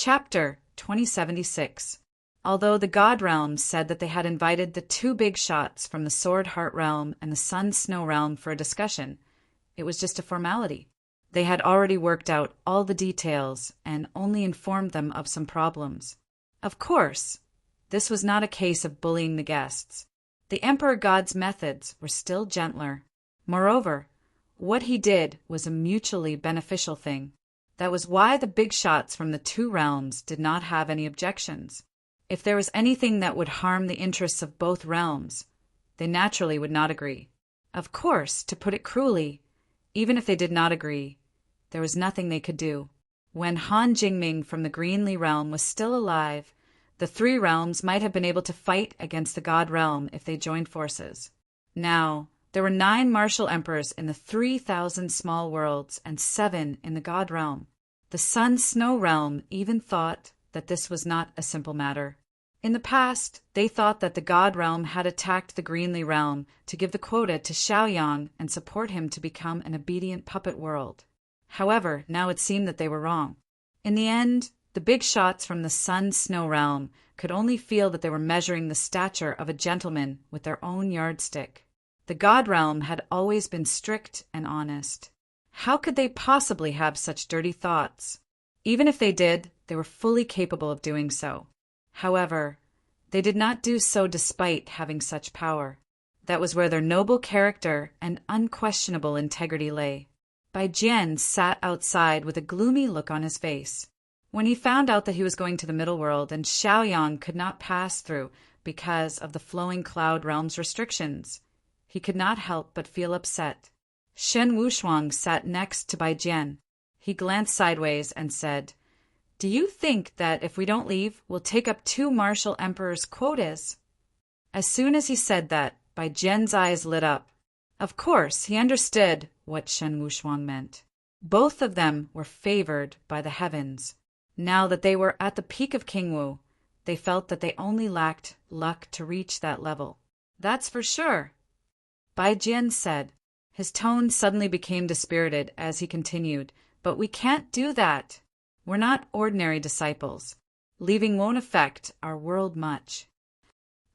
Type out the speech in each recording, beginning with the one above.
Chapter 2076. Although the God Realm said that they had invited the two big shots from the Sword Heart Realm and the Sun Snow Realm for a discussion, it was just a formality. They had already worked out all the details and only informed them of some problems. Of course, this was not a case of bullying the guests. The Emperor God's methods were still gentler. Moreover, what he did was a mutually beneficial thing. That was why the big shots from the two realms did not have any objections. If there was anything that would harm the interests of both realms, they naturally would not agree. Of course, to put it cruelly, even if they did not agree, there was nothing they could do. When Han Jingming from the Greenly Realm was still alive, the three realms might have been able to fight against the God Realm if they joined forces. Now, there were 9 martial emperors in the 3,000 small worlds and 7 in the God Realm. The Sun Snow Realm even thought that this was not a simple matter. In the past, they thought that the God Realm had attacked the Greenly Realm to give the quota to Xiaoyang and support him to become an obedient puppet world. However, now it seemed that they were wrong. In the end, the big shots from the Sun Snow Realm could only feel that they were measuring the stature of a gentleman with their own yardstick. The God Realm had always been strict and honest. How could they possibly have such dirty thoughts? Even if they did, they were fully capable of doing so. However, they did not do so despite having such power. That was where their noble character and unquestionable integrity lay. Bai Jian sat outside with a gloomy look on his face. When he found out that he was going to the Middle World and Xiaoyang could not pass through because of the Flowing Cloud Realm's restrictions, he could not help but feel upset. Shen Wushuang sat next to Bai Jian. He glanced sideways and said, "Do you think that if we don't leave, we'll take up 2 martial emperors' quotas?" As soon as he said that, Bai Jian's eyes lit up. Of course, he understood what Shen Wushuang meant. Both of them were favored by the heavens. Now that they were at the peak of Kingwu, they felt that they only lacked luck to reach that level. "That's for sure," Bai Jian said. His tone suddenly became dispirited as he continued, "But we can't do that. We're not ordinary disciples. Leaving won't affect our world much."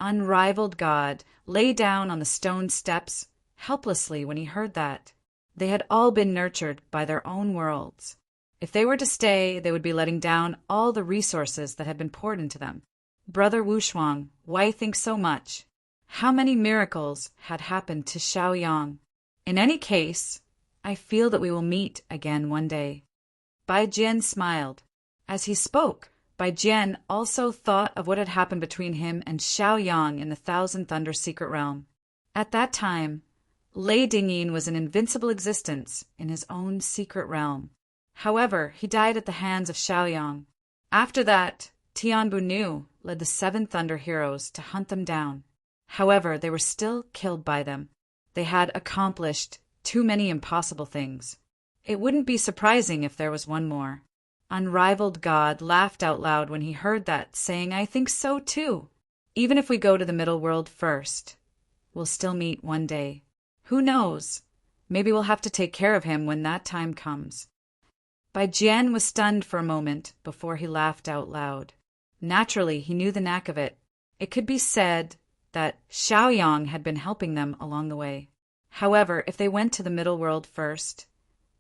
Unrivaled God lay down on the stone steps helplessly when he heard that. They had all been nurtured by their own worlds. If they were to stay, they would be letting down all the resources that had been poured into them. "Brother Wushuang, why think so much? How many miracles had happened to Xiaoyang? In any case, I feel that we will meet again one day." Bai Jian smiled. As he spoke, Bai Jian also thought of what had happened between him and Xiaoyang in the Thousand Thunder Secret Realm. At that time, Lei Dingyin was an invincible existence in his own secret realm. However, he died at the hands of Xiaoyang. After that, Tian Bunu led the 7 Thunder Heroes to hunt them down. However, they were still killed by them. They had accomplished too many impossible things. It wouldn't be surprising if there was one more. Unrivaled God laughed out loud when he heard that, saying, "I think so too. Even if we go to the Middle World first, we'll still meet one day. Who knows? Maybe we'll have to take care of him when that time comes." Bai Jian was stunned for a moment before he laughed out loud. Naturally, he knew the knack of it. It could be said that Xiaoyang had been helping them along the way. However, if they went to the Middle World first,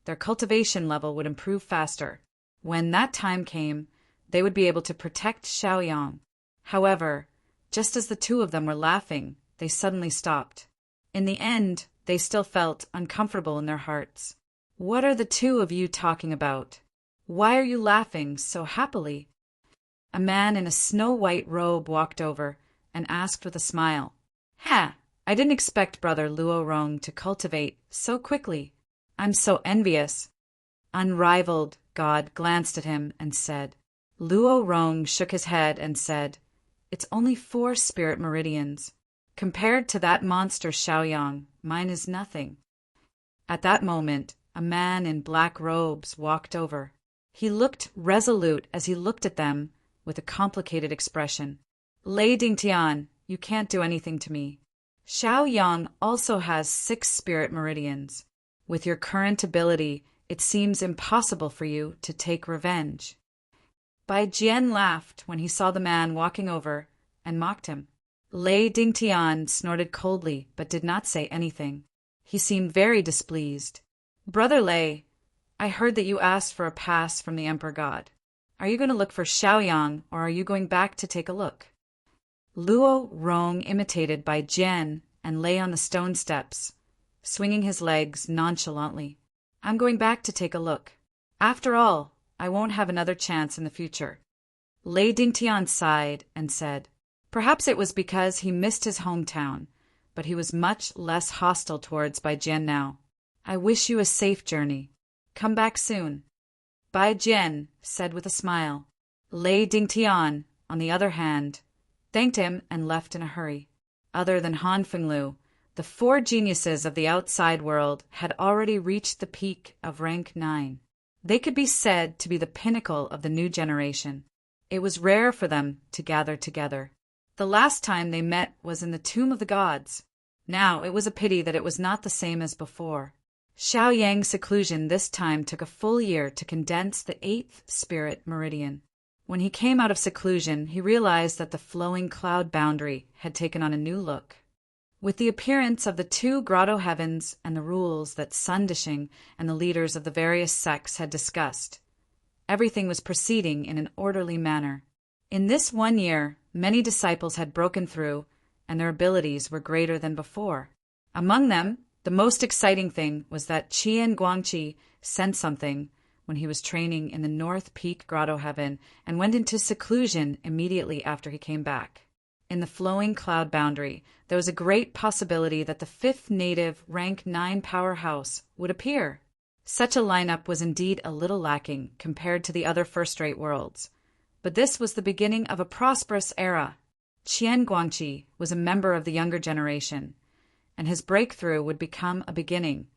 their cultivation level would improve faster. When that time came, they would be able to protect Xiaoyang. However, just as the two of them were laughing, they suddenly stopped. In the end, they still felt uncomfortable in their hearts. "What are the two of you talking about? Why are you laughing so happily?" A man in a snow-white robe walked over and asked with a smile, "Ha! I didn't expect Brother Luo Rong to cultivate so quickly. I'm so envious." Unrivaled God glanced at him and said. Luo Rong shook his head and said, "It's only 4 spirit meridians. Compared to that monster Xiaoyang, mine is nothing." At that moment, a man in black robes walked over. He looked resolute as he looked at them with a complicated expression. "Lei Dingtian, you can't do anything to me. Xiaoyang also has 6 spirit meridians. With your current ability, it seems impossible for you to take revenge." Bai Jian laughed when he saw the man walking over and mocked him. Lei Dingtian snorted coldly but did not say anything. He seemed very displeased. Brother Lei, I heard that you asked for a pass from the Emperor God. Are you going to look for Xiaoyang, or are you going back to take a look? Luo Rong imitated Bai Jian and lay on the stone steps, swinging his legs nonchalantly. I'm going back to take a look. After all, I won't have another chance in the future. Lei Dingtian sighed and said, perhaps it was because he missed his hometown, but he was much less hostile towards Bai Jian now. I wish you a safe journey. Come back soon. Bai Jian said with a smile. Lei Dingtian, on the other hand, thanked him and left in a hurry. Other than Han Fenglu, the 4 geniuses of the outside world had already reached the peak of rank 9. They could be said to be the pinnacle of the new generation. It was rare for them to gather together. The last time they met was in the Tomb of the Gods. Now it was a pity that it was not the same as before. Xiaoyang's seclusion this time took a full year to condense the 8th spirit meridian. When he came out of seclusion, he realized that the flowing cloud boundary had taken on a new look. With the appearance of the 2 grotto heavens and the rules that Sun Dishing and the leaders of the various sects had discussed, everything was proceeding in an orderly manner. In this 1 year, many disciples had broken through, and their abilities were greater than before. Among them, the most exciting thing was that Qian Guangqi sensed something when he was training in the North Peak Grotto Heaven and went into seclusion immediately after he came back. In the flowing cloud boundary, there was a great possibility that the 5th native rank 9 powerhouse would appear. Such a lineup was indeed a little lacking compared to the other first-rate worlds. But this was the beginning of a prosperous era. Qian Guangqi was a member of the younger generation, and his breakthrough would become a beginning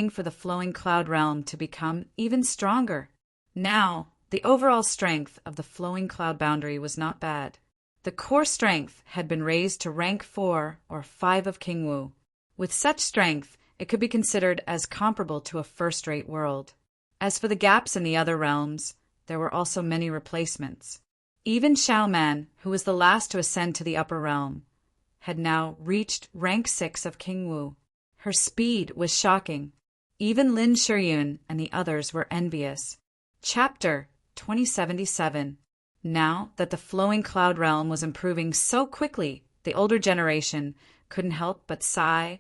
for the flowing cloud realm to become even stronger. Now, the overall strength of the flowing cloud boundary was not bad. The core strength had been raised to rank 4 or 5 of Kingwu. With such strength, it could be considered as comparable to a first-rate world. As for the gaps in the other realms, there were also many replacements. Even Xiaoman, who was the last to ascend to the upper realm, had now reached rank 6 of Kingwu. Her speed was shocking. Even Lin Shiyun and the others were envious. Chapter 2077. Now that the flowing cloud realm was improving so quickly, the older generation couldn't help but sigh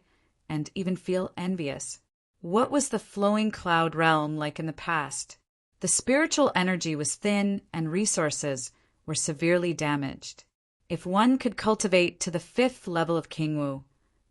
and even feel envious. What was the flowing cloud realm like in the past? The spiritual energy was thin and resources were severely damaged. If one could cultivate to the 5th level of Kingwu,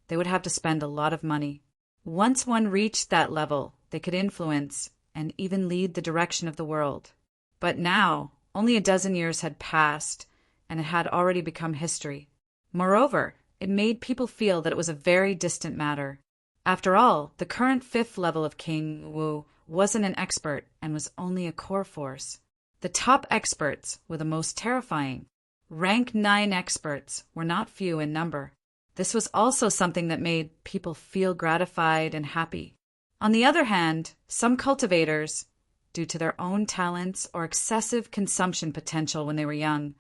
they would have to spend a lot of money. Once one reached that level, they could influence and even lead the direction of the world. But now, only a dozen years had passed, and it had already become history. Moreover, it made people feel that it was a very distant matter. After all, the current 5th level of Kingwu wasn't an expert and was only a core force. The top experts were the most terrifying. Rank 9 experts were not few in number. This was also something that made people feel gratified and happy. On the other hand, some cultivators, due to their own talents or excessive consumption potential when they were young,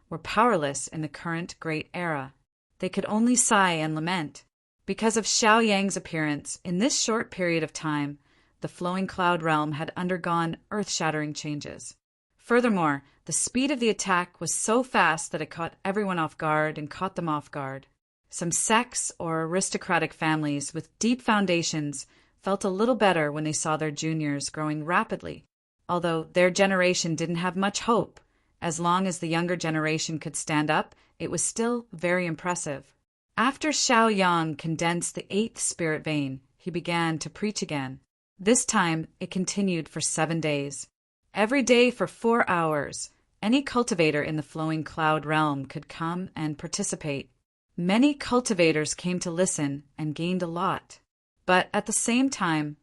were powerless in the current great era. They could only sigh and lament. Because of Xiaoyang's appearance, in this short period of time, the flowing cloud realm had undergone earth-shattering changes. Furthermore, the speed of the attack was so fast that it caught everyone off guard and caught them off guard. Some sects or aristocratic families with deep foundations felt a little better when they saw their juniors growing rapidly. Although their generation didn't have much hope, as long as the younger generation could stand up, it was still very impressive. After Xiaoyang condensed the 8th spirit vein, he began to preach again. This time, it continued for 7 days. Every day for 4 hours, any cultivator in the flowing cloud realm could come and participate. Many cultivators came to listen and gained a lot. But at the same time,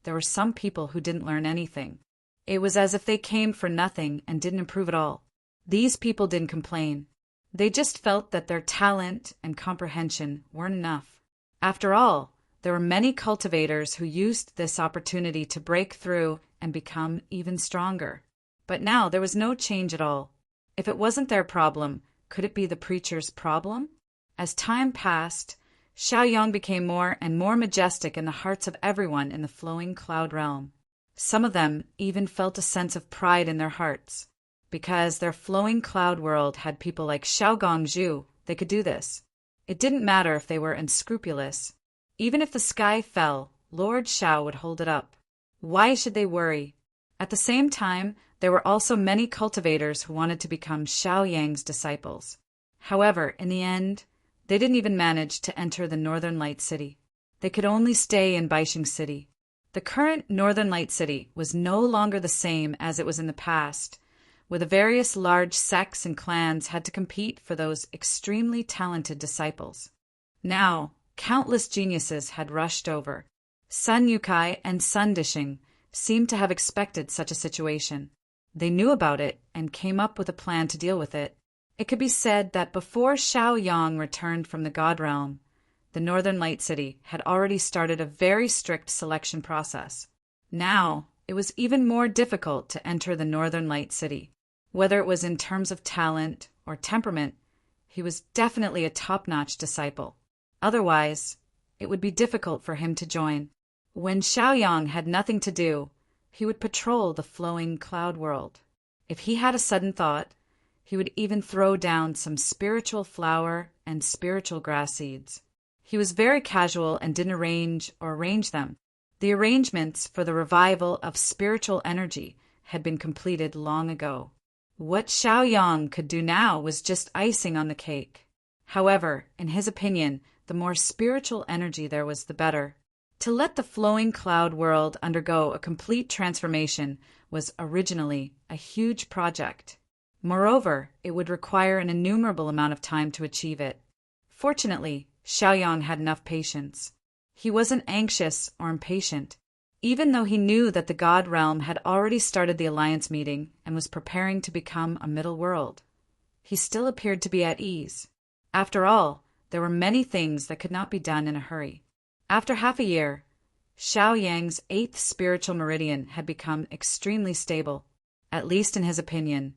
there were some people who didn't learn anything. It was as if they came for nothing and didn't improve at all. These people didn't complain. They just felt that their talent and comprehension weren't enough. After all, there were many cultivators who used this opportunity to break through and become even stronger. But now there was no change at all. If it wasn't their problem, could it be the preacher's problem? As time passed, Xiaoyang became more and more majestic in the hearts of everyone in the flowing cloud realm. Some of them even felt a sense of pride in their hearts. Because their flowing cloud world had people like Xiao Gongzhu, they could do this. It didn't matter if they were unscrupulous. Even if the sky fell, Lord Xiao would hold it up. Why should they worry? At the same time, there were also many cultivators who wanted to become Xiaoyang's disciples. However, in the end, they didn't even manage to enter the Northern Light City. They could only stay in Baixing City. The current Northern Light City was no longer the same as it was in the past, where the various large sects and clans had to compete for those extremely talented disciples. Now, countless geniuses had rushed over. Sun Yukai and Sun Dishing seemed to have expected such a situation. They knew about it and came up with a plan to deal with it. It could be said that before Xiaoyang returned from the God Realm, the Northern Light City had already started a very strict selection process. Now, it was even more difficult to enter the Northern Light City. Whether it was in terms of talent or temperament, he was definitely a top-notch disciple. Otherwise, it would be difficult for him to join. When Xiaoyang had nothing to do, he would patrol the flowing cloud world. If he had a sudden thought, he would even throw down some spiritual flower and spiritual grass seeds. He was very casual and didn't arrange them. The arrangements for the revival of spiritual energy had been completed long ago. What Xiaoyang could do now was just icing on the cake. However, in his opinion, the more spiritual energy there was, the better. To let the flowing cloud world undergo a complete transformation was originally a huge project. Moreover, it would require an innumerable amount of time to achieve it. Fortunately, Xiaoyang had enough patience. He wasn't anxious or impatient. Even though he knew that the God Realm had already started the alliance meeting and was preparing to become a middle world, he still appeared to be at ease. After all, there were many things that could not be done in a hurry. After half a year, Xiaoyang's 8th spiritual meridian had become extremely stable, at least in his opinion.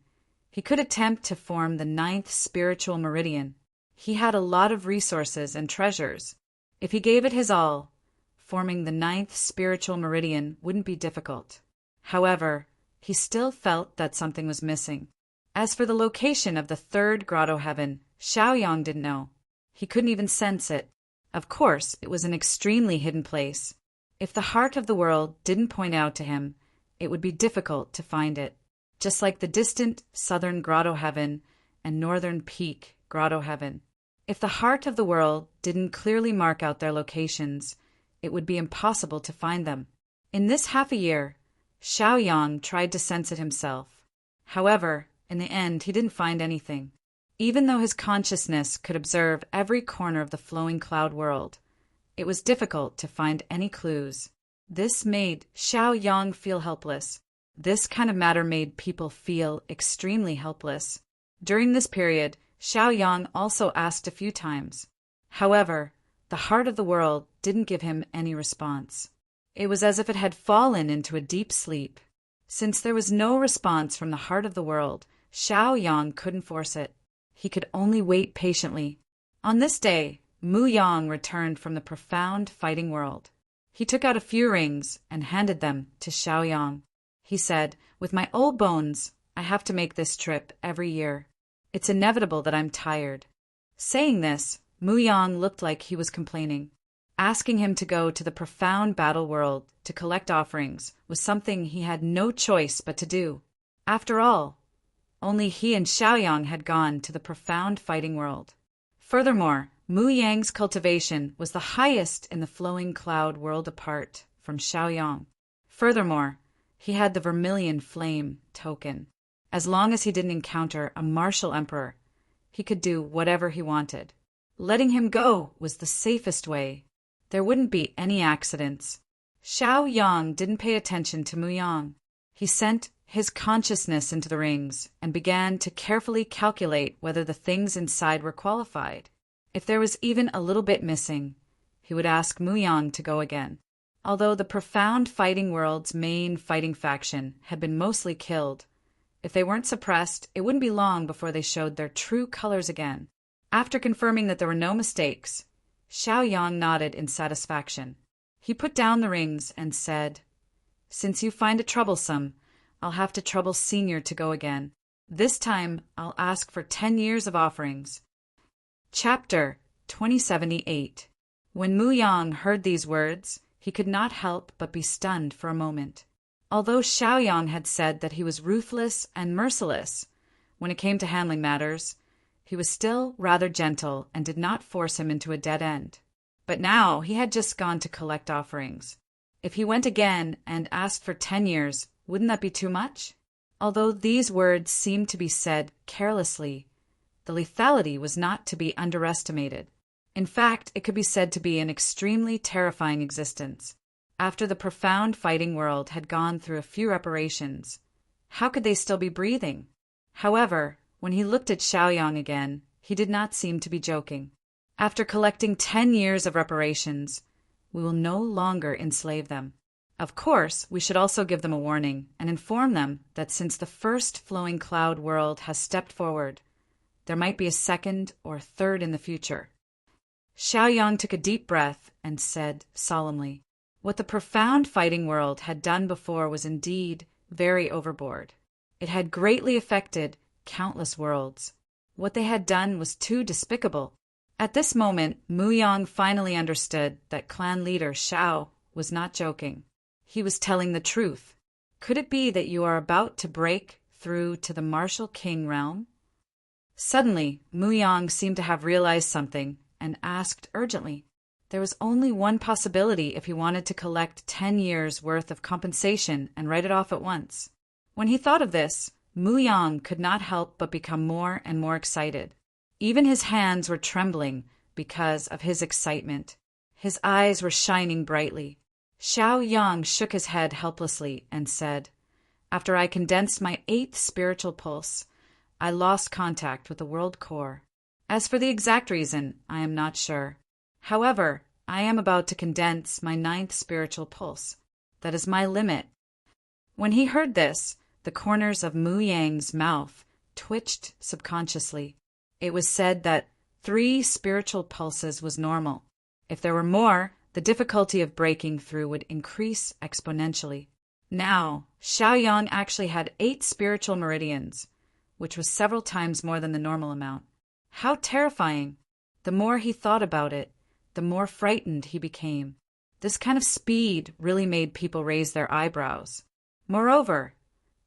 He could attempt to form the 9th spiritual meridian. He had a lot of resources and treasures. If he gave it his all, forming the 9th spiritual meridian wouldn't be difficult. However, he still felt that something was missing. As for the location of the 3rd grotto heaven, Xiaoyang didn't know. He couldn't even sense it. Of course, it was an extremely hidden place. If the heart of the world didn't point out to him, it would be difficult to find it. Just like the distant southern grotto heaven and northern peak grotto heaven. If the heart of the world didn't clearly mark out their locations, it would be impossible to find them. In this half a year, Xiaoyang tried to sense it himself. However, in the end, he didn't find anything. Even though his consciousness could observe every corner of the flowing cloud world, it was difficult to find any clues. This made Xiaoyang feel helpless. This kind of matter made people feel extremely helpless. During this period, Xiaoyang also asked a few times. However, the heart of the world didn't give him any response. It was as if it had fallen into a deep sleep. Since there was no response from the heart of the world, Xiaoyang couldn't force it. He could only wait patiently. On this day, Mu Yang returned from the profound fighting world. He took out a few rings and handed them to Xiaoyang. He said, "With my old bones, I have to make this trip every year. It's inevitable that I'm tired." Saying this, Mu Yang looked like he was complaining. Asking him to go to the profound battle world to collect offerings was something he had no choice but to do. After all, only he and Xiaoyang had gone to the profound fighting world. Furthermore, Mu Yang's cultivation was the highest in the flowing cloud world apart from Xiaoyang. Furthermore, he had the vermilion flame token. As long as he didn't encounter a martial emperor, he could do whatever he wanted. Letting him go was the safest way. There wouldn't be any accidents. Xiaoyang didn't pay attention to Mu Yang. He sent his consciousness into the rings and began to carefully calculate whether the things inside were qualified. If there was even a little bit missing, he would ask Mu Yang to go again. Although the profound fighting world's main fighting faction had been mostly killed, If they weren't suppressed, it wouldn't be long before they showed their true colors again. After confirming that there were no mistakes, Xiaoyang nodded in satisfaction. He put down the rings and said, "Since you find it troublesome, I'll have to trouble Senior to go again. This time, I'll ask for 10 years of offerings." Chapter 2078. When Mu Yang heard these words, he could not help but be stunned for a moment. Although Xiaoyang had said that he was ruthless and merciless when it came to handling matters, he was still rather gentle and did not force him into a dead end. But now he had just gone to collect offerings. If he went again and asked for 10 years, wouldn't that be too much? Although these words seemed to be said carelessly, the lethality was not to be underestimated. In fact, it could be said to be an extremely terrifying existence. After the profound fighting world had gone through a few reparations, how could they still be breathing? However, when he looked at Xiaoyang again, he did not seem to be joking. After collecting 10 years of reparations, we will no longer enslave them. Of course, we should also give them a warning and inform them that since the first flowing cloud world has stepped forward, there might be a second or third in the future. Xiaoyang took a deep breath and said solemnly, what the profound fighting world had done before was indeed very overboard. It had greatly affected countless worlds. What they had done was too despicable. At this moment, Mu Yang finally understood that clan leader Xiao was not joking. He was telling the truth. Could it be that you are about to break through to the martial king realm? Suddenly, Mu Yang seemed to have realized something and asked urgently. There was only one possibility if he wanted to collect 10 years' worth of compensation and write it off at once. When he thought of this, Mu Yang could not help but become more and more excited. Even his hands were trembling because of his excitement. His eyes were shining brightly. Xiaoyang shook his head helplessly and said, "After I condensed my 8th spiritual pulse, I lost contact with the world core. As for the exact reason, I am not sure. However, I am about to condense my 9th spiritual pulse. That is my limit." When he heard this, the corners of Mu Yang's mouth twitched subconsciously. It was said that 3 spiritual pulses was normal. If there were more, the difficulty of breaking through would increase exponentially. Now, Xiaoyang actually had 8 spiritual meridians, which was several times more than the normal amount. How terrifying! The more he thought about it, the more frightened he became. This kind of speed really made people raise their eyebrows. Moreover,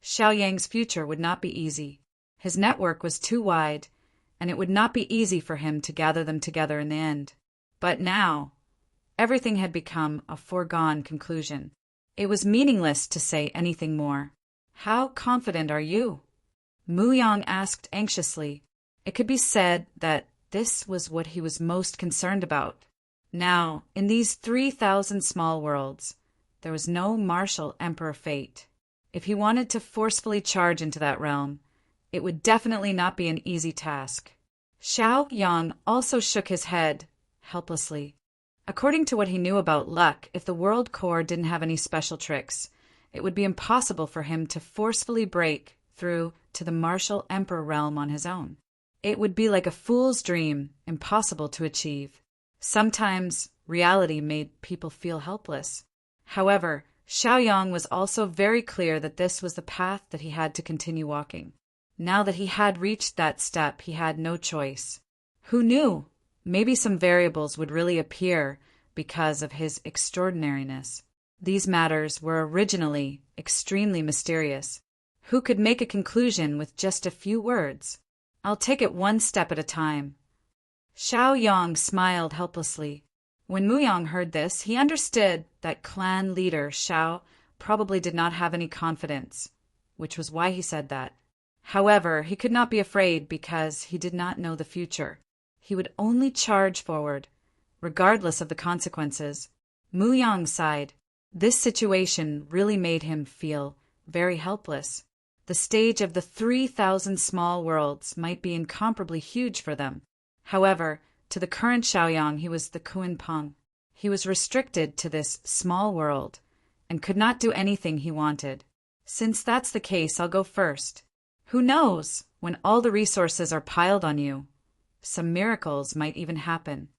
Xiaoyang's future would not be easy. His network was too wide, and it would not be easy for him to gather them together in the end. But now, everything had become a foregone conclusion. It was meaningless to say anything more. "How confident are you?" Mu Yang asked anxiously. It could be said that this was what he was most concerned about. Now, in these 3,000 small worlds, there was no martial emperor fate. If he wanted to forcefully charge into that realm, it would definitely not be an easy task. Xiaoyang also shook his head helplessly. According to what he knew about luck, if the world core didn't have any special tricks, it would be impossible for him to forcefully break through to the martial emperor realm on his own. It would be like a fool's dream, impossible to achieve. Sometimes reality made people feel helpless. However, Xiaoyang was also very clear that this was the path that he had to continue walking. Now that he had reached that step, he had no choice. Who knew? Maybe some variables would really appear because of his extraordinariness. These matters were originally extremely mysterious. Who could make a conclusion with just a few words? I'll take it one step at a time. Xiaoyang smiled helplessly. When Mu Yang heard this, he understood that clan leader Xiao probably did not have any confidence, which was why he said that. However, he could not be afraid because he did not know the future. He would only charge forward, regardless of the consequences. Mu Yang sighed. This situation really made him feel very helpless. The stage of the 3,000 small worlds might be incomparably huge for them. However, to the current Xiaoyang, he was the Kuan-Peng. He was restricted to this small world and could not do anything he wanted. Since that's the case, I'll go first. Who knows, when all the resources are piled on you, some miracles might even happen.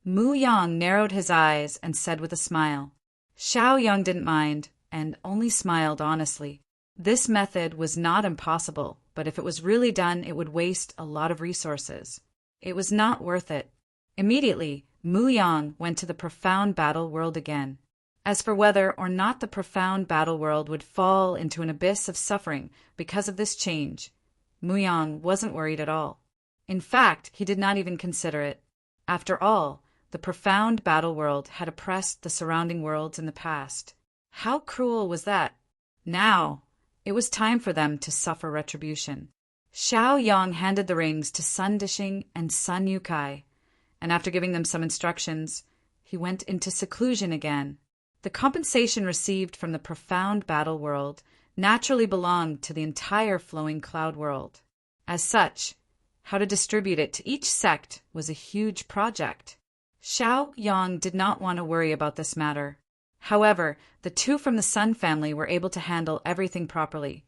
Mu Yang narrowed his eyes and said with a smile. Xiao Yang didn't mind, and only smiled honestly. This method was not impossible, but if it was really done, it would waste a lot of resources. It was not worth it. Immediately, Mu Yang went to the profound battle world again. As for whether or not the profound battle world would fall into an abyss of suffering because of this change, Mu Yang wasn't worried at all. In fact, he did not even consider it. After all, the profound battle world had oppressed the surrounding worlds in the past. How cruel was that? Now, it was time for them to suffer retribution. Xiao Yang handed the rings to Sun Dishing and Sun Yukai, and after giving them some instructions, he went into seclusion again. The compensation received from the profound battle world naturally belonged to the entire flowing cloud world. As such, how to distribute it to each sect was a huge project. Xiao Yang did not want to worry about this matter. However, the two from the Sun family were able to handle everything properly,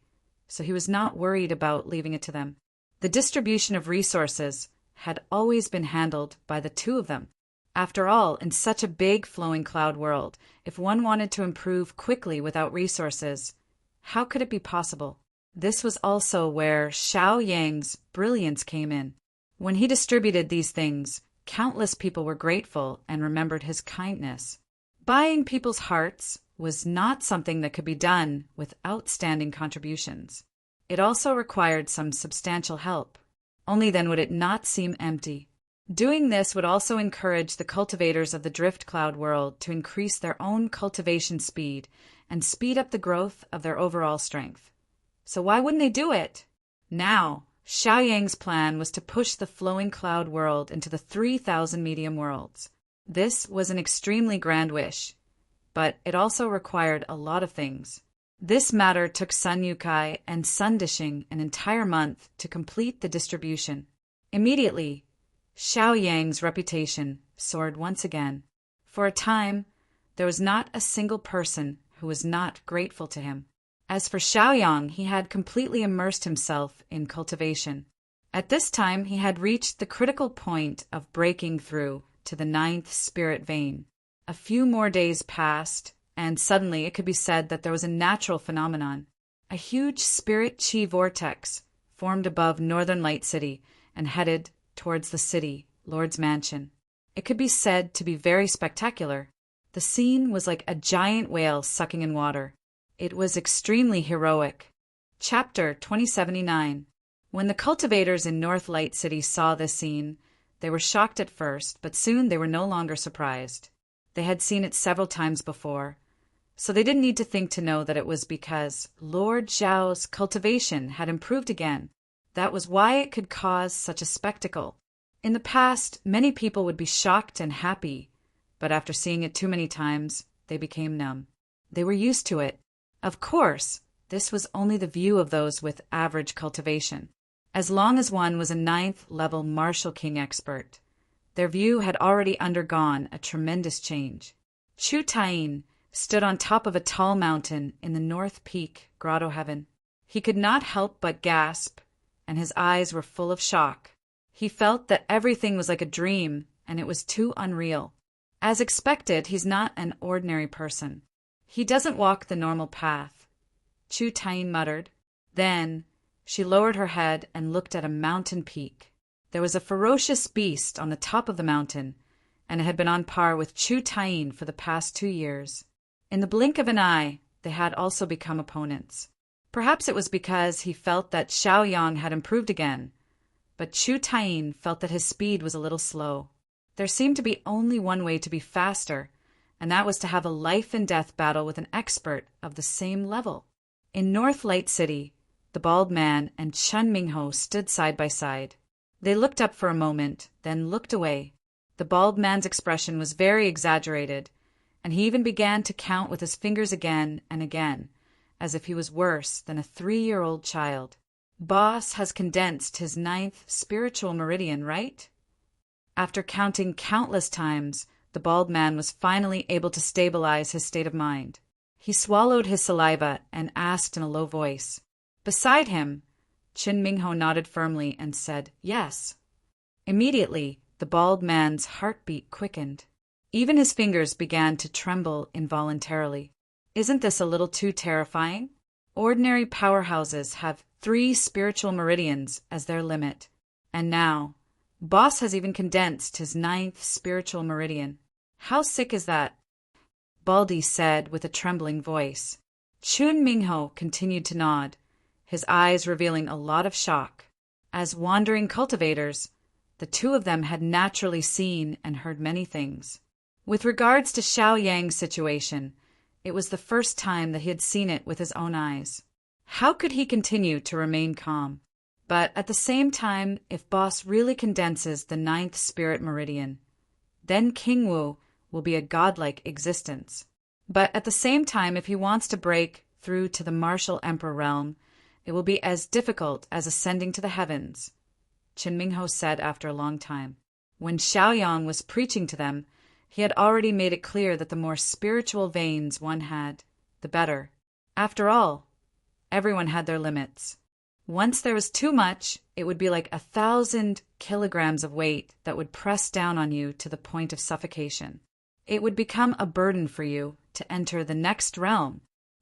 so he was not worried about leaving it to them. The distribution of resources had always been handled by the two of them. After all, in such a big flowing cloud world, if one wanted to improve quickly without resources, how could it be possible? This was also where Xiao Yang's brilliance came in. When he distributed these things, countless people were grateful and remembered his kindness. Buying people's hearts was not something that could be done with outstanding contributions. It also required some substantial help. Only then would it not seem empty. Doing this would also encourage the cultivators of the drift cloud world to increase their own cultivation speed and speed up the growth of their overall strength. So why wouldn't they do it? Now, Xiao Yang's plan was to push the flowing cloud world into the 3,000 medium worlds. This was an extremely grand wish, but it also required a lot of things. This matter took Sun Yukai and Sun Dishing an entire month to complete the distribution. Immediately, Xiao Yang's reputation soared once again. For a time, there was not a single person who was not grateful to him. As for Xiao Yang, he had completely immersed himself in cultivation. At this time, he had reached the critical point of breaking through to the 9th spirit vein. A few more days passed, and suddenly it could be said that there was a natural phenomenon. A huge spirit chi vortex formed above Northern Light City and headed towards the city, Lord's Mansion. It could be said to be very spectacular. The scene was like a giant whale sucking in water. It was extremely heroic. Chapter 2079. When the cultivators in North Light City saw this scene, they were shocked at first, but soon they were no longer surprised. They had seen it several times before, so they didn't need to think to know that it was because Lord Zhao's cultivation had improved again. That was why it could cause such a spectacle. In the past, many people would be shocked and happy, but after seeing it too many times, they became numb. They were used to it. Of course, this was only the view of those with average cultivation. As long as one was a 9th level Martial King expert, their view had already undergone a tremendous change. Chu Tain stood on top of a tall mountain in the North Peak Grotto Heaven. He could not help but gasp, and his eyes were full of shock. He felt that everything was like a dream, and it was too unreal. As expected, he's not an ordinary person. He doesn't walk the normal path, Chu Tain muttered. Then she lowered her head and looked at a mountain peak. There was a ferocious beast on the top of the mountain, and it had been on par with Chu Tain for the past 2 years. In the blink of an eye, they had also become opponents. Perhaps it was because he felt that Xiao Yang had improved again, but Chu Tain felt that his speed was a little slow. There seemed to be only one way to be faster, and that was to have a life-and-death battle with an expert of the same level. In North Light City, the bald man and Chun Mingho stood side by side. They looked up for a moment, then looked away. The bald man's expression was very exaggerated, and he even began to count with his fingers again and again, as if he was worse than a 3-year-old child. Boss has condensed his 9th spiritual meridian, right? After counting countless times, the bald man was finally able to stabilize his state of mind. He swallowed his saliva and asked in a low voice. Beside him, Qin Mingho nodded firmly and said, "Yes." Immediately, the bald man's heartbeat quickened. Even his fingers began to tremble involuntarily. Isn't this a little too terrifying? Ordinary powerhouses have 3 spiritual meridians as their limit. And now, Boss has even condensed his 9th spiritual meridian. How sick is that? Baldy said with a trembling voice. Qin Mingho continued to nod, his eyes revealing a lot of shock. As wandering cultivators, the two of them had naturally seen and heard many things. With regards to Xiao Yang's situation, it was the first time that he had seen it with his own eyes. How could he continue to remain calm? But at the same time, if Boss really condenses the 9th spirit meridian, then King Wu will be a godlike existence. But at the same time, if he wants to break through to the martial emperor realm, it will be as difficult as ascending to the heavens, Qin Mingho said after a long time. When Xiaoyang was preaching to them, he had already made it clear that the more spiritual veins one had, the better. After all, everyone had their limits. Once there was too much, it would be like 1,000 kilograms of weight that would press down on you to the point of suffocation. It would become a burden for you to enter the next realm.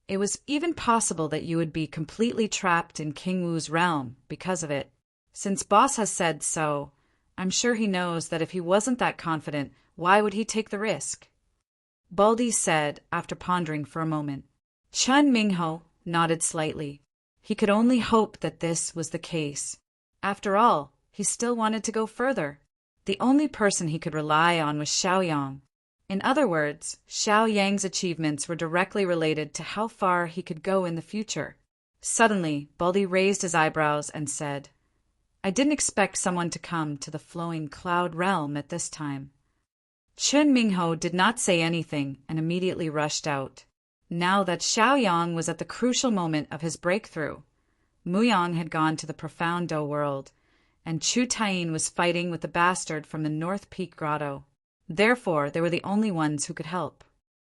It was even possible that you would be completely trapped in King Wu's realm because of it. Since Boss has said so, I'm sure he knows that if he wasn't that confident, why would he take the risk? Baldy said after pondering for a moment. Qin Mingho nodded slightly. He could only hope that this was the case. After all, he still wanted to go further. The only person he could rely on was Xiaoyang. In other words, Xiao Yang's achievements were directly related to how far he could go in the future. Suddenly, Baldy raised his eyebrows and said, I didn't expect someone to come to the flowing cloud realm at this time. Qin Mingho did not say anything and immediately rushed out. Now that Xiaoyang was at the crucial moment of his breakthrough, Muyang had gone to the profound Do world, and Chu Taiyin was fighting with the bastard from the North Peak Grotto. Therefore, they were the only ones who could help.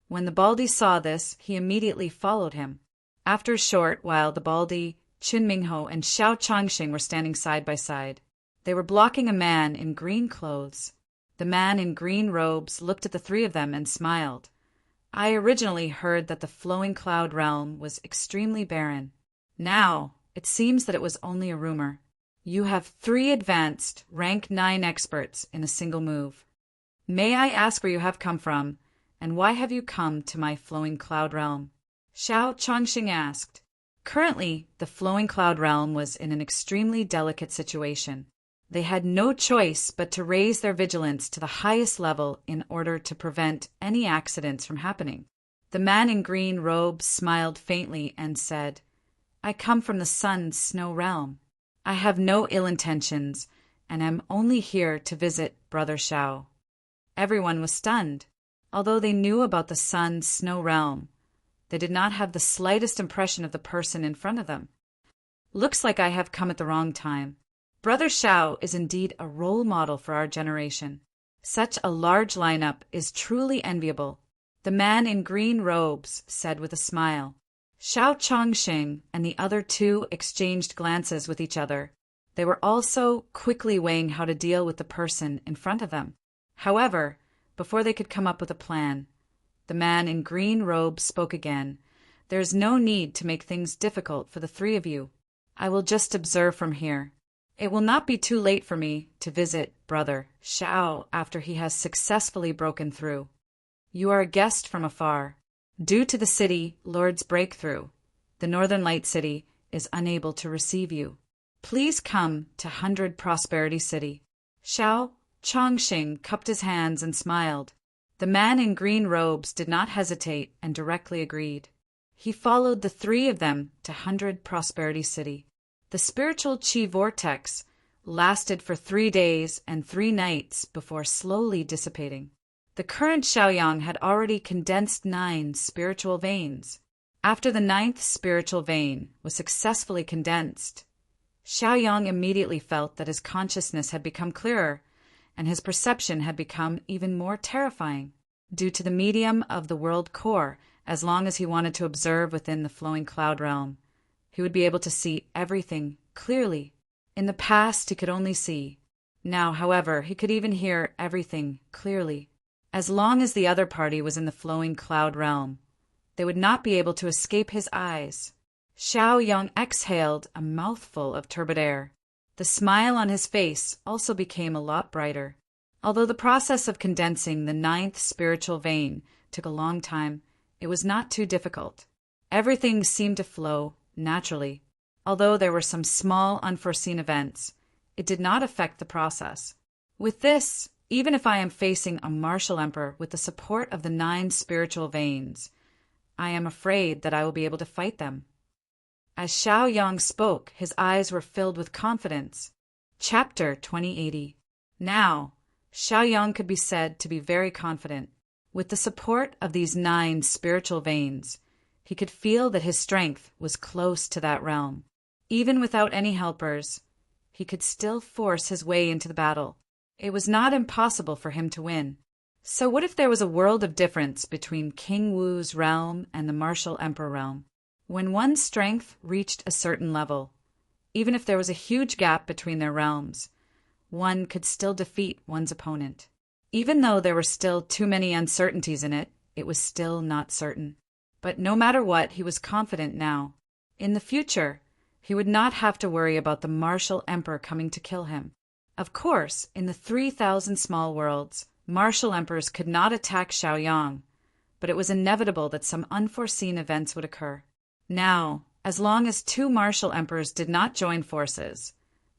When the Baldy saw this, he immediately followed him. After a short while, the Baldy, Qin Mingho, and Xiao Changxing were standing side by side. They were blocking a man in green clothes. The man in green robes looked at the three of them and smiled. I originally heard that the flowing cloud realm was extremely barren. Now, it seems that it was only a rumor. You have 3 advanced, rank 9 experts in a single move. May I ask where you have come from, and why have you come to my flowing cloud realm? Xiao Changxing asked. Currently, the flowing cloud realm was in an extremely delicate situation. They had no choice but to raise their vigilance to the highest level in order to prevent any accidents from happening. The man in green robes smiled faintly and said, I come from the sun's snow realm. I have no ill intentions, and am only here to visit Brother Xiao. Everyone was stunned. Although they knew about the sun's snow realm, they did not have the slightest impression of the person in front of them. Looks like I have come at the wrong time. Brother Xiao is indeed a role model for our generation. Such a large lineup is truly enviable, the man in green robes said with a smile. Xiao Changxing and the other 2 exchanged glances with each other. They were also quickly weighing how to deal with the person in front of them. However, before they could come up with a plan, the man in green robes spoke again. There is no need to make things difficult for the 3 of you. I will just observe from here. It will not be too late for me to visit Brother Xiao after he has successfully broken through. You are a guest from afar. Due to the city Lord's breakthrough, the Northern Light City is unable to receive you. Please come to 100 Prosperity City. Xiao Changxing cupped his hands and smiled. The man in green robes did not hesitate and directly agreed. He followed the 3 of them to 100 Prosperity City. The spiritual chi vortex lasted for 3 days and 3 nights before slowly dissipating. The current Xiaoyang had already condensed 9 spiritual veins. After the 9th spiritual vein was successfully condensed, Xiaoyang immediately felt that his consciousness had become clearer, and his perception had become even more terrifying. Due to the medium of the world core, as long as he wanted to observe within the flowing cloud realm, he would be able to see everything clearly. In the past he could only see. Now, however, he could even hear everything clearly. As long as the other party was in the flowing cloud realm, they would not be able to escape his eyes. Xiaoyang exhaled a mouthful of turbid air. The smile on his face also became a lot brighter. Although the process of condensing the 9th spiritual vein took a long time, it was not too difficult. Everything seemed to flow naturally. Although there were some small unforeseen events, it did not affect the process. With this, even if I am facing a martial emperor with the support of the 9 spiritual veins, I am afraid that I will be able to fight them. As Xiaoyang spoke, his eyes were filled with confidence. Chapter 2080. Now, Xiaoyang could be said to be very confident. With the support of these 9 spiritual veins, he could feel that his strength was close to that realm. Even without any helpers, he could still force his way into the battle. It was not impossible for him to win. So what if there was a world of difference between King Wu's realm and the martial emperor realm? When one's strength reached a certain level, even if there was a huge gap between their realms, one could still defeat one's opponent. Even though there were still too many uncertainties in it, it was still not certain. But no matter what, he was confident now. In the future, he would not have to worry about the martial emperor coming to kill him. Of course, in the 3,000 small worlds, martial emperors could not attack Xiaoyang, but it was inevitable that some unforeseen events would occur. Now, as long as 2 martial emperors did not join forces,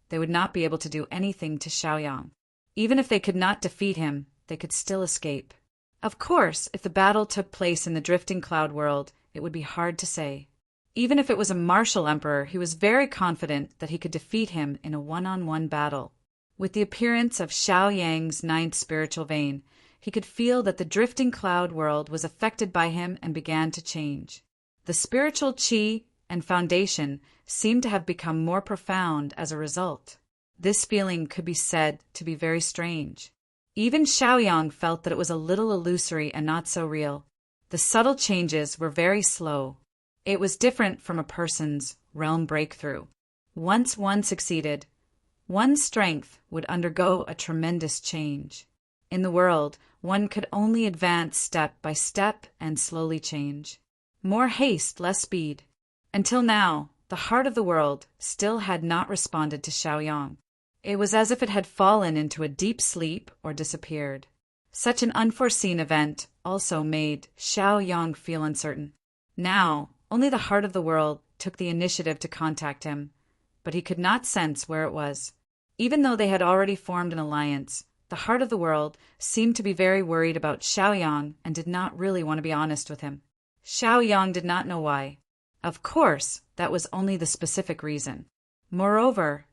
they would not be able to do anything to Xiaoyang. Even if they could not defeat him, they could still escape. Of course, if the battle took place in the drifting cloud world, it would be hard to say. Even if it was a martial emperor, he was very confident that he could defeat him in a one-on-one battle. With the appearance of Xiaoyang's 9th spiritual vein, he could feel that the drifting cloud world was affected by him and began to change. The spiritual qi and foundation seemed to have become more profound as a result. This feeling could be said to be very strange. Even Xiaoyang felt that it was a little illusory and not so real. The subtle changes were very slow. It was different from a person's realm breakthrough. Once one succeeded, one's strength would undergo a tremendous change. In the world, one could only advance step by step and slowly change. More haste, less speed. Until now, the heart of the world still had not responded to Xiaoyang. It was as if it had fallen into a deep sleep or disappeared. Such an unforeseen event also made Xiaoyang feel uncertain. Now, only the heart of the world took the initiative to contact him, but he could not sense where it was. Even though they had already formed an alliance, the heart of the world seemed to be very worried about Xiaoyang and did not really want to be honest with him. Xiaoyang did not know why. Of course, that was only the specific reason. Moreover,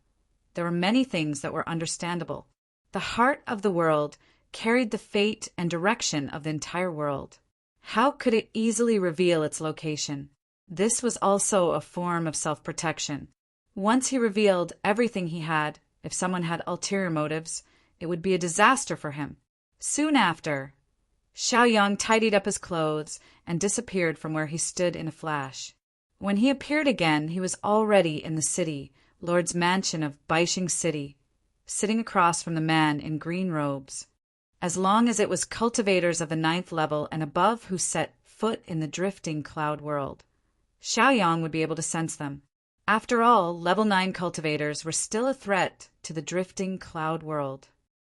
there were many things that were understandable. The heart of the world carried the fate and direction of the entire world. How could it easily reveal its location? This was also a form of self-protection. Once he revealed everything he had, if someone had ulterior motives, it would be a disaster for him. Soon after, Xiaoyang tidied up his clothes and disappeared from where he stood in a flash. When he appeared again, he was already in the city, Lord's mansion of Baixing City, sitting across from the man in green robes. As long as it was cultivators of the 9th level and above who set foot in the drifting cloud world, Xiaoyang would be able to sense them. After all, level 9 cultivators were still a threat to the drifting cloud world.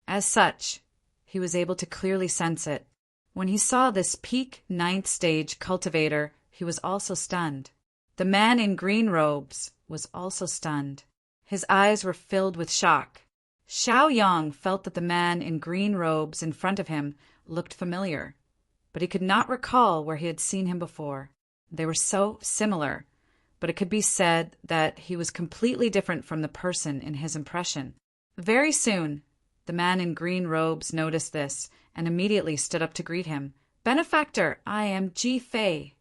As such, he was able to clearly sense it. When he saw this peak 9th stage cultivator, he was also stunned. The man in green robes was also stunned. His eyes were filled with shock. Xiaoyang felt that the man in green robes in front of him looked familiar, but he could not recall where he had seen him before. They were so similar, but it could be said that he was completely different from the person in his impression. Very soon, the man in green robes noticed this and immediately stood up to greet him. "Benefactor, I am Ji Fei."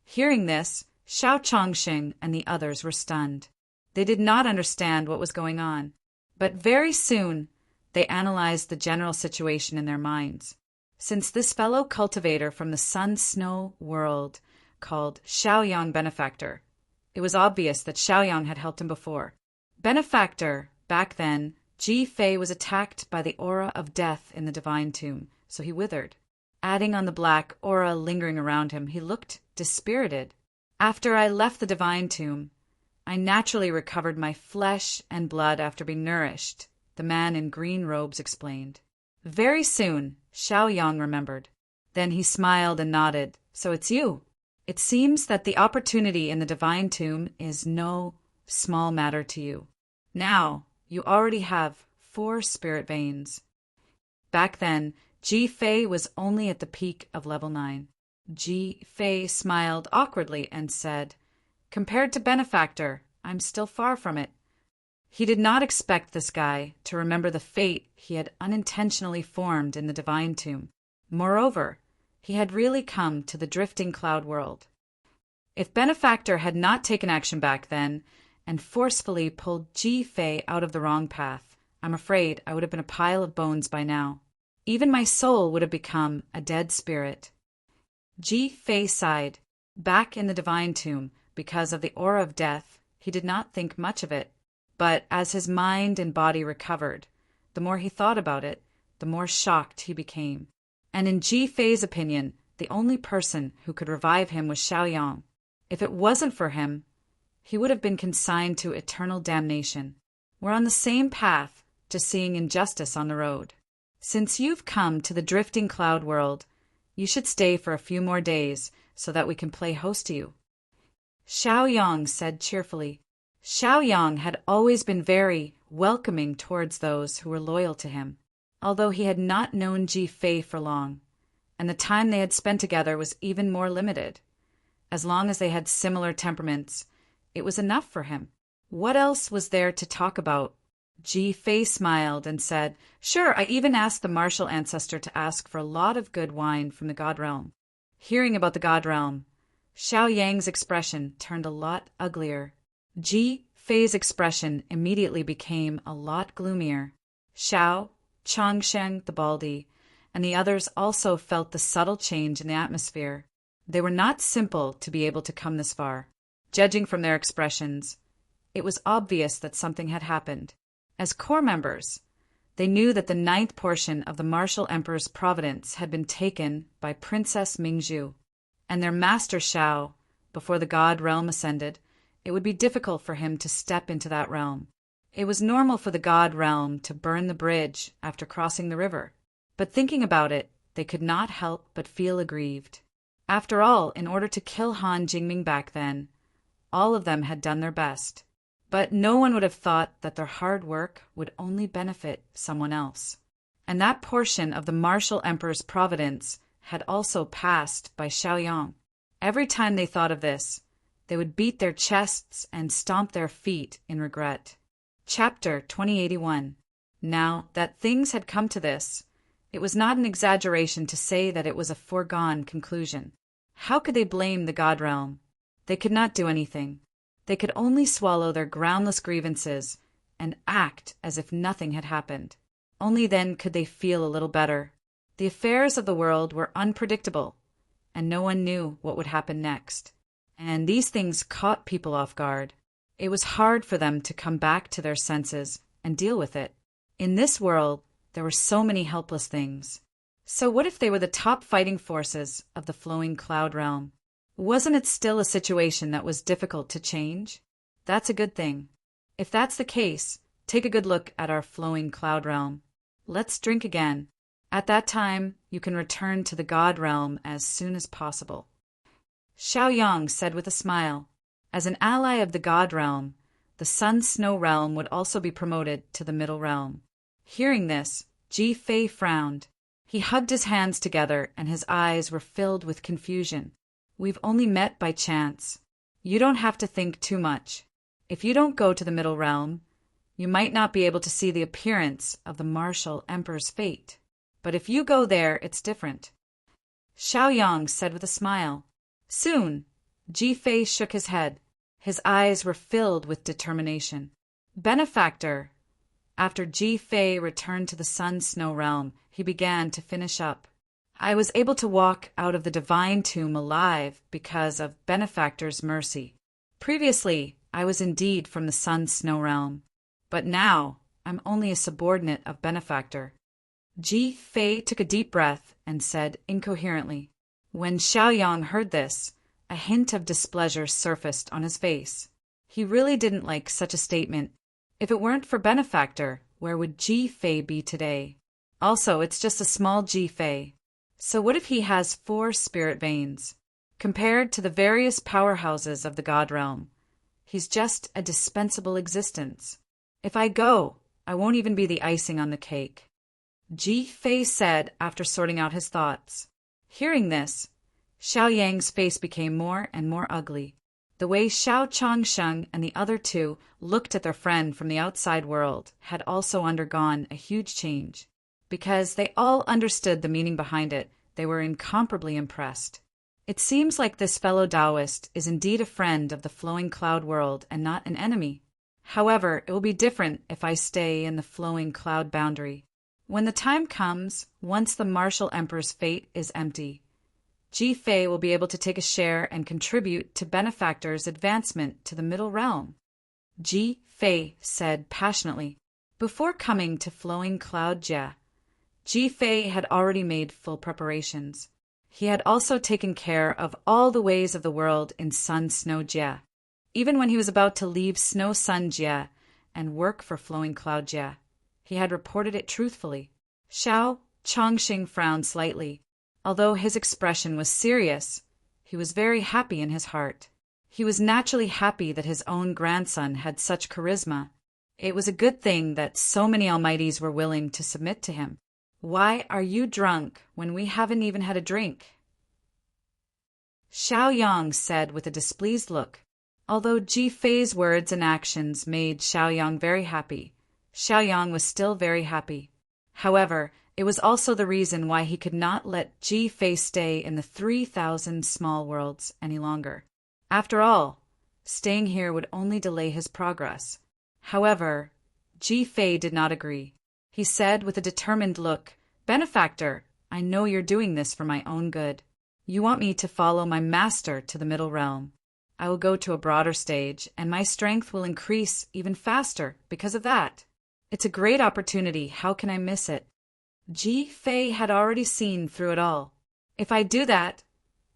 Hearing this, Xiao Chongxing and the others were stunned. They did not understand what was going on, but very soon they analyzed the general situation in their minds. Since this fellow cultivator from the sun-snow world called Xiaoyang Benefactor, it was obvious that Xiaoyang had helped him before. Benefactor, back then, Ji Fei was attacked by the aura of death in the divine tomb, so he withered. Adding on the black aura lingering around him, he looked dispirited. After I left the divine tomb, I naturally recovered my flesh and blood after being nourished, the man in green robes explained. Very soon, Xiaoyang remembered. Then he smiled and nodded. So it's you. It seems that the opportunity in the divine tomb is no small matter to you. Now, you already have 4 spirit veins. Back then, Ji Fei was only at the peak of level 9. Ji Fei smiled awkwardly and said, "Compared to Benefactor, I'm still far from it." He did not expect this guy to remember the fate he had unintentionally formed in the divine tomb. Moreover, he had really come to the drifting cloud world. If Benefactor had not taken action back then and forcefully pulled Ji Fei out of the wrong path, I'm afraid I would have been a pile of bones by now. Even my soul would have become a dead spirit. Ji Fei sighed. Back in the divine tomb, because of the aura of death, he did not think much of it. But as his mind and body recovered, the more he thought about it, the more shocked he became. And in Ji Fei's opinion, the only person who could revive him was Xiaoyang. If it wasn't for him, he would have been consigned to eternal damnation. We're on the same path to seeing injustice on the road. Since you've come to the drifting cloud world, you should stay for a few more days so that we can play host to you. Xiaoyang said cheerfully. Xiaoyang had always been very welcoming towards those who were loyal to him, although he had not known Ji Fei for long, and the time they had spent together was even more limited. As long as they had similar temperaments, it was enough for him. What else was there to talk about? Ji Fei smiled and said, "Sure, I even asked the martial ancestor to ask for a lot of good wine from the God Realm." Hearing about the God Realm, Xiaoyang's expression turned a lot uglier. Ji Fei's expression immediately became a lot gloomier. Xiao, Changsheng the Baldy, and the others also felt the subtle change in the atmosphere. They were not simple to be able to come this far. Judging from their expressions, it was obvious that something had happened. As core members, they knew that the 9th portion of the Martial Emperor's providence had been taken by Princess Mingzhu, and their master Xiao, before the God Realm ascended, it would be difficult for him to step into that realm. It was normal for the God Realm to burn the bridge after crossing the river, but thinking about it, they could not help but feel aggrieved. After all, in order to kill Han Jingming back then, all of them had done their best. But no one would have thought that their hard work would only benefit someone else. And that portion of the Martial Emperor's providence had also passed by Xiaoyang. Every time they thought of this, they would beat their chests and stomp their feet in regret. Chapter 2081. Now that things had come to this, it was not an exaggeration to say that it was a foregone conclusion. How could they blame the God Realm? They could not do anything. They could only swallow their groundless grievances and act as if nothing had happened. Only then could they feel a little better. The affairs of the world were unpredictable, and no one knew what would happen next. And these things caught people off guard. It was hard for them to come back to their senses and deal with it. In this world, there were so many helpless things. So what if they were the top fighting forces of the flowing cloud realm? Wasn't it still a situation that was difficult to change? That's a good thing. If that's the case, take a good look at our flowing cloud realm. Let's drink again. At that time, you can return to the God Realm as soon as possible. Xiaoyang said with a smile. As an ally of the God Realm, the Sun Snow Realm would also be promoted to the Middle Realm. Hearing this, Ji Fei frowned. He hugged his hands together and his eyes were filled with confusion. We've only met by chance. You don't have to think too much. If you don't go to the Middle Realm, you might not be able to see the appearance of the Martial Emperor's fate. But if you go there, it's different. Xiaoyang said with a smile. Soon, Ji Fei shook his head. His eyes were filled with determination. Benefactor. After Ji Fei returned to the Sun Snow Realm, he began to finish up. I was able to walk out of the divine tomb alive because of Benefactor's mercy. Previously, I was indeed from the Sun Snow Realm, But now, I'm only a subordinate of benefactor. Ji Fei took a deep breath and said incoherently. When Xiaoyang heard this, a hint of displeasure surfaced on his face. He really didn't like such a statement. If it weren't for benefactor, where would Ji Fei be today? Also, it's just a small Ji Fei. So what if he has 4 spirit veins? Compared to the various powerhouses of the God realm, he's just a dispensable existence. If I go, I won't even be the icing on the cake. Ji Fei said after sorting out his thoughts. Hearing this, Xiaoyang's face became more and more ugly. The way Xiao Changsheng and the other 2 looked at their friend from the outside world had also undergone a huge change. Because they all understood the meaning behind it, they were incomparably impressed. It seems like this fellow Taoist is indeed a friend of the flowing cloud world and not an enemy. However, it will be different if I stay in the flowing cloud boundary. When the time comes, once the martial emperor's fate is empty, Ji Fei will be able to take a share and contribute to benefactor's advancement to the middle realm. Ji Fei said passionately. Before coming to flowing cloud Jia, Ji Fei had already made full preparations. He had also taken care of all the ways of the world in Sun Snow Jia. Even when he was about to leave Snow Sun Jia and work for Flowing Cloud Jia, he had reported it truthfully. Xiao Chongxing frowned slightly. Although his expression was serious, he was very happy in his heart. He was naturally happy that his own grandson had such charisma. It was a good thing that so many almighties were willing to submit to him. Why are you drunk when we haven't even had a drink? Xiaoyang said with a displeased look. Although Ji Fei's words and actions made Xiaoyang very happy, Xiaoyang was still very happy. However, it was also the reason why he could not let Ji Fei stay in the 3,000 small worlds any longer. After all, staying here would only delay his progress. However, Ji Fei did not agree. He said with a determined look, Benefactor, I know you're doing this for my own good. You want me to follow my master to the middle realm. I will go to a broader stage, and my strength will increase even faster because of that. It's a great opportunity. How can I miss it? Ji Fei had already seen through it all. If I do that,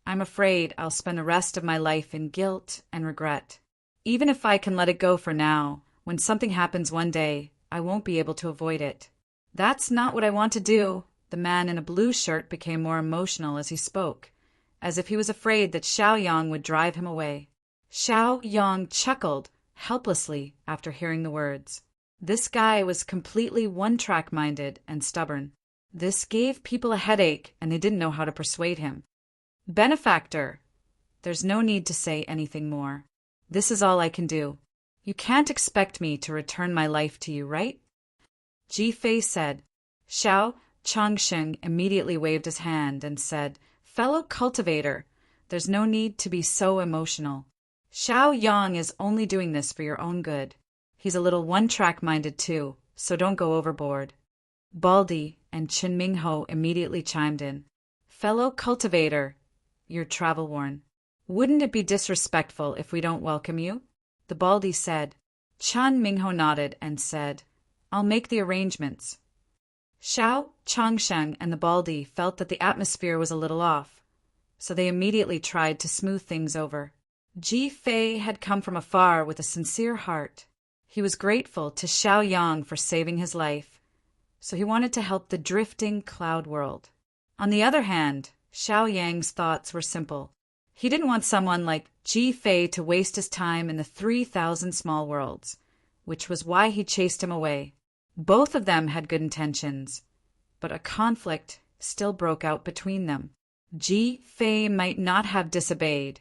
I'm afraid I'll spend the rest of my life in guilt and regret. Even if I can let it go for now, when something happens one day, I won't be able to avoid it. That's not what I want to do. The man in a blue shirt became more emotional as he spoke, as if he was afraid that Xiaoyang would drive him away. Xiaoyang chuckled helplessly after hearing the words. This guy was completely one-track-minded and stubborn. This gave people a headache, and they didn't know how to persuade him. Benefactor, there's no need to say anything more. This is all I can do. You can't expect me to return my life to you, right? Ji Fei said. Xiao Changsheng immediately waved his hand and said, Fellow cultivator, there's no need to be so emotional. Xiaoyang is only doing this for your own good. He's a little one-track-minded too, so don't go overboard. Baldy and Qin Mingho immediately chimed in. Fellow cultivator, you're travel-worn. Wouldn't it be disrespectful if we don't welcome you? The Baldy said. Chan Mingho nodded and said, I'll make the arrangements. Xiao Changsheng and the Baldy felt that the atmosphere was a little off, so they immediately tried to smooth things over. Ji Fei had come from afar with a sincere heart. He was grateful to Xiaoyang for saving his life, so he wanted to help the drifting cloud world. On the other hand, Xiaoyang's thoughts were simple. He didn't want someone like Ji Fei to waste his time in the 3,000 small worlds, which was why he chased him away. Both of them had good intentions, but a conflict still broke out between them. Ji Fei might not have disobeyed,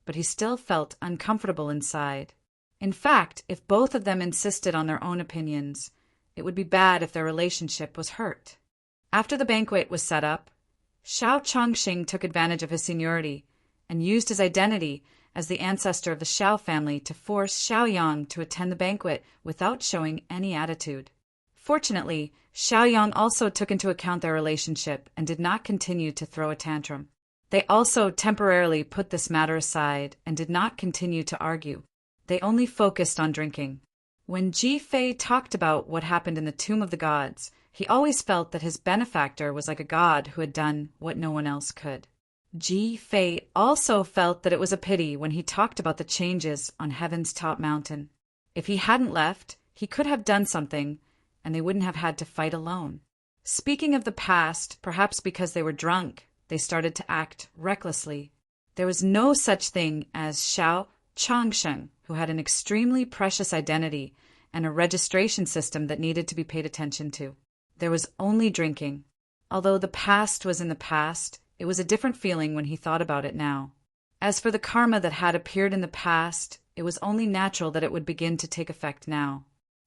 but he still felt uncomfortable inside. In fact, if both of them insisted on their own opinions, it would be bad if their relationship was hurt. After the banquet was set up, Xiao Chongxing took advantage of his seniority and used his identity as the ancestor of the Xiao family to force Xiaoyang to attend the banquet without showing any attitude. Fortunately, Xiaoyang also took into account their relationship and did not continue to throw a tantrum. They also temporarily put this matter aside and did not continue to argue. They only focused on drinking. When Ji Fei talked about what happened in the Tomb of the Gods, he always felt that his benefactor was like a god who had done what no one else could. Ji Fei also felt that it was a pity when he talked about the changes on heaven's top mountain. If he hadn't left, he could have done something, and they wouldn't have had to fight alone. Speaking of the past, perhaps because they were drunk, they started to act recklessly. There was no such thing as Xiao Changsheng, who had an extremely precious identity and a registration system that needed to be paid attention to. There was only drinking. Although the past was in the past, it was a different feeling when he thought about it now. As for the karma that had appeared in the past, it was only natural that it would begin to take effect now.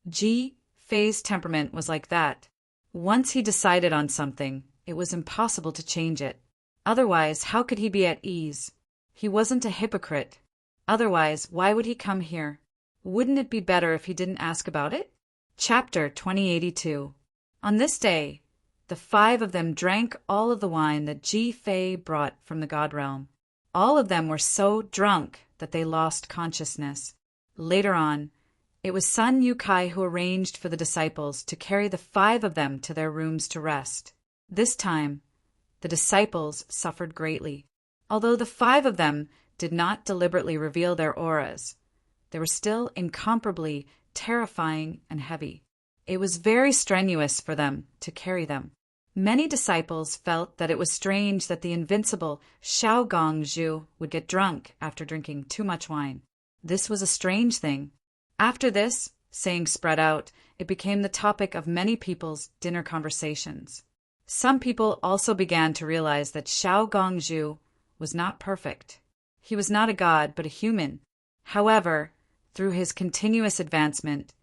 Ji Fei's temperament was like that. Once he decided on something, it was impossible to change it. Otherwise, how could he be at ease? He wasn't a hypocrite. Otherwise, why would he come here? Wouldn't it be better if he didn't ask about it? Chapter 2082. On this day, the 5 of them drank all of the wine that Ji Fei brought from the God realm. All of them were so drunk that they lost consciousness. Later on, it was Sun Yukai who arranged for the disciples to carry the 5 of them to their rooms to rest. This time, the disciples suffered greatly. Although the 5 of them did not deliberately reveal their auras, they were still incomparably terrifying and heavy. It was very strenuous for them to carry them. Many disciples felt that it was strange that the invincible Xiaogong Zhu would get drunk after drinking too much wine. This was a strange thing. After this, saying spread out, it became the topic of many people's dinner conversations. Some people also began to realize that Xiaogong Zhu was not perfect. He was not a god, but a human. However, through his continuous advancement,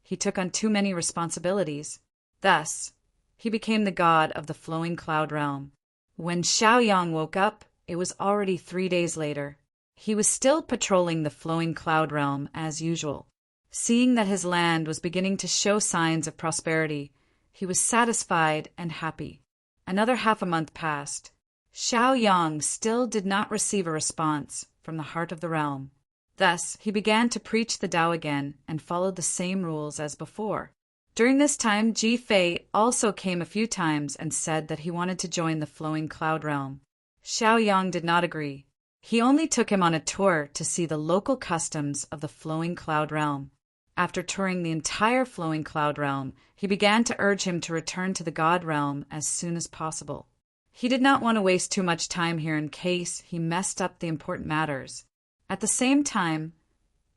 he took on too many responsibilities. Thus, he became the god of the flowing cloud realm. When Xiaoyang woke up, it was already 3 days later. He was still patrolling the flowing cloud realm as usual. Seeing that his land was beginning to show signs of prosperity, he was satisfied and happy. Another half a month passed. Xiaoyang still did not receive a response from the heart of the realm. Thus, he began to preach the Tao again and followed the same rules as before. During this time, Ji Fei also came a few times and said that he wanted to join the flowing cloud realm. Xiaoyang did not agree. He only took him on a tour to see the local customs of the flowing cloud realm. After touring the entire flowing cloud realm, he began to urge him to return to the god realm as soon as possible. He did not want to waste too much time here in case he messed up the important matters. At the same time,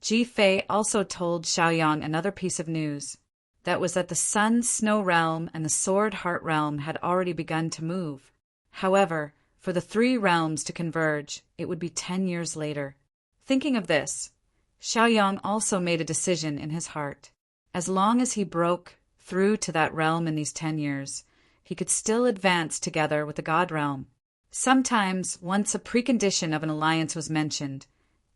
Ji Fei also told Xiaoyang another piece of news. That was that the Sun Snow Realm and the Sword Heart Realm had already begun to move. However, for the 3 realms to converge, it would be 10 years later. Thinking of this, Xiaoyang also made a decision in his heart. As long as he broke through to that realm in these 10 years, he could still advance together with the God realm. Sometimes, once a precondition of an alliance was mentioned,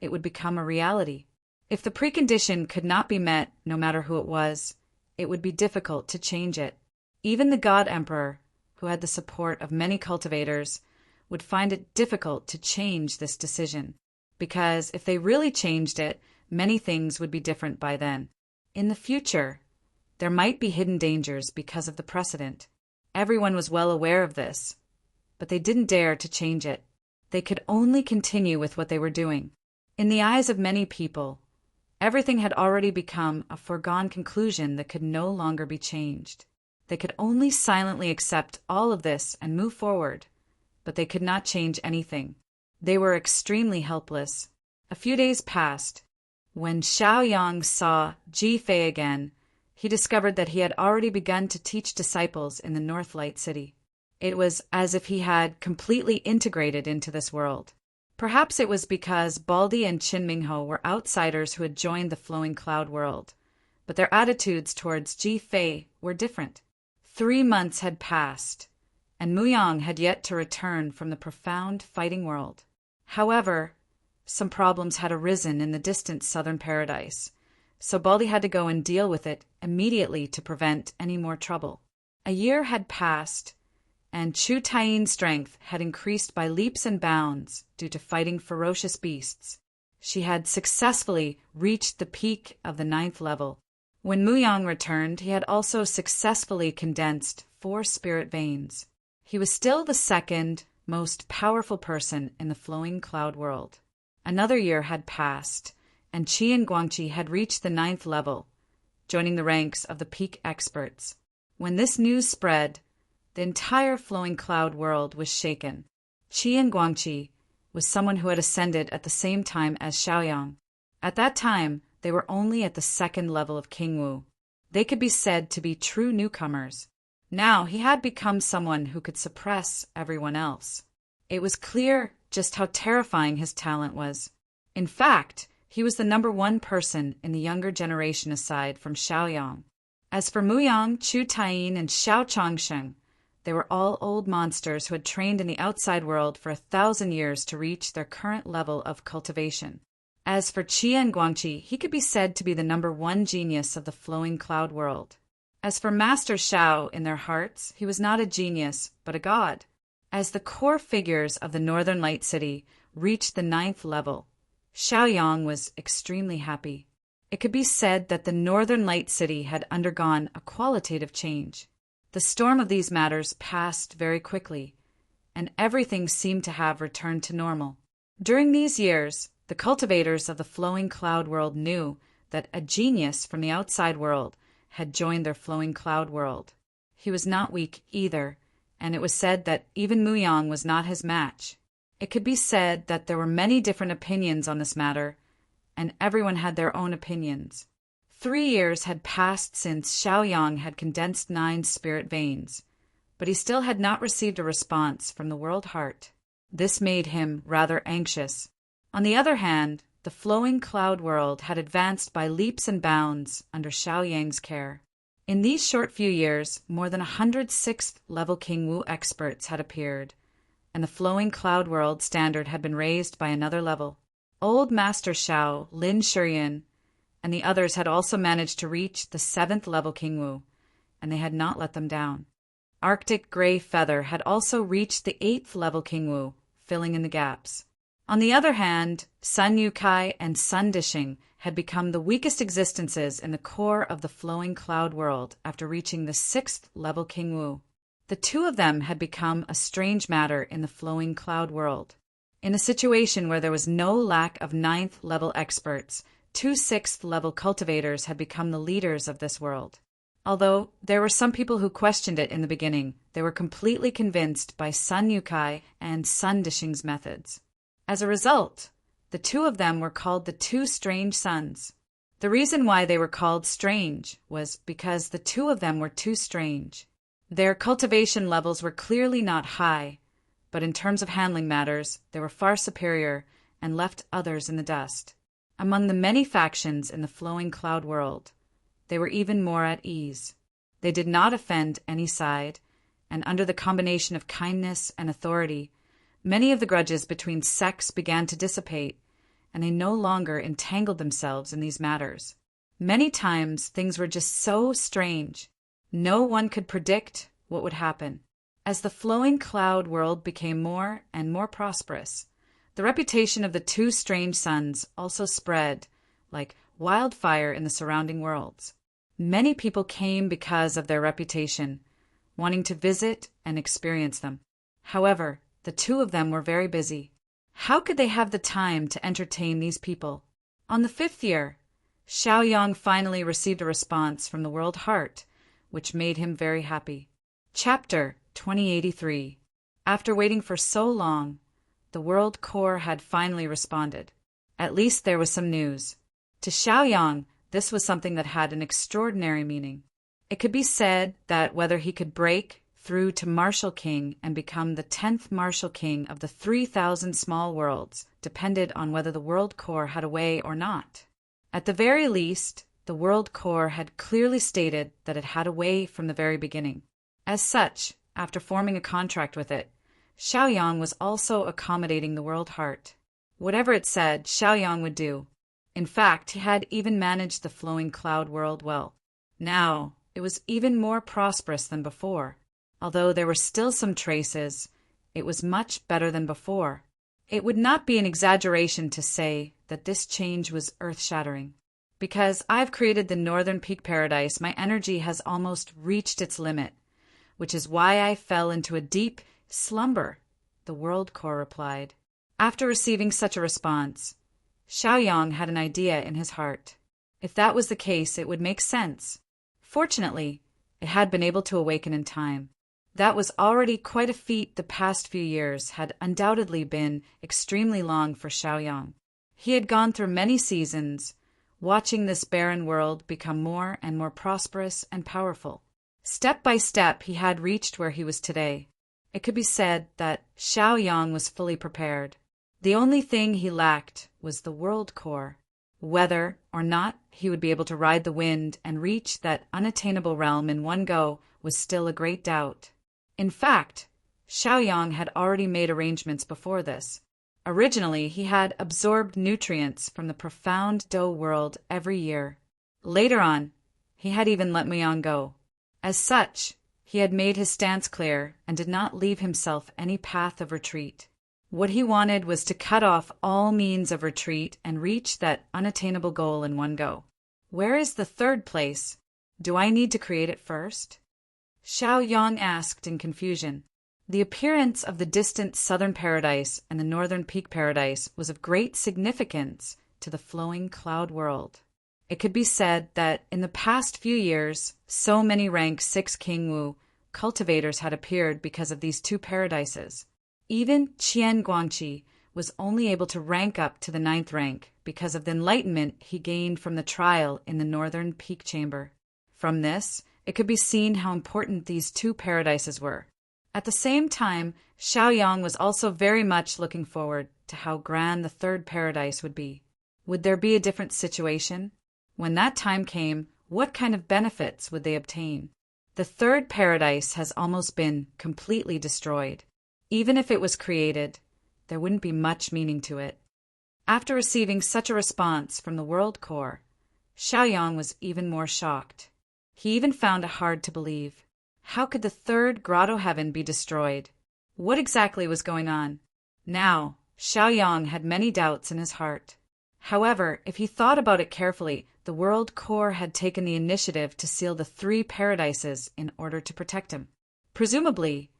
it would become a reality. If the precondition could not be met, no matter who it was, it would be difficult to change it. Even the God Emperor, who had the support of many cultivators, would find it difficult to change this decision, because if they really changed it, many things would be different by then. In the future, there might be hidden dangers because of the precedent. Everyone was well aware of this, but they didn't dare to change it. They could only continue with what they were doing. In the eyes of many people, everything had already become a foregone conclusion that could no longer be changed. They could only silently accept all of this and move forward, but they could not change anything. They were extremely helpless. A few days passed. When Xiaoyang saw Ji Fei again, he discovered that he had already begun to teach disciples in the North Light City. It was as if he had completely integrated into this world. Perhaps it was because Baldi and Qin Mingho were outsiders who had joined the flowing cloud world, but their attitudes towards Ji Fei were different. 3 months had passed, and Muyang had yet to return from the profound fighting world. However, some problems had arisen in the distant southern paradise, so Baldi had to go and deal with it immediately to prevent any more trouble. A year had passed, and Chu Taiyin's strength had increased by leaps and bounds due to fighting ferocious beasts. She had successfully reached the peak of the 9th level. When Muyang returned, he had also successfully condensed 4 spirit veins. He was still the second most powerful person in the flowing cloud world. Another year had passed, and Qi and Guangqi had reached the 9th level, joining the ranks of the peak experts. When this news spread, the entire flowing cloud world was shaken. Qi and Guangqi was someone who had ascended at the same time as Xiaoyang. At that time, they were only at the 2nd level of Qingwu. They could be said to be true newcomers. Now he had become someone who could suppress everyone else. It was clear just how terrifying his talent was. In fact, he was the #1 person in the younger generation aside from Xiaoyang. As for Muyang, Chu Taiyin, and Xiao Changsheng, they were all old monsters who had trained in the outside world for 1,000 years to reach their current level of cultivation. As for Qi and Guangqi, he could be said to be the #1 genius of the flowing cloud world. As for Master Xiao in their hearts, he was not a genius, but a god. As the core figures of the Northern Light City reached the 9th level, Xiaoyang was extremely happy. It could be said that the Northern Light City had undergone a qualitative change. The storm of these matters passed very quickly, and everything seemed to have returned to normal. During these years, the cultivators of the flowing cloud world knew that a genius from the outside world had joined their flowing cloud world. He was not weak either, and it was said that even Muyang was not his match. It could be said that there were many different opinions on this matter, and everyone had their own opinions. 3 years had passed since Xiaoyang had condensed 9 spirit veins, but he still had not received a response from the world heart. This made him rather anxious. On the other hand, the flowing cloud world had advanced by leaps and bounds under Xiaoyang's care. In these short few years, more than 100 6th-level Qingwu experts had appeared, and the flowing cloud world standard had been raised by another level. Old Master Xiao, Lin Shiyan, and the others had also managed to reach the 7th level Qingwu, and they had not let them down. Arctic Gray Feather had also reached the 8th level Qingwu, filling in the gaps. On the other hand, Sun Yukai and Sun Dishing had become the weakest existences in the core of the flowing cloud world after reaching the 6th level Qingwu. The 2 of them had become a strange matter in the flowing cloud world. In a situation where there was no lack of 9th level experts, 2 6th level cultivators had become the leaders of this world. Although there were some people who questioned it in the beginning, they were completely convinced by Sun Yukai and Sun Dishing's methods. As a result, the 2 of them were called the 2 strange sons. The reason why they were called strange was because the 2 of them were too strange. Their cultivation levels were clearly not high, but in terms of handling matters, they were far superior and left others in the dust. Among the many factions in the flowing cloud world, they were even more at ease. They did not offend any side, and under the combination of kindness and authority, many of the grudges between sects began to dissipate, and they no longer entangled themselves in these matters. Many times things were just so strange. No one could predict what would happen. As the flowing cloud world became more and more prosperous, the reputation of the 2 strange sons also spread like wildfire in the surrounding worlds. Many people came because of their reputation, wanting to visit and experience them. However, the 2 of them were very busy. How could they have the time to entertain these people? On the 5th year, Xiaoyang finally received a response from the World Heart, which made him very happy. Chapter 2083. After waiting for so long, the World Core had finally responded. At least there was some news. To Xiaoyang, this was something that had an extraordinary meaning. It could be said that whether he could break through to Martial King and become the 10th Martial King of the 3,000 small worlds depended on whether the World Core had a way or not. At the very least, the World Core had clearly stated that it had a way from the very beginning. As such, after forming a contract with it, Xiaoyang was also accommodating the World Heart. Whatever it said, Xiaoyang would do. In fact, he had even managed the flowing cloud world well. Now, it was even more prosperous than before. Although there were still some traces, it was much better than before. It would not be an exaggeration to say that this change was earth-shattering. Because I've created the northern peak paradise, my energy has almost reached its limit, which is why I fell into a deep slumber, the world core replied. After receiving such a response, Xiaoyang had an idea in his heart. If that was the case, it would make sense. Fortunately, it had been able to awaken in time. That was already quite a feat. The past few years had undoubtedly been extremely long for Xiaoyang. He had gone through many seasons, watching this barren world become more and more prosperous and powerful. Step by step, he had reached where he was today. It could be said that Xiaoyang was fully prepared. The only thing he lacked was the world core. Whether or not he would be able to ride the wind and reach that unattainable realm in one go was still a great doubt. In fact, Xiaoyang had already made arrangements before this. Originally, he had absorbed nutrients from the profound Dou world every year. Later on, he had even let Muyang go. As such, he had made his stance clear and did not leave himself any path of retreat. What he wanted was to cut off all means of retreat and reach that unattainable goal in one go. Where is the third place? Do I need to create it first? Xiaoyang asked in confusion. The appearance of the distant southern paradise and the northern peak paradise was of great significance to the flowing cloud world. It could be said that in the past few years, so many rank 6 Kingwu cultivators had appeared because of these two paradises. Even Qian Guangqi was only able to rank up to the 9th rank because of the enlightenment he gained from the trial in the northern peak chamber. From this, it could be seen how important these two paradises were. At the same time, Xiaoyang was also very much looking forward to how grand the third paradise would be. Would there be a different situation? When that time came, what kind of benefits would they obtain? The third paradise has almost been completely destroyed. Even if it was created, there wouldn't be much meaning to it. After receiving such a response from the world core, Xiaoyang was even more shocked. He even found it hard to believe. How could the third grotto heaven be destroyed? What exactly was going on? Now, Xiaoyang had many doubts in his heart. However, if he thought about it carefully, the world core had taken the initiative to seal the 3 paradises in order to protect him. Presumably,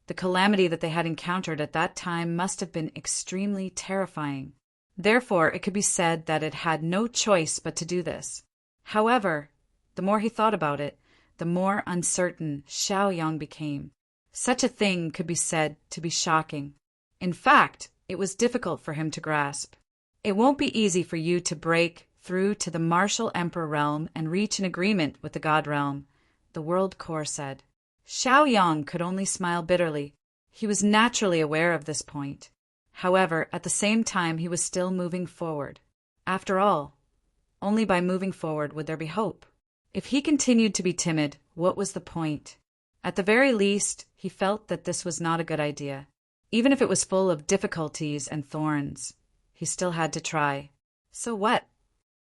the calamity that they had encountered at that time must have been extremely terrifying. Therefore, it could be said that it had no choice but to do this. However, the more he thought about it, the more uncertain Xiaoyang became. Such a thing could be said to be shocking. In fact, it was difficult for him to grasp. It won't be easy for you to break through to the martial emperor realm and reach an agreement with the god realm, the world core said. Xiaoyang could only smile bitterly. He was naturally aware of this point. However, at the same time, he was still moving forward. After all, only by moving forward would there be hope. If he continued to be timid, what was the point? At the very least, he felt that this was not a good idea. Even if it was full of difficulties and thorns, he still had to try. So what?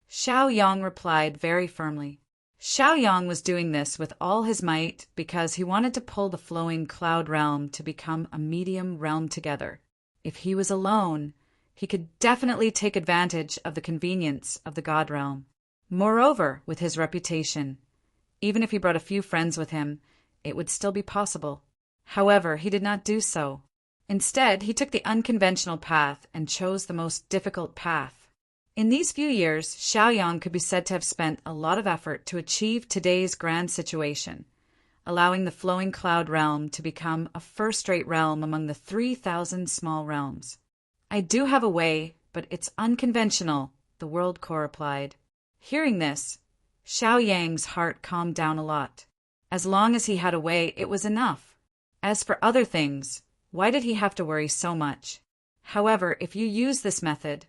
Xiaoyang replied very firmly. Xiaoyang was doing this with all his might because he wanted to pull the flowing cloud realm to become a medium realm together. If he was alone, he could definitely take advantage of the convenience of the god realm. Moreover, with his reputation, even if he brought a few friends with him, it would still be possible. However, he did not do so. Instead, he took the unconventional path and chose the most difficult path. In these few years, Xiaoyang could be said to have spent a lot of effort to achieve today's grand situation, allowing the flowing cloud realm to become a first-rate realm among the 3,000 small realms. I do have a way, but it's unconventional, the world core replied. Hearing this, Xiaoyang's heart calmed down a lot. As long as he had a way, it was enough. As for other things, why did he have to worry so much? However, if you use this method,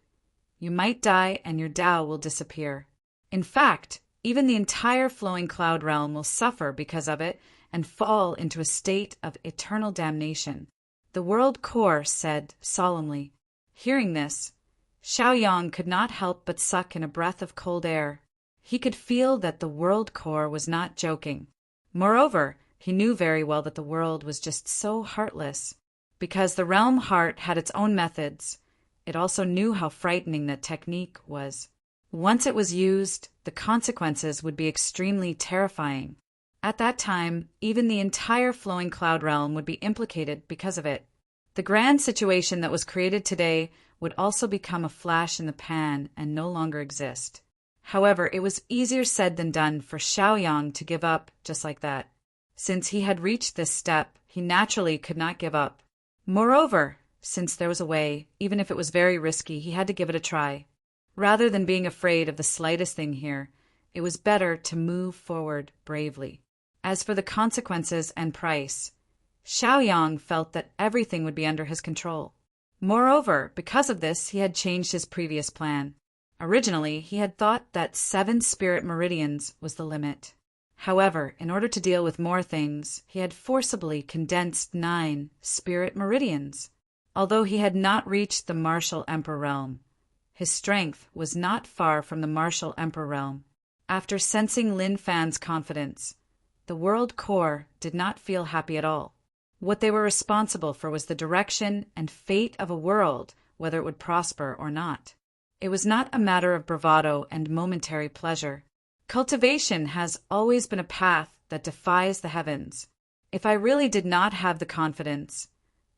you might die and your Tao will disappear. In fact, even the entire flowing cloud realm will suffer because of it and fall into a state of eternal damnation, the world core said solemnly. Hearing this, Xiaoyang could not help but suck in a breath of cold air. He could feel that the world core was not joking. Moreover, he knew very well that the world was just so heartless. Because the realm heart had its own methods, it also knew how frightening that technique was. Once it was used, the consequences would be extremely terrifying. At that time, even the entire flowing cloud realm would be implicated because of it. The grand situation that was created today would also become a flash in the pan and no longer exist. However, it was easier said than done for Xiaoyang to give up just like that. Since he had reached this step, he naturally could not give up. Moreover, since there was a way, even if it was very risky, he had to give it a try. Rather than being afraid of the slightest thing here, it was better to move forward bravely. As for the consequences and price, Xiaoyang felt that everything would be under his control. Moreover, because of this, he had changed his previous plan. Originally, he had thought that 7 spirit meridians was the limit. However, in order to deal with more things, he had forcibly condensed 9 spirit meridians. Although he had not reached the martial emperor realm, his strength was not far from the martial emperor realm. After sensing Lin Fan's confidence, the world core did not feel happy at all. What they were responsible for was the direction and fate of a world, whether it would prosper or not. It was not a matter of bravado and momentary pleasure. Cultivation has always been a path that defies the heavens. If I really did not have the confidence,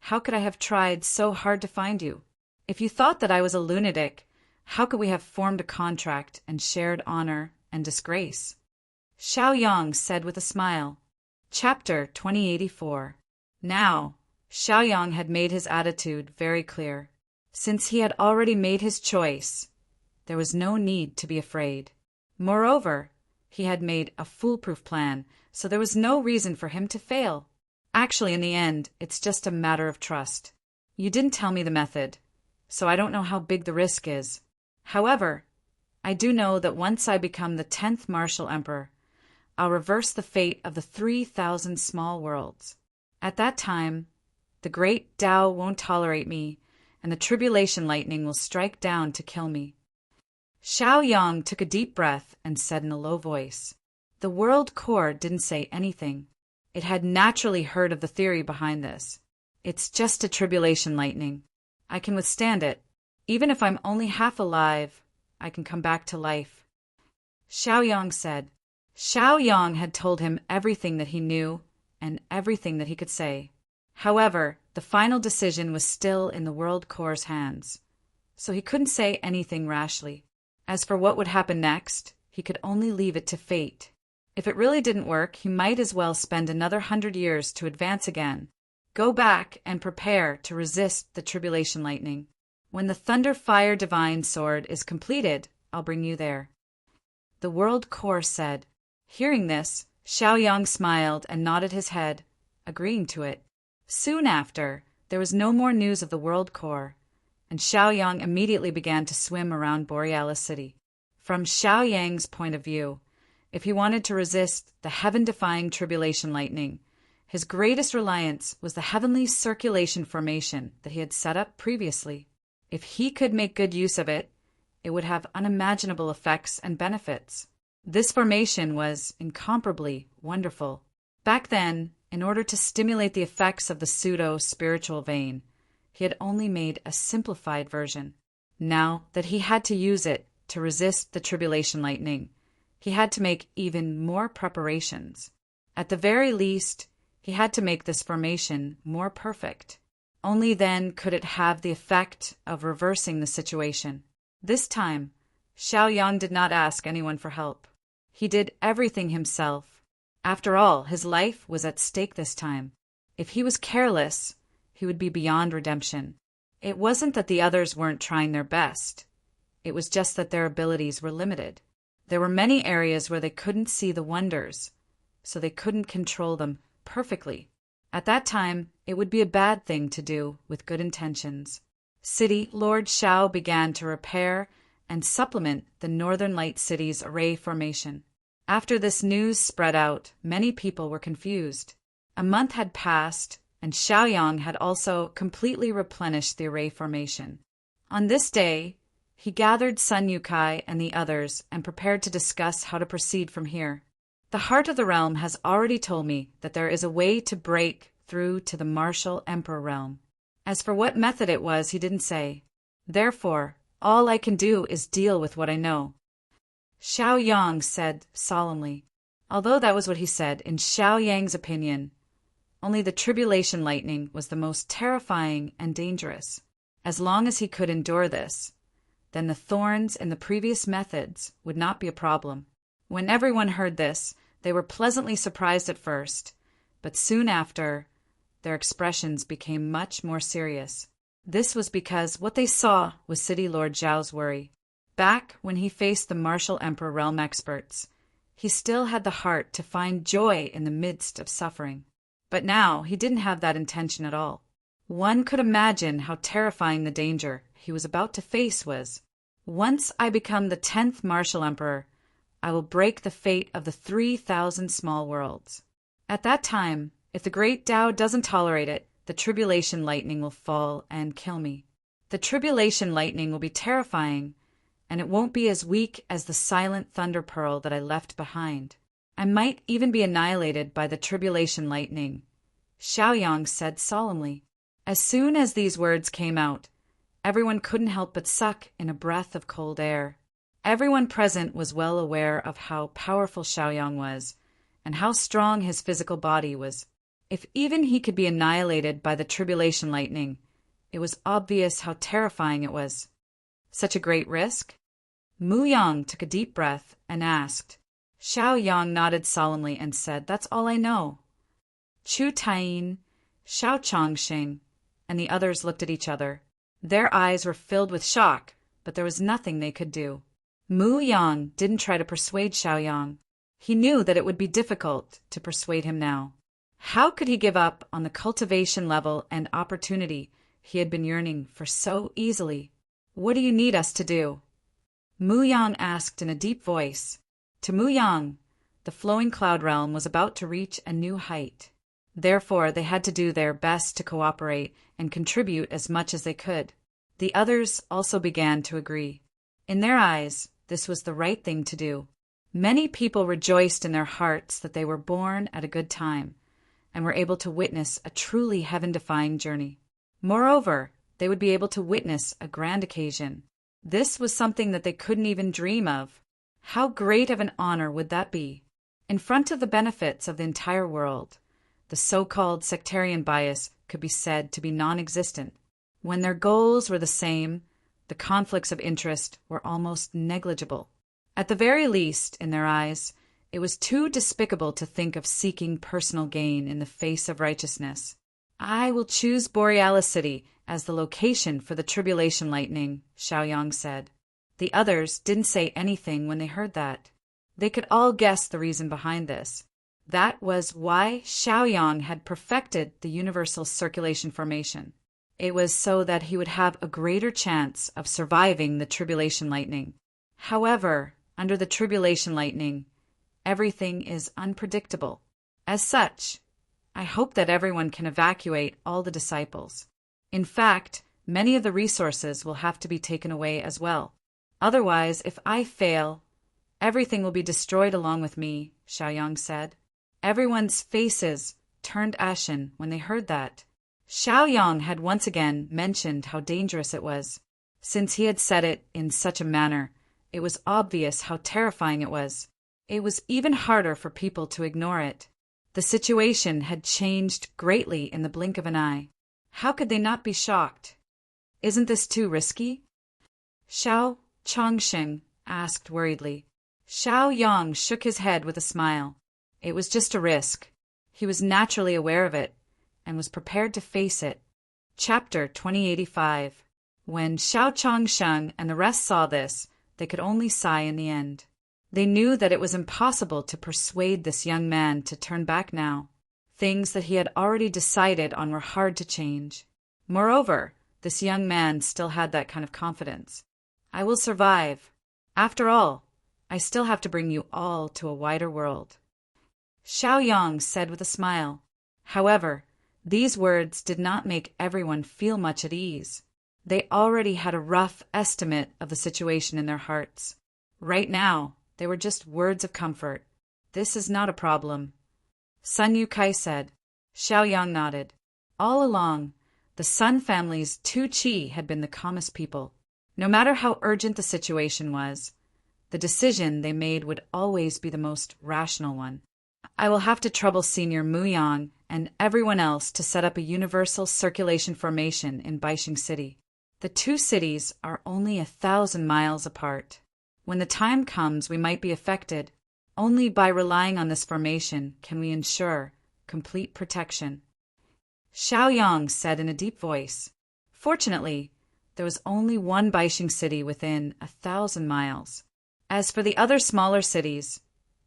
how could I have tried so hard to find you? If you thought that I was a lunatic, how could we have formed a contract and shared honor and disgrace? Xiaoyang said with a smile. Chapter 2084. Now, Xiaoyang had made his attitude very clear. Since he had already made his choice, there was no need to be afraid. Moreover, he had made a foolproof plan, so there was no reason for him to fail. Actually, in the end, it's just a matter of trust. You didn't tell me the method, so I don't know how big the risk is. However, I do know that once I become the 10th martial emperor, I'll reverse the fate of the 3,000 small worlds. At that time, the great Tao won't tolerate me, and the tribulation lightning will strike down to kill me. Xiaoyang took a deep breath and said in a low voice. The world core didn't say anything. It had naturally heard of the theory behind this. It's just a tribulation lightning. I can withstand it. Even if I'm only half alive, I can come back to life. Xiaoyang said. Xiaoyang had told him everything that he knew and everything that he could say. However, the final decision was still in the world core's hands, so he couldn't say anything rashly. As for what would happen next, he could only leave it to fate. If it really didn't work, he might as well spend another 100 years to advance again. Go back and prepare to resist the tribulation lightning. When the Thunder Fire Divine Sword is completed, I'll bring you there. The world core said. Hearing this, Xiaoyang smiled and nodded his head, agreeing to it. Soon after, there was no more news of the world core, and Xiaoyang immediately began to swim around Borealis City. From Xiaoyang's point of view, if he wanted to resist the heaven-defying tribulation lightning, his greatest reliance was the heavenly circulation formation that he had set up previously. If he could make good use of it, it would have unimaginable effects and benefits. This formation was incomparably wonderful. Back then, in order to stimulate the effects of the pseudo-spiritual vein, he had only made a simplified version. Now that he had to use it to resist the tribulation lightning, he had to make even more preparations. At the very least, he had to make this formation more perfect. Only then could it have the effect of reversing the situation. This time, Xiaoyang did not ask anyone for help. He did everything himself. After all, his life was at stake this time. If he was careless, he would be beyond redemption. It wasn't that the others weren't trying their best. It was just that their abilities were limited. There were many areas where they couldn't see the wonders, so they couldn't control them perfectly. At that time, it would be a bad thing to do with good intentions. City Lord Xiao began to repair and supplement the Northern Light City's array formation. After this news spread out, many people were confused. A month had passed, and Xiaoyang had also completely replenished the array formation. On this day, he gathered Sun Yukai and the others and prepared to discuss how to proceed from here. The heart of the realm has already told me that there is a way to break through to the martial emperor realm. As for what method it was, he didn't say. Therefore, all I can do is deal with what I know. Xiao Yang said solemnly, although that was what he said in Xiao Yang's opinion. Only the tribulation lightning was the most terrifying and dangerous. As long as he could endure this, then the thorns and the previous methods would not be a problem. When everyone heard this, they were pleasantly surprised at first, but soon after, their expressions became much more serious. This was because what they saw was City Lord Zhao's worry. Back when he faced the martial emperor realm experts, he still had the heart to find joy in the midst of suffering. But now he didn't have that intention at all. One could imagine how terrifying the danger he was about to face was. Once I become the 10th martial emperor, I will break the fate of the 3,000 small worlds. At that time, if the great Tao doesn't tolerate it, the tribulation lightning will fall and kill me. The tribulation lightning will be terrifying, and it won't be as weak as the silent thunder pearl that I left behind. I might even be annihilated by the tribulation lightning, Xiao Yang said solemnly. As soon as these words came out, everyone couldn't help but suck in a breath of cold air. Everyone present was well aware of how powerful Xiao Yang was, and how strong his physical body was. If even he could be annihilated by the tribulation lightning, it was obvious how terrifying it was. Such a great risk? Mu Yang took a deep breath and asked. Xiao Yang nodded solemnly and said, "That's all I know." Chu Taiyin, Xiao Chongxing, and the others looked at each other. Their eyes were filled with shock, but there was nothing they could do. Mu Yang didn't try to persuade Xiao Yang. He knew that it would be difficult to persuade him now. How could he give up on the cultivation level and opportunity he had been yearning for so easily? "What do you need us to do?" Mu Yang asked in a deep voice. To Mu Yang, the flowing cloud realm was about to reach a new height. Therefore, they had to do their best to cooperate and contribute as much as they could. The others also began to agree. In their eyes, this was the right thing to do. Many people rejoiced in their hearts that they were born at a good time and were able to witness a truly heaven-defying journey. Moreover, they would be able to witness a grand occasion. This was something that they couldn't even dream of. How great of an honor would that be? In front of the benefits of the entire world, the so-called sectarian bias could be said to be non-existent. When their goals were the same, the conflicts of interest were almost negligible. At the very least, in their eyes, it was too despicable to think of seeking personal gain in the face of righteousness. "I will choose Borealis City as the location for the tribulation lightning," Xiao Yang said. The others didn't say anything when they heard that. They could all guess the reason behind this. That was why Xiao Yang had perfected the universal circulation formation. It was so that he would have a greater chance of surviving the tribulation lightning. However, under the tribulation lightning, everything is unpredictable. As such, I hope that everyone can evacuate all the disciples. In fact, many of the resources will have to be taken away as well. Otherwise, if I fail, everything will be destroyed along with me, Xiao Yang said. Everyone's faces turned ashen when they heard that. Xiao Yang had once again mentioned how dangerous it was. Since he had said it in such a manner, it was obvious how terrifying it was. It was even harder for people to ignore it. The situation had changed greatly in the blink of an eye. How could they not be shocked? "Isn't this too risky?" Xiao Chongxing asked worriedly. Xiao Yang shook his head with a smile. It was just a risk. He was naturally aware of it and was prepared to face it. Chapter 2085. When Xiao Chongsheng and the rest saw this, they could only sigh in the end. They knew that it was impossible to persuade this young man to turn back now. Things that he had already decided on were hard to change. Moreover, this young man still had that kind of confidence. "I will survive. After all, I still have to bring you all to a wider world," Xiao Yang said with a smile. However, these words did not make everyone feel much at ease. They already had a rough estimate of the situation in their hearts. Right now, they were just words of comfort. "This is not a problem," Sun Yukai said. Xiao Yang nodded. All along, the Sun family's two Qi had been the calmest people. No matter how urgent the situation was, The decision they made would always be the most rational one. I will have to trouble Senior Mu Yang and everyone else to set up a universal circulation formation in Baixing City. The two cities are only 1,000 miles apart. When the time comes, we might be affected. Only by relying on this formation can we ensure complete protection. Xiao Yang said in a deep voice. Fortunately, there was only one Baixing city within 1,000 miles. As for the other smaller cities,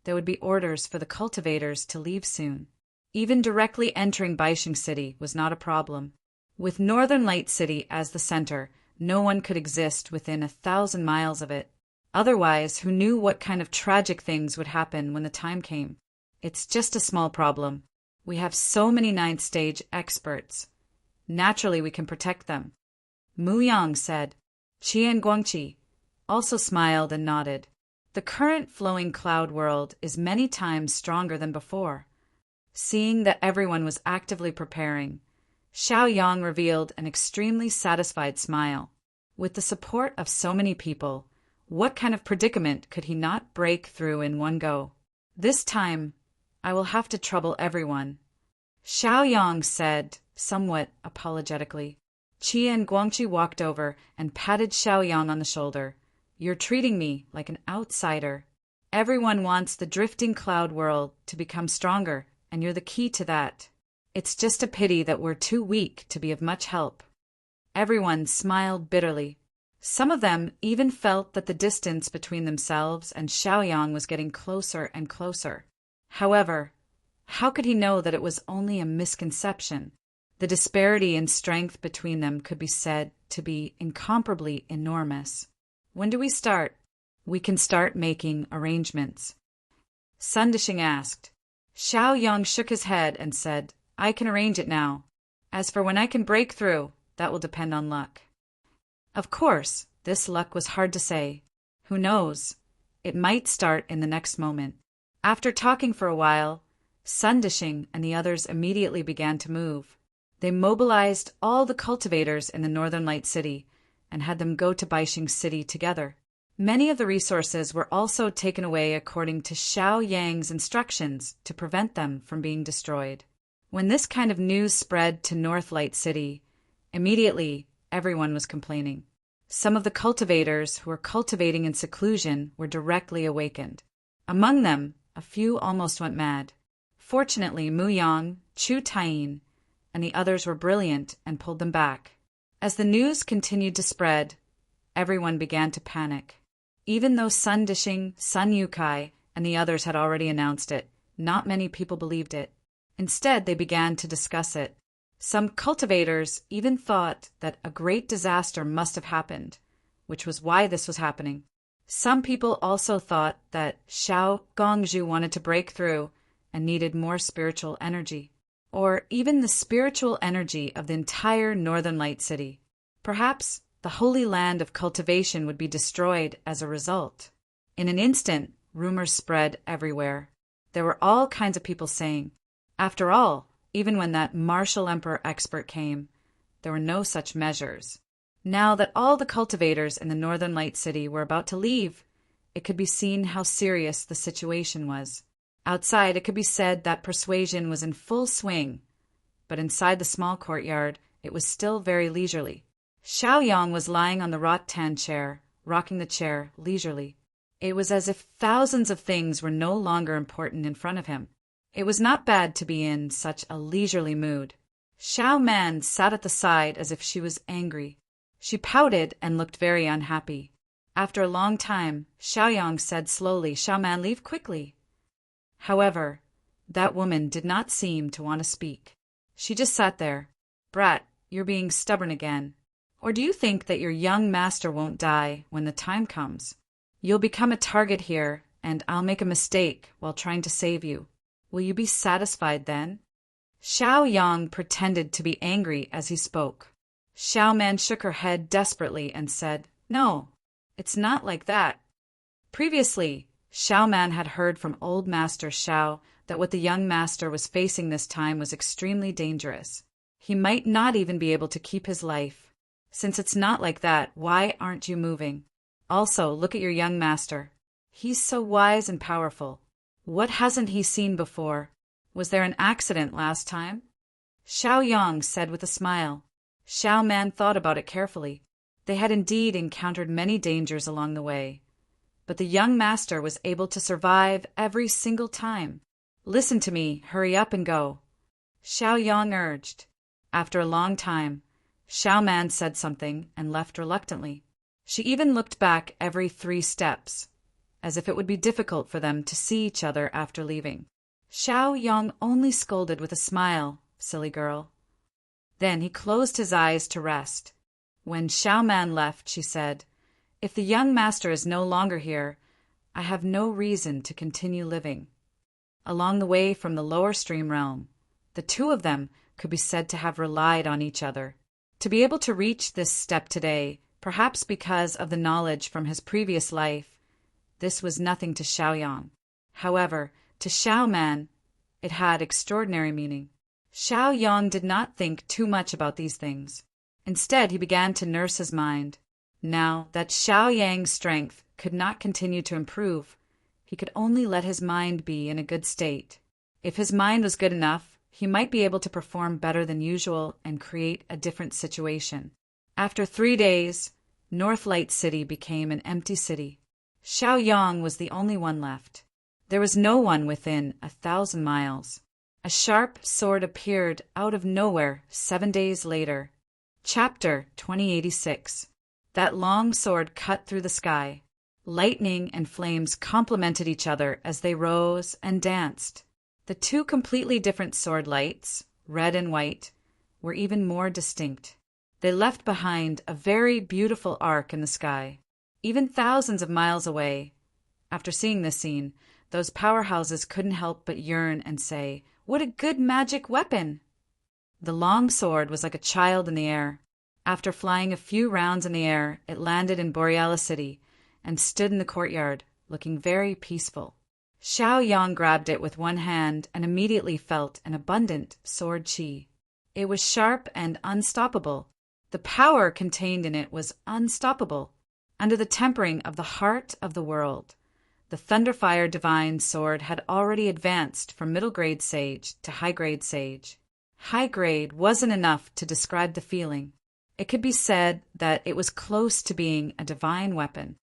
there would be orders for the cultivators to leave soon. Even directly entering Baixing City was not a problem. With Northern Light City as the center, no one could exist within 1,000 miles of it. Otherwise, who knew what kind of tragic things would happen when the time came? It's just a small problem. We have so many ninth stage experts. Naturally, we can protect them. Mu Yang said. Qian Guangqi also smiled and nodded. The current flowing cloud world is many times stronger than before. Seeing that everyone was actively preparing, Xiao Yang revealed an extremely satisfied smile. With the support of so many people, what kind of predicament could he not break through in one go? This time, I will have to trouble everyone. Xiao Yang said, somewhat apologetically. Qian Guangqi walked over and patted Xiao Yang on the shoulder. You're treating me like an outsider. Everyone wants the drifting cloud world to become stronger, and you're the key to that. It's just a pity that we're too weak to be of much help. Everyone smiled bitterly. Some of them even felt that the distance between themselves and Xiao Yang was getting closer and closer. However, how could he know that it was only a misconception? The disparity in strength between them could be said to be incomparably enormous. When do we start? We can start making arrangements. Sun Dishing asked. Xiao Yang shook his head and said, I can arrange it now. As for when I can break through, that will depend on luck. Of course, this luck was hard to say. Who knows? It might start in the next moment. After talking for a while, Sun Dishing and the others immediately began to move. They mobilized all the cultivators in the Northern Light City and had them go to Baixing City together. Many of the resources were also taken away according to Xiao Yang's instructions to prevent them from being destroyed. When this kind of news spread to North Light City, immediately everyone was complaining. Some of the cultivators who were cultivating in seclusion were directly awakened. Among them, a few almost went mad. Fortunately, Mu Yang, Chu Taiyin, and the others were brilliant and pulled them back. As the news continued to spread, everyone began to panic. Even though Sun Dishing, Sun Yukai, and the others had already announced it, not many people believed it. Instead, they began to discuss it. Some cultivators even thought that a great disaster must have happened, which was why this was happening. Some people also thought that Xiao Gongzhu wanted to break through and needed more spiritual energy, or even the spiritual energy of the entire Northern Light City. Perhaps the holy land of cultivation would be destroyed as a result. In an instant, rumors spread everywhere. There were all kinds of people saying, after all, even when that martial emperor expert came, there were no such measures. Now that all the cultivators in the Northern Light City were about to leave, it could be seen how serious the situation was. Outside, it could be said that persuasion was in full swing, but inside the small courtyard, it was still very leisurely. Xiao Yang was lying on the rattan chair, rocking the chair leisurely. It was as if thousands of things were no longer important in front of him. It was not bad to be in such a leisurely mood. Xiao Man sat at the side as if she was angry. She pouted and looked very unhappy. After a long time, Xiao Yang said slowly, Xiao Man, leave quickly. However, that woman did not seem to want to speak. She just sat there. Brat, you're being stubborn again. Or do you think that your young master won't die when the time comes? You'll become a target here, and I'll make a mistake while trying to save you. Will you be satisfied then? Xiao Yang pretended to be angry as he spoke. Xiao Man shook her head desperately and said, No, it's not like that. Previously, Xiao Man had heard from old Master Xiao that what the young master was facing this time was extremely dangerous. He might not even be able to keep his life. Since it's not like that, why aren't you moving? Also, look at your young master. He's so wise and powerful. What hasn't he seen before? Was there an accident last time? Xiao Yang said with a smile. Xiao Man thought about it carefully. They had indeed encountered many dangers along the way, but the young master was able to survive every single time. Listen to me, hurry up and go, Xiao Yang urged. After a long time, Xiao Man said something and left reluctantly. She even looked back every 3 steps, as if it would be difficult for them to see each other after leaving. Xiao Yang only scolded with a smile, silly girl. Then he closed his eyes to rest. When Xiao Man left, she said, If the young master is no longer here, I have no reason to continue living. Along the way from the lower stream realm, the 2 of them could be said to have relied on each other. To be able to reach this step today, perhaps because of the knowledge from his previous life, this was nothing to Xiao Yang. However, to Xiao Man, it had extraordinary meaning. Xiao Yang did not think too much about these things. Instead, he began to nurse his mind. Now that Xiao Yang's strength could not continue to improve, he could only let his mind be in a good state. If his mind was good enough, he might be able to perform better than usual and create a different situation. After 3 days, North Light City became an empty city. Xiao Yang was the only one left. There was no one within 1,000 miles. A sharp sword appeared out of nowhere 7 days later. Chapter 2086. That long sword cut through the sky. Lightning and flames complemented each other as they rose and danced. The 2 completely different sword lights, red and white, were even more distinct. They left behind a very beautiful arc in the sky, even thousands of miles away. After seeing this scene, those powerhouses couldn't help but yearn and say, What a good magic weapon! The long sword was like a child in the air. After flying a few rounds in the air, it landed in Borealis City and stood in the courtyard, looking very peaceful. Xiao Yang grabbed it with one hand and immediately felt an abundant sword qi. It was sharp and unstoppable. The power contained in it was unstoppable. Under the tempering of the heart of the world, the Thunderfire Divine Sword had already advanced from middle grade sage to high grade sage. High grade wasn't enough to describe the feeling. It could be said that it was close to being a divine weapon.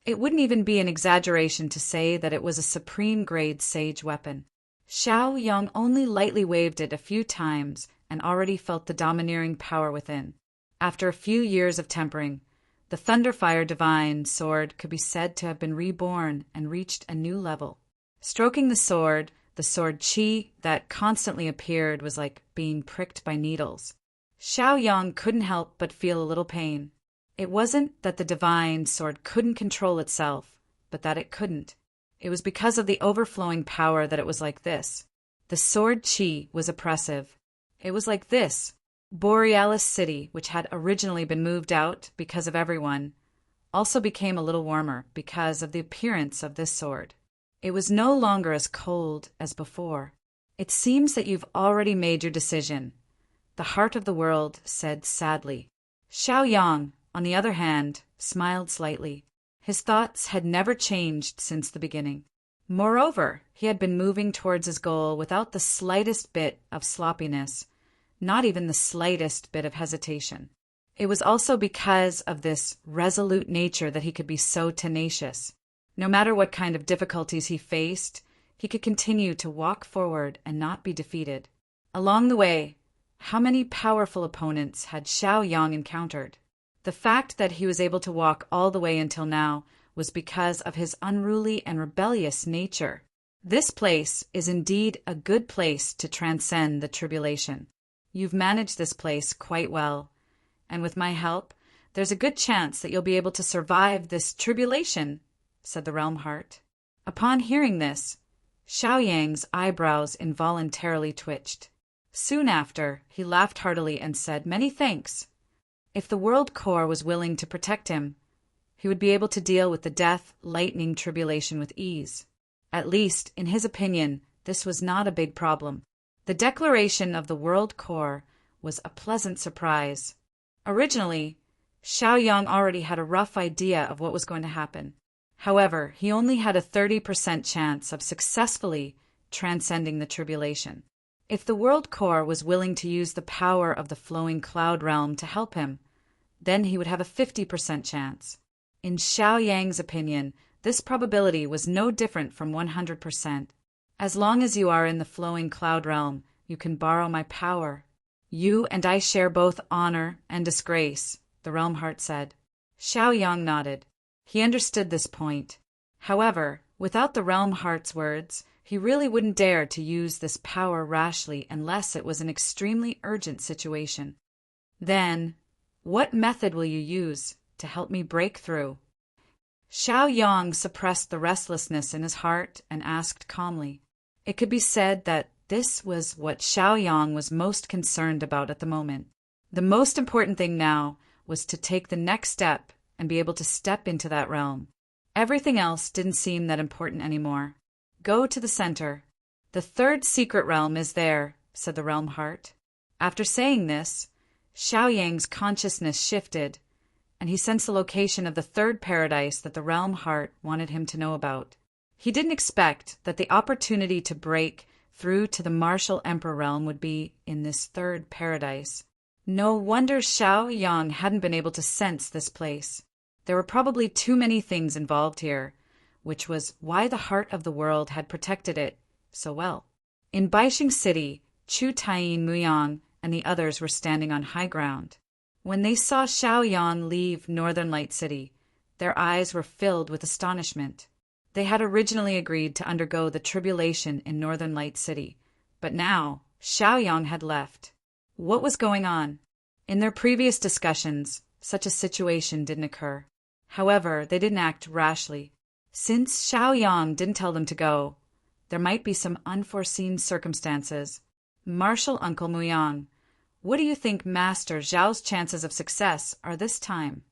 It wouldn't even be an exaggeration to say that it was a supreme grade sage weapon. Xiao Yang only lightly waved it a few times and already felt the domineering power within. After a few years of tempering, the Thunderfire Divine Sword could be said to have been reborn and reached a new level. Stroking the sword qi that constantly appeared was like being pricked by needles. Xiao Yang couldn't help but feel a little pain. It wasn't that the divine sword couldn't control itself, but that it couldn't. It was because of the overflowing power that it was like this. The sword qi was oppressive. It was like this. Borealis City, which had originally been moved out because of everyone, also became a little warmer because of the appearance of this sword. It was no longer as cold as before. It seems that you've already made your decision, the heart of the world said sadly. Xiao Yang, on the other hand, smiled slightly. His thoughts had never changed since the beginning. Moreover, he had been moving towards his goal without the slightest bit of sloppiness, not even the slightest bit of hesitation. It was also because of this resolute nature that he could be so tenacious. No matter what kind of difficulties he faced, he could continue to walk forward and not be defeated. Along the way, how many powerful opponents had Xiao Yang encountered? The fact that he was able to walk all the way until now was because of his unruly and rebellious nature. This place is indeed a good place to transcend the tribulation. You've managed this place quite well, and with my help, there's a good chance that you'll be able to survive this tribulation, said the Realm Heart. Upon hearing this, Xiao Yang's eyebrows involuntarily twitched. Soon after, he laughed heartily and said, Many thanks. If the World Core was willing to protect him, he would be able to deal with the death, lightning tribulation with ease. At least, in his opinion, this was not a big problem. The declaration of the World Core was a pleasant surprise. Originally, Xiao Yang already had a rough idea of what was going to happen. However, he only had a 30% chance of successfully transcending the tribulation. If the world core was willing to use the power of the flowing cloud realm to help him, then he would have a 50% chance. In Xiao Yang's opinion, this probability was no different from 100%. As long as you are in the flowing cloud realm, you can borrow my power. You and I share both honor and disgrace, the realm heart said. Xiao Yang nodded. He understood this point. However, without the realm heart's words, he really wouldn't dare to use this power rashly unless it was an extremely urgent situation. Then, what method will you use to help me break through? Xiao Yang suppressed the restlessness in his heart and asked calmly. It could be said that this was what Xiao Yang was most concerned about at the moment. The most important thing now was to take the next step and be able to step into that realm. Everything else didn't seem that important anymore. Go to the center. The third secret realm is there, said the realm heart. After saying this, Xiao Yang's consciousness shifted, and he sensed the location of the third paradise that the realm heart wanted him to know about. He didn't expect that the opportunity to break through to the martial emperor realm would be in this third paradise. No wonder Xiao Yang hadn't been able to sense this place. There were probably too many things involved here, which was why the heart of the world had protected it so well. In Baixing City, Chu Taiyin Muyang and the others were standing on high ground. When they saw Xiao Yang leave Northern Light City, their eyes were filled with astonishment. They had originally agreed to undergo the tribulation in Northern Light City, but now Xiao Yang had left. What was going on? In their previous discussions, such a situation didn't occur. However, they didn't act rashly. Since Xiao Yang didn't tell them to go, there might be some unforeseen circumstances. Martial Uncle Muyang, what do you think Master Zhao's chances of success are this time?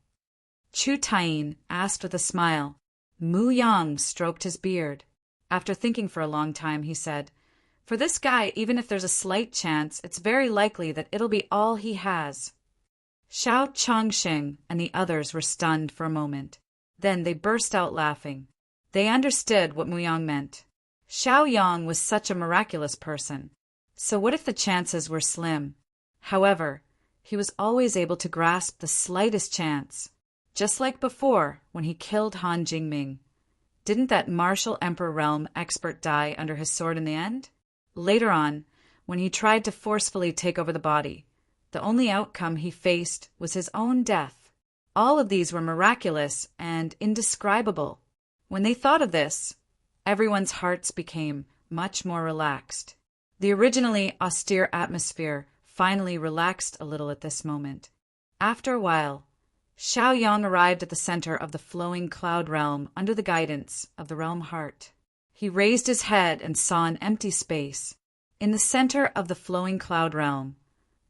Chu Taiyin asked with a smile. Muyang stroked his beard. After thinking for a long time, he said, For this guy, even if there's a slight chance, it's very likely that it'll be all he has. Xiao Chongxing and the others were stunned for a moment. Then they burst out laughing. They understood what Muyang meant. Xiao Yang was such a miraculous person. So what if the chances were slim? However, he was always able to grasp the slightest chance. Just like before, when he killed Han Jingming. Didn't that martial emperor realm expert die under his sword in the end? Later on, when he tried to forcefully take over the body, the only outcome he faced was his own death. All of these were miraculous and indescribable. When they thought of this, everyone's hearts became much more relaxed. The originally austere atmosphere finally relaxed a little at this moment. After a while, Xiao Yang arrived at the center of the flowing cloud realm under the guidance of the realm heart. He raised his head and saw an empty space. In the center of the flowing cloud realm,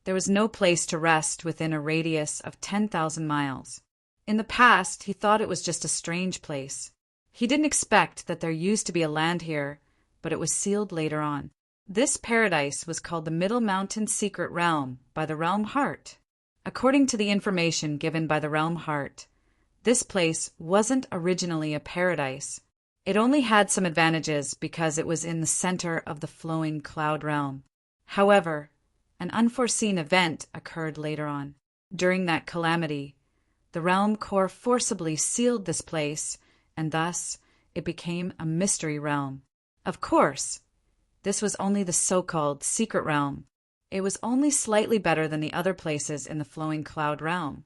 there was no place to rest within a radius of 10,000 miles. In the past, he thought it was just a strange place. He didn't expect that there used to be a land here, but it was sealed later on. This paradise was called the Middle Mountain Secret Realm by the Realm Heart. According to the information given by the Realm Heart, this place wasn't originally a paradise. It only had some advantages because it was in the center of the flowing cloud realm. However, an unforeseen event occurred later on. During that calamity, the realm core forcibly sealed this place, and thus it became a mystery realm. Of course, this was only the so-called secret realm. It was only slightly better than the other places in the flowing cloud realm,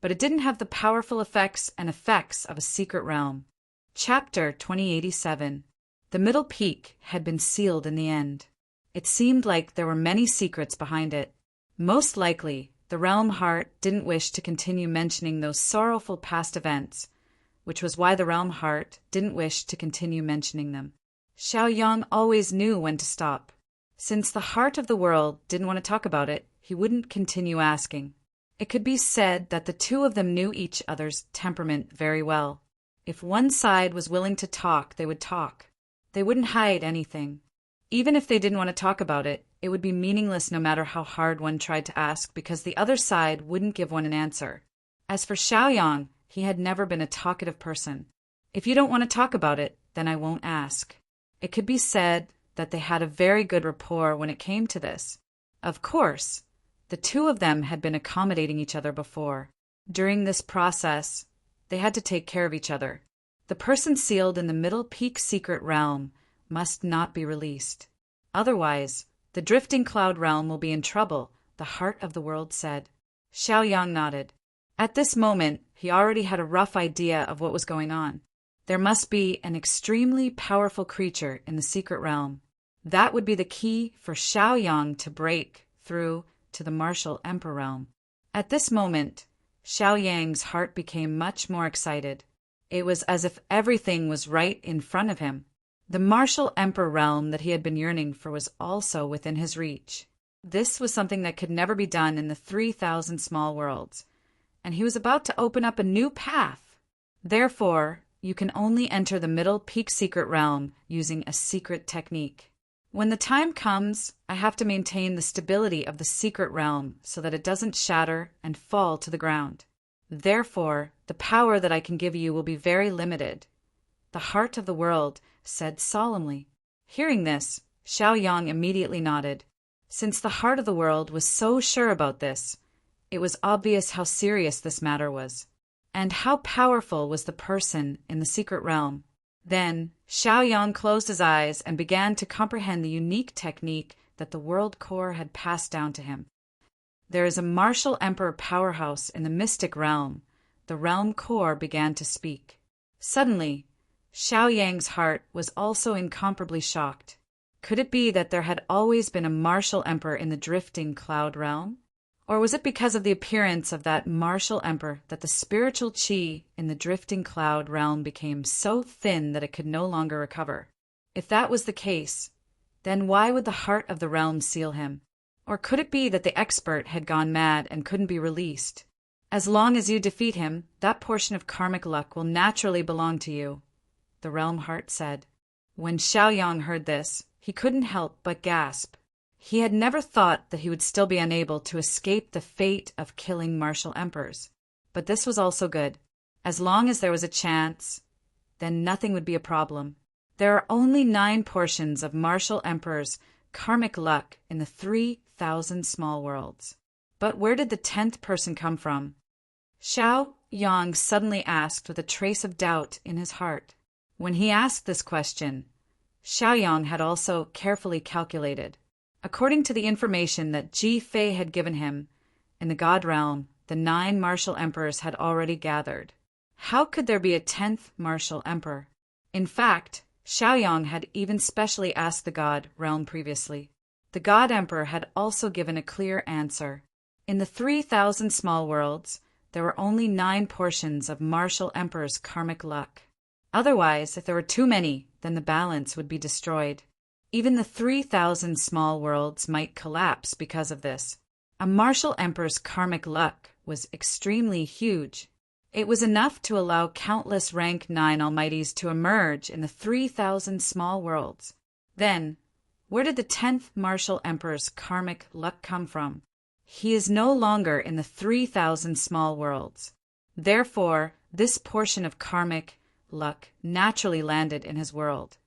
but it didn't have the powerful effects of a secret realm. Chapter 2087. The middle peak had been sealed in the end. It seemed like there were many secrets behind it. Most likely, the realm heart didn't wish to continue mentioning those sorrowful past events, which was why the realm heart didn't wish to continue mentioning them. Xiao Yang always knew when to stop. Since the heart of the world didn't want to talk about it, he wouldn't continue asking. It could be said that the two of them knew each other's temperament very well. If one side was willing to talk, they would talk. They wouldn't hide anything. Even if they didn't want to talk about it, it would be meaningless no matter how hard one tried to ask because the other side wouldn't give one an answer. As for Xiao Yang, he had never been a talkative person. If you don't want to talk about it, then I won't ask. It could be said that they had a very good rapport when it came to this. Of course, the two of them had been accommodating each other before. During this process, they had to take care of each other. The person sealed in the middle peak secret realm must not be released. Otherwise, the drifting cloud realm will be in trouble, the heart of the world said. Xiaoyang nodded. At this moment, he already had a rough idea of what was going on. There must be an extremely powerful creature in the secret realm. That would be the key for Xiaoyang to break through to the martial emperor realm. At this moment, Xiaoyang's heart became much more excited. It was as if everything was right in front of him. The martial emperor realm that he had been yearning for was also within his reach. This was something that could never be done in the 3,000 small worlds, and he was about to open up a new path. Therefore, you can only enter the middle peak secret realm using a secret technique. When the time comes, I have to maintain the stability of the secret realm so that it doesn't shatter and fall to the ground. Therefore, the power that I can give you will be very limited. The heart of the world said solemnly. Hearing this, Xiaoyang immediately nodded. Since the heart of the world was so sure about this, it was obvious how serious this matter was, and how powerful was the person in the secret realm. Then, Xiaoyang closed his eyes and began to comprehend the unique technique that the World Core had passed down to him. There is a martial emperor powerhouse in the mystic realm. The realm core began to speak. Suddenly, Xiaoyang's heart was also incomparably shocked. Could it be that there had always been a martial emperor in the drifting cloud realm? Or was it because of the appearance of that martial emperor that the spiritual qi in the drifting cloud realm became so thin that it could no longer recover? If that was the case, then why would the heart of the realm seal him? Or could it be that the expert had gone mad and couldn't be released? As long as you defeat him, that portion of karmic luck will naturally belong to you, the realm heart said. When Xiaoyang heard this, he couldn't help but gasp. He had never thought that he would still be unable to escape the fate of killing martial emperors. But this was also good. As long as there was a chance, then nothing would be a problem. There are only 9 portions of martial emperors' karmic luck in the 3,000 small worlds. But where did the 10th person come from? Xiaoyang suddenly asked with a trace of doubt in his heart. When he asked this question, Xiaoyang had also carefully calculated. According to the information that Ji Fei had given him, in the God realm, the 9 martial emperors had already gathered. How could there be a 10th martial emperor? In fact, Xiaoyang had even specially asked the God realm previously. The God emperor had also given a clear answer. In the 3,000 small worlds, there were only 9 portions of martial emperor's karmic luck. Otherwise, if there were too many, then the balance would be destroyed. Even the 3,000 small worlds might collapse because of this. A martial emperor's karmic luck was extremely huge. It was enough to allow countless rank 9 almighties to emerge in the 3,000 small worlds. Then, where did the 10th martial emperor's karmic luck come from? He is no longer in the 3,000 small worlds. Therefore, this portion of karmic luck naturally landed in his world.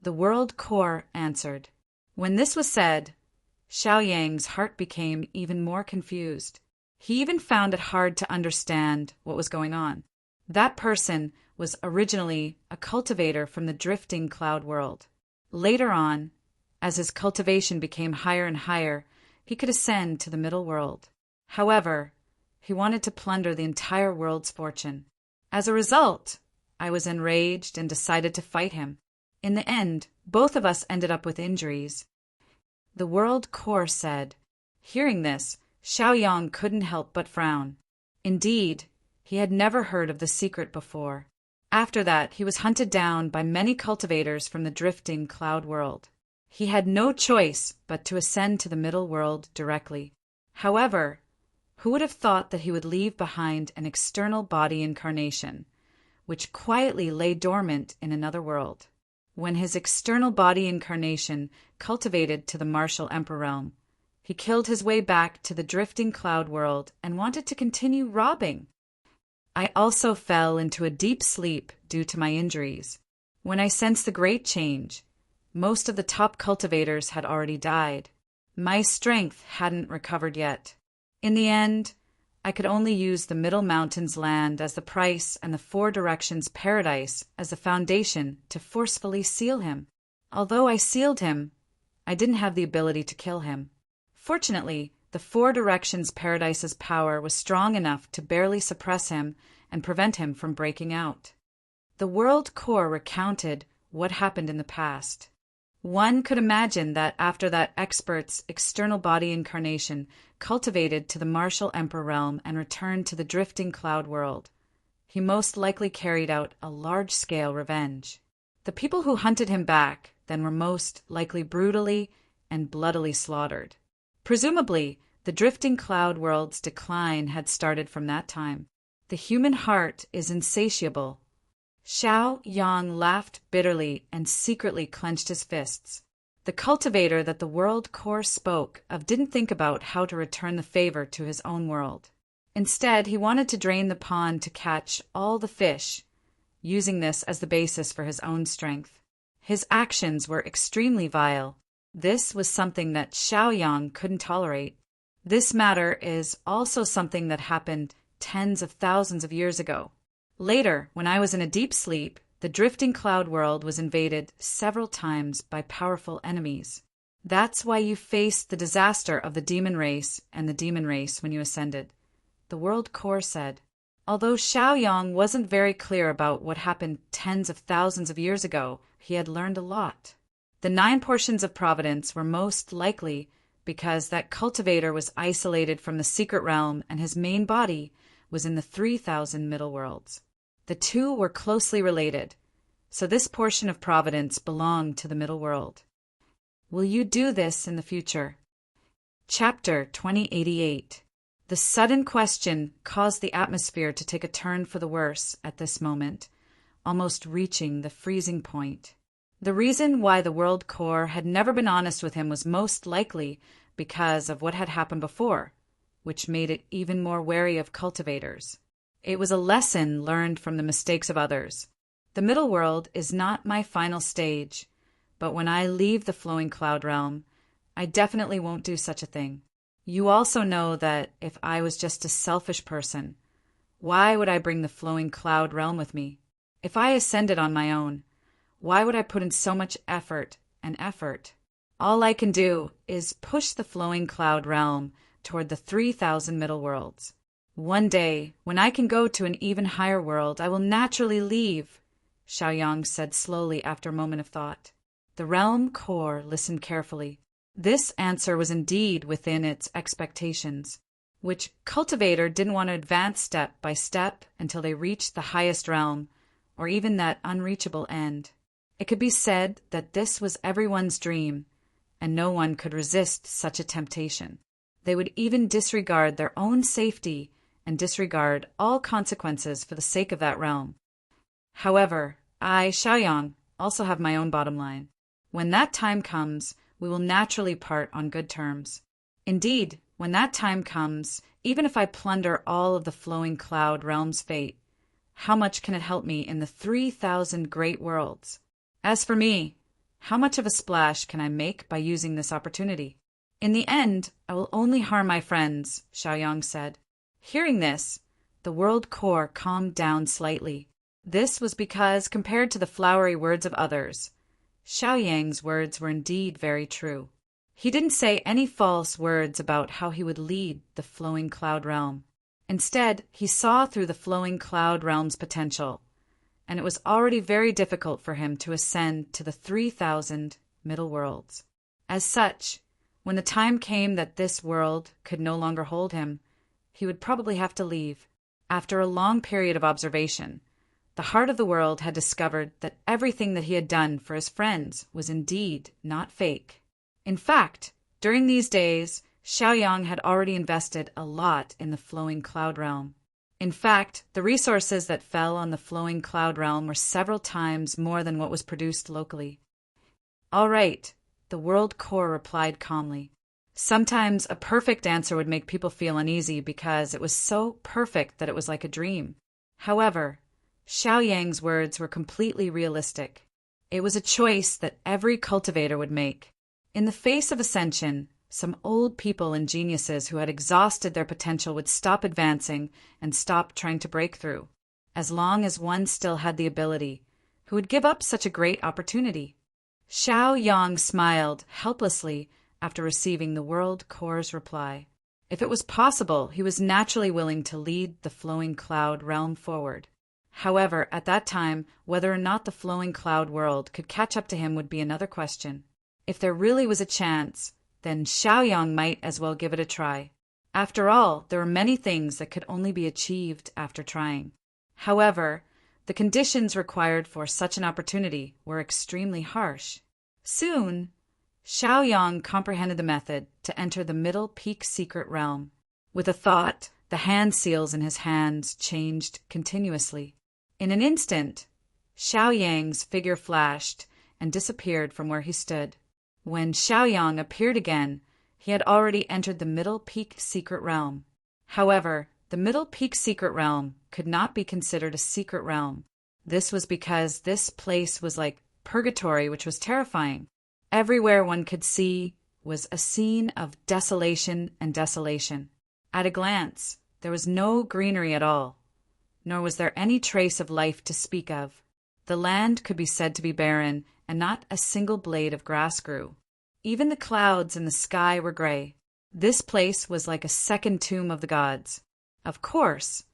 The world core answered. When this was said, Xiaoyang's heart became even more confused. He even found it hard to understand what was going on. That person was originally a cultivator from the drifting cloud world. Later on, as his cultivation became higher and higher, he could ascend to the middle world. However, he wanted to plunder the entire world's fortune. As a result, I was enraged and decided to fight him. In the end, both of us ended up with injuries. The world core said. Hearing this, Xiaoyang couldn't help but frown. Indeed, he had never heard of the secret before. After that, he was hunted down by many cultivators from the drifting cloud world. He had no choice but to ascend to the middle world directly. However, who would have thought that he would leave behind an external body incarnation, which quietly lay dormant in another world? When his external body incarnation cultivated to the martial emperor realm, he killed his way back to the drifting cloud world and wanted to continue robbing. I also fell into a deep sleep due to my injuries. When I sensed the great change, most of the top cultivators had already died. My strength hadn't recovered yet. In the end, I could only use the Middle Mountains land as the price and the Four Directions paradise as the foundation to forcefully seal him. Although I sealed him, I didn't have the ability to kill him. Fortunately, the Four Directions paradise's power was strong enough to barely suppress him and prevent him from breaking out. The World Core recounted what happened in the past. One could imagine that after that expert's external body incarnation cultivated to the martial emperor realm and returned to the drifting cloud world, he most likely carried out a large-scale revenge. The people who hunted him back then were most likely brutally and bloodily slaughtered. Presumably, the drifting cloud world's decline had started from that time. The human heart is insatiable. Xiao Yang laughed bitterly and secretly clenched his fists. The cultivator that the World Core spoke of didn't think about how to return the favor to his own world. Instead, he wanted to drain the pond to catch all the fish, using this as the basis for his own strength. His actions were extremely vile. This was something that Xiao Yang couldn't tolerate. This matter is also something that happened tens of thousands of years ago. Later, when I was in a deep sleep, the drifting cloud world was invaded several times by powerful enemies. That's why you faced the disaster of the demon race and the demon race when you ascended, the World Core said. Although Xiao Yang wasn't very clear about what happened tens of thousands of years ago, he had learned a lot. The 9 portions of providence were most likely because that cultivator was isolated from the secret realm and his main body was in the 3,000 middle worlds. The two were closely related, so this portion of providence belonged to the middle world. Will you do this in the future? Chapter 2088. The sudden question caused the atmosphere to take a turn for the worse at this moment, almost reaching the freezing point. The reason why the World Core had never been honest with him was most likely because of what had happened before, which made it even more wary of cultivators. It was a lesson learned from the mistakes of others. The middle world is not my final stage, but when I leave the flowing cloud realm, I definitely won't do such a thing. You also know that if I was just a selfish person, why would I bring the flowing cloud realm with me? If I ascended on my own, why would I put in so much effort and effort? All I can do is push the flowing cloud realm toward the 3,000 middle worlds. One day, when I can go to an even higher world, I will naturally leave, Xiao Yang said slowly after a moment of thought. The realm core listened carefully. This answer was indeed within its expectations, which cultivator didn't want to advance step by step until they reached the highest realm, or even that unreachable end. It could be said that this was everyone's dream, and no one could resist such a temptation. They would even disregard their own safety and disregard all consequences for the sake of that realm. However, I, Xiaoyang, also have my own bottom line. When that time comes, we will naturally part on good terms. Indeed, when that time comes, even if I plunder all of the flowing cloud realm's fate, how much can it help me in the 3,000 great worlds? As for me, how much of a splash can I make by using this opportunity? In the end, I will only harm my friends, Xiaoyang said. Hearing this, the World Core calmed down slightly. This was because, compared to the flowery words of others, Xiaoyang's words were indeed very true. He didn't say any false words about how he would lead the flowing cloud realm. Instead, he saw through the flowing cloud realm's potential, and it was already very difficult for him to ascend to the 3,000 middle worlds. As such, when the time came that this world could no longer hold him, he would probably have to leave. After a long period of observation, the heart of the world had discovered that everything that he had done for his friends was indeed not fake. In fact, during these days, Xiaoyang had already invested a lot in the flowing cloud realm. In fact, the resources that fell on the flowing cloud realm were several times more than what was produced locally. All right, the World Core replied calmly. Sometimes a perfect answer would make people feel uneasy because it was so perfect that it was like a dream. However, Xiaoyang's words were completely realistic. It was a choice that every cultivator would make. In the face of ascension, some old people and geniuses who had exhausted their potential would stop advancing and stop trying to break through. As long as one still had the ability, who would give up such a great opportunity? Xiaoyang smiled helplessly after receiving the World Core's reply. If it was possible, he was naturally willing to lead the flowing cloud realm forward. However, at that time, whether or not the flowing cloud world could catch up to him would be another question. If there really was a chance, then Xiaoyang might as well give it a try. After all, there were many things that could only be achieved after trying. However, the conditions required for such an opportunity were extremely harsh. Soon, Xiaoyang comprehended the method to enter the Middle Peak secret realm. With a thought, the hand seals in his hands changed continuously. In an instant, Xiaoyang's figure flashed and disappeared from where he stood. When Xiaoyang appeared again, he had already entered the Middle Peak secret realm. However, the Middle Peak secret realm could not be considered a secret realm. This was because this place was like purgatory, which was terrifying. Everywhere one could see was a scene of desolation and desolation. At a glance, there was no greenery at all, nor was there any trace of life to speak of. The land could be said to be barren, and not a single blade of grass grew. Even the clouds in the sky were gray. This place was like a second tomb of the gods. Of course,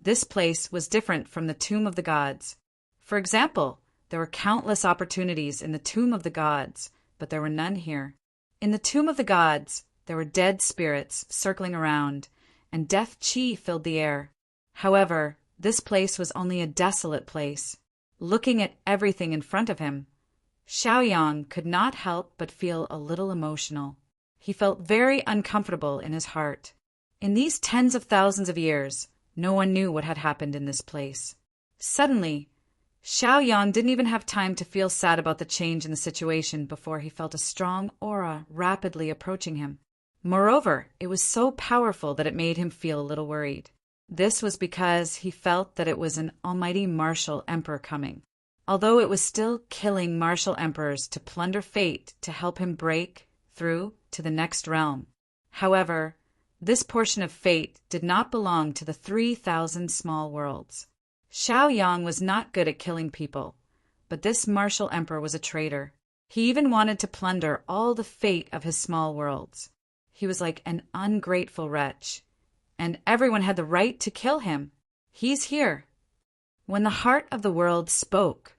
this place was different from the tomb of the gods. For example, there were countless opportunities in the tomb of the gods, but there were none here. In the tomb of the gods, there were dead spirits circling around, and death qi filled the air. However, this place was only a desolate place. Looking at everything in front of him, Xiaoyang could not help but feel a little emotional. He felt very uncomfortable in his heart. In these tens of thousands of years, no one knew what had happened in this place. Suddenly, Xiaoyang didn't even have time to feel sad about the change in the situation before he felt a strong aura rapidly approaching him. Moreover, it was so powerful that it made him feel a little worried. This was because he felt that it was an almighty martial emperor coming. Although it was still killing martial emperors to plunder fate to help him break through to the next realm. However, this portion of fate did not belong to the 3,000 small worlds. Xiaoyang was not good at killing people, but this martial emperor was a traitor. He even wanted to plunder all the fate of his small worlds. He was like an ungrateful wretch, and everyone had the right to kill him. He's here. When the heart of the world spoke,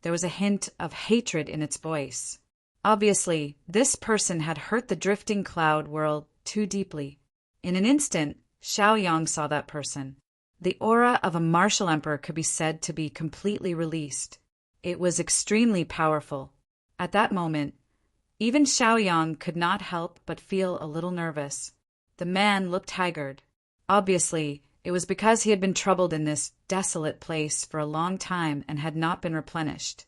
there was a hint of hatred in its voice. Obviously, this person had hurt the drifting cloud world too deeply. In an instant, Xiaoyang saw that person. The aura of a martial emperor could be said to be completely released. It was extremely powerful. At that moment, even Xiaoyang could not help but feel a little nervous. The man looked haggard. Obviously, it was because he had been troubled in this desolate place for a long time and had not been replenished.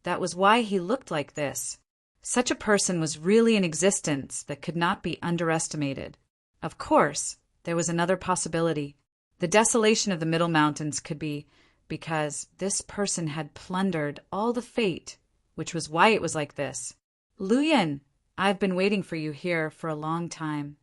That was why he looked like this. Such a person was really in existence that could not be underestimated. Of course, there was another possibility. The desolation of the Middle Mountains could be because this person had plundered all the fate, which was why it was like this. Luyan, I've been waiting for you here for a long time.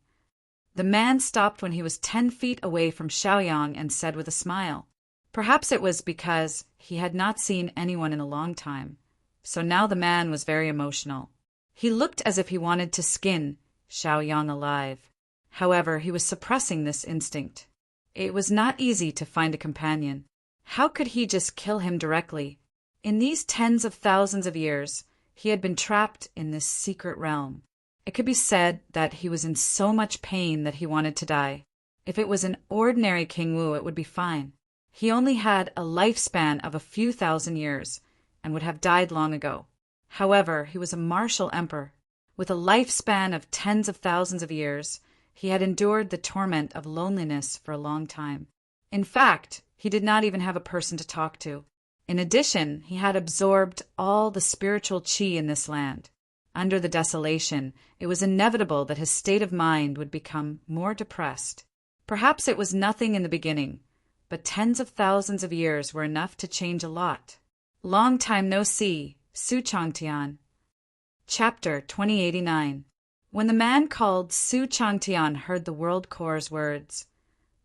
The man stopped when he was 10 feet away from Xiaoyang and said with a smile. Perhaps it was because he had not seen anyone in a long time. So now the man was very emotional. He looked as if he wanted to skin Xiaoyang alive. However, he was suppressing this instinct. It was not easy to find a companion. How could he just kill him directly? In these tens of thousands of years, he had been trapped in this secret realm. It could be said that he was in so much pain that he wanted to die. If it was an ordinary King Wu, it would be fine. He only had a lifespan of a few thousand years and would have died long ago. However, he was a martial emperor. With a lifespan of tens of thousands of years, he had endured the torment of loneliness for a long time. In fact, he did not even have a person to talk to. In addition, he had absorbed all the spiritual qi in this land. Under the desolation, it was inevitable that his state of mind would become more depressed. Perhaps it was nothing in the beginning, but tens of thousands of years were enough to change a lot. Long time no see, Su Changtian. Chapter 2089. When the man called Su Changtian heard the World Core's words,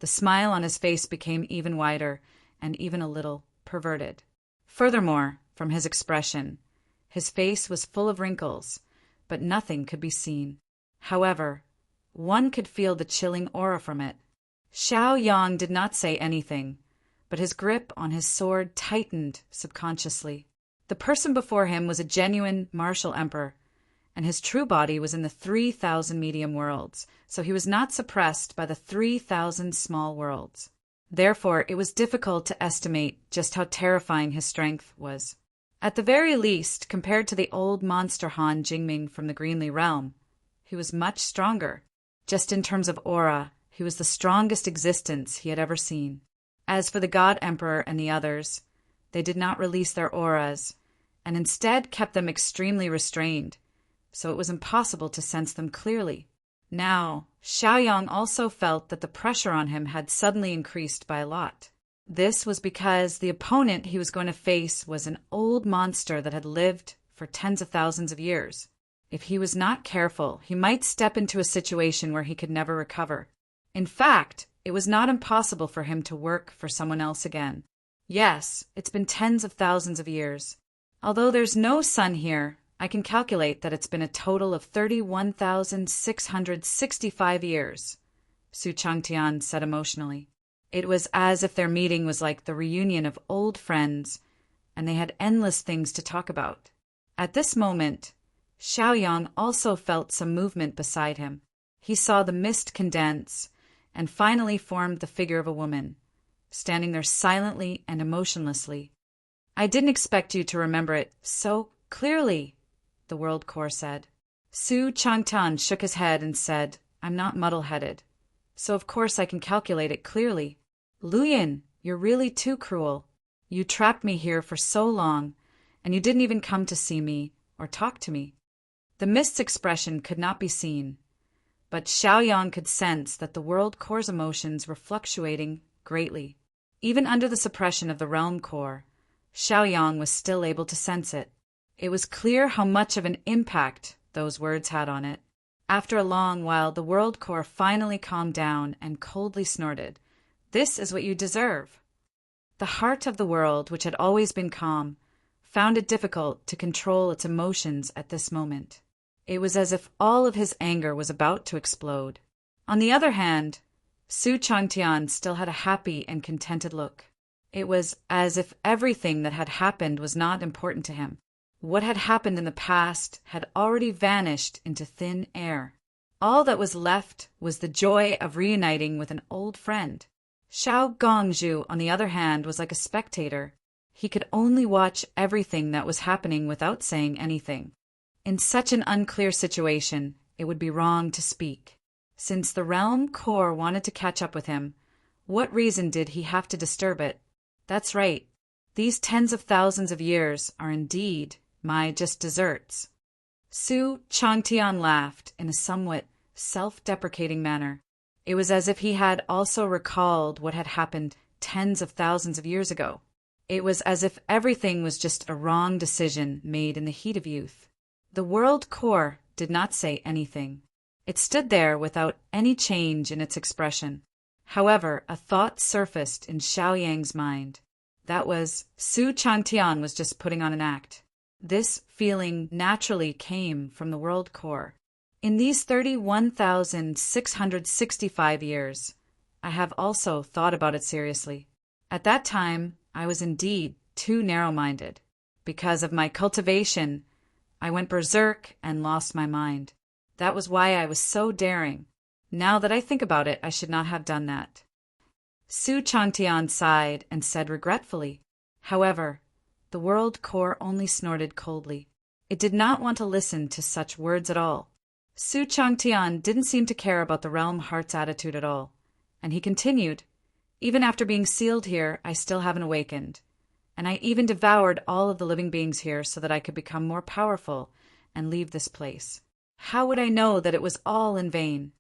the smile on his face became even wider and even a little perverted. Furthermore, from his expression, his face was full of wrinkles, but nothing could be seen. However, one could feel the chilling aura from it. Xiao Yang did not say anything, but his grip on his sword tightened subconsciously. The person before him was a genuine martial emperor, and his true body was in the 3,000 medium worlds, so he was not suppressed by the 3,000 small worlds. Therefore, it was difficult to estimate just how terrifying his strength was. At the very least, compared to the old monster Han Jingming from the Greenly Realm, he was much stronger. Just in terms of aura, he was the strongest existence he had ever seen. As for the God Emperor and the others, they did not release their auras, and instead kept them extremely restrained, so it was impossible to sense them clearly. Now, Xiaoyang also felt that the pressure on him had suddenly increased by a lot. This was because the opponent he was going to face was an old monster that had lived for tens of thousands of years. If he was not careful, he might step into a situation where he could never recover. In fact, it was not impossible for him to work for someone else again. Yes, it's been tens of thousands of years. Although there's no sun here, I can calculate that it's been a total of 31,665 years, Su Changtian said emotionally. It was as if their meeting was like the reunion of old friends, and they had endless things to talk about. At this moment, Xiaoyang also felt some movement beside him. He saw the mist condense, and finally formed the figure of a woman, standing there silently and emotionlessly. I didn't expect you to remember it so clearly, the World Core said. Su Changtian shook his head and said, I'm not muddle-headed, so of course I can calculate it clearly. Luyin, you're really too cruel. You trapped me here for so long, and you didn't even come to see me or talk to me. The mist's expression could not be seen, but Xiaoyang could sense that the World Core's emotions were fluctuating greatly. Even under the suppression of the Realm Core, Xiaoyang was still able to sense it. It was clear how much of an impact those words had on it. After a long while, the World Core finally calmed down and coldly snorted. This is what you deserve. The heart of the world, which had always been calm, found it difficult to control its emotions at this moment. It was as if all of his anger was about to explode. On the other hand, Su Changtian still had a happy and contented look. It was as if everything that had happened was not important to him. What had happened in the past had already vanished into thin air. All that was left was the joy of reuniting with an old friend. Xiao Gongzhu, on the other hand, was like a spectator. He could only watch everything that was happening without saying anything. In such an unclear situation, it would be wrong to speak. Since the Realm Core wanted to catch up with him, what reason did he have to disturb it? That's right. These tens of thousands of years are indeed my just desserts. Su Changtian laughed in a somewhat self-deprecating manner. It was as if he had also recalled what had happened tens of thousands of years ago. It was as if everything was just a wrong decision made in the heat of youth. The World Core did not say anything. It stood there without any change in its expression. However, a thought surfaced in Xiaoyang's mind. That was, Su Changtian was just putting on an act. This feeling naturally came from the World Core. In these 31,665 years, I have also thought about it seriously. At that time, I was indeed too narrow-minded. Because of my cultivation, I went berserk and lost my mind. That was why I was so daring. Now that I think about it, I should not have done that. Su Changtian sighed and said regretfully. However, the World Core only snorted coldly. It did not want to listen to such words at all. Su Changtian didn't seem to care about the Realm Heart's attitude at all, and he continued, Even after being sealed here, I still haven't awakened, and I even devoured all of the living beings here so that I could become more powerful and leave this place. How would I know that it was all in vain?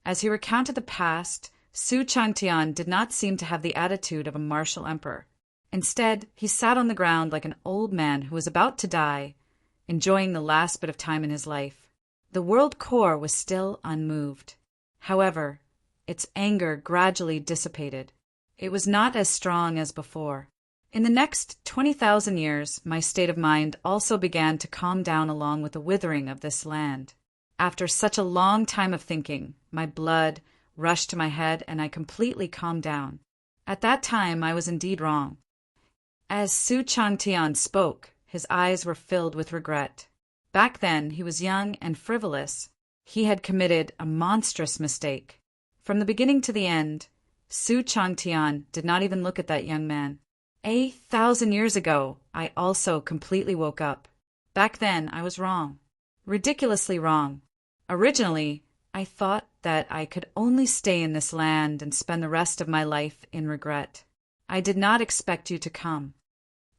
As he recounted the past, Su Changtian did not seem to have the attitude of a martial emperor. Instead, he sat on the ground like an old man who was about to die, enjoying the last bit of time in his life. The world core was still unmoved. However, its anger gradually dissipated. It was not as strong as before. In the next 20,000 years, my state of mind also began to calm down along with the withering of this land. After such a long time of thinking, my blood rushed to my head and I completely calmed down. At that time, I was indeed wrong. As Su Changtian spoke, his eyes were filled with regret. Back then, he was young and frivolous. He had committed a monstrous mistake. From the beginning to the end, Su Changtian did not even look at that young man. 1,000 years ago, I also completely woke up. Back then, I was wrong. Ridiculously wrong. Originally, I thought that I could only stay in this land and spend the rest of my life in regret. I did not expect you to come.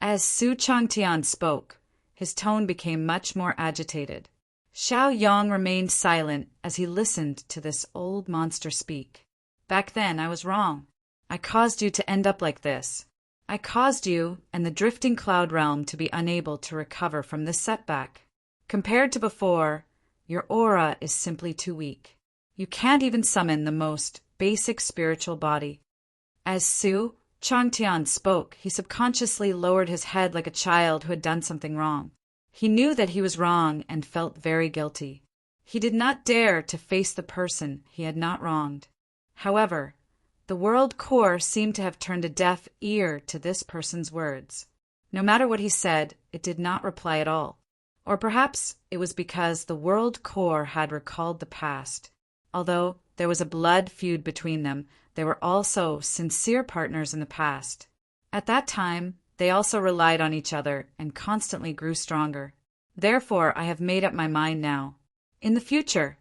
As Su Changtian spoke, his tone became much more agitated. Xiao Yang remained silent as he listened to this old monster speak. Back then, I was wrong. I caused you to end up like this. I caused you and the drifting cloud realm to be unable to recover from this setback. Compared to before, your aura is simply too weak. You can't even summon the most basic spiritual body. As Su Changtian spoke, he subconsciously lowered his head like a child who had done something wrong. He knew that he was wrong and felt very guilty. He did not dare to face the person he had not wronged. However, the world core seemed to have turned a deaf ear to this person's words. No matter what he said, it did not reply at all. Or perhaps it was because the world core had recalled the past. Although there was a blood feud between them, they were also sincere partners in the past. At that time, they also relied on each other and constantly grew stronger. Therefore, I have made up my mind now. In the future,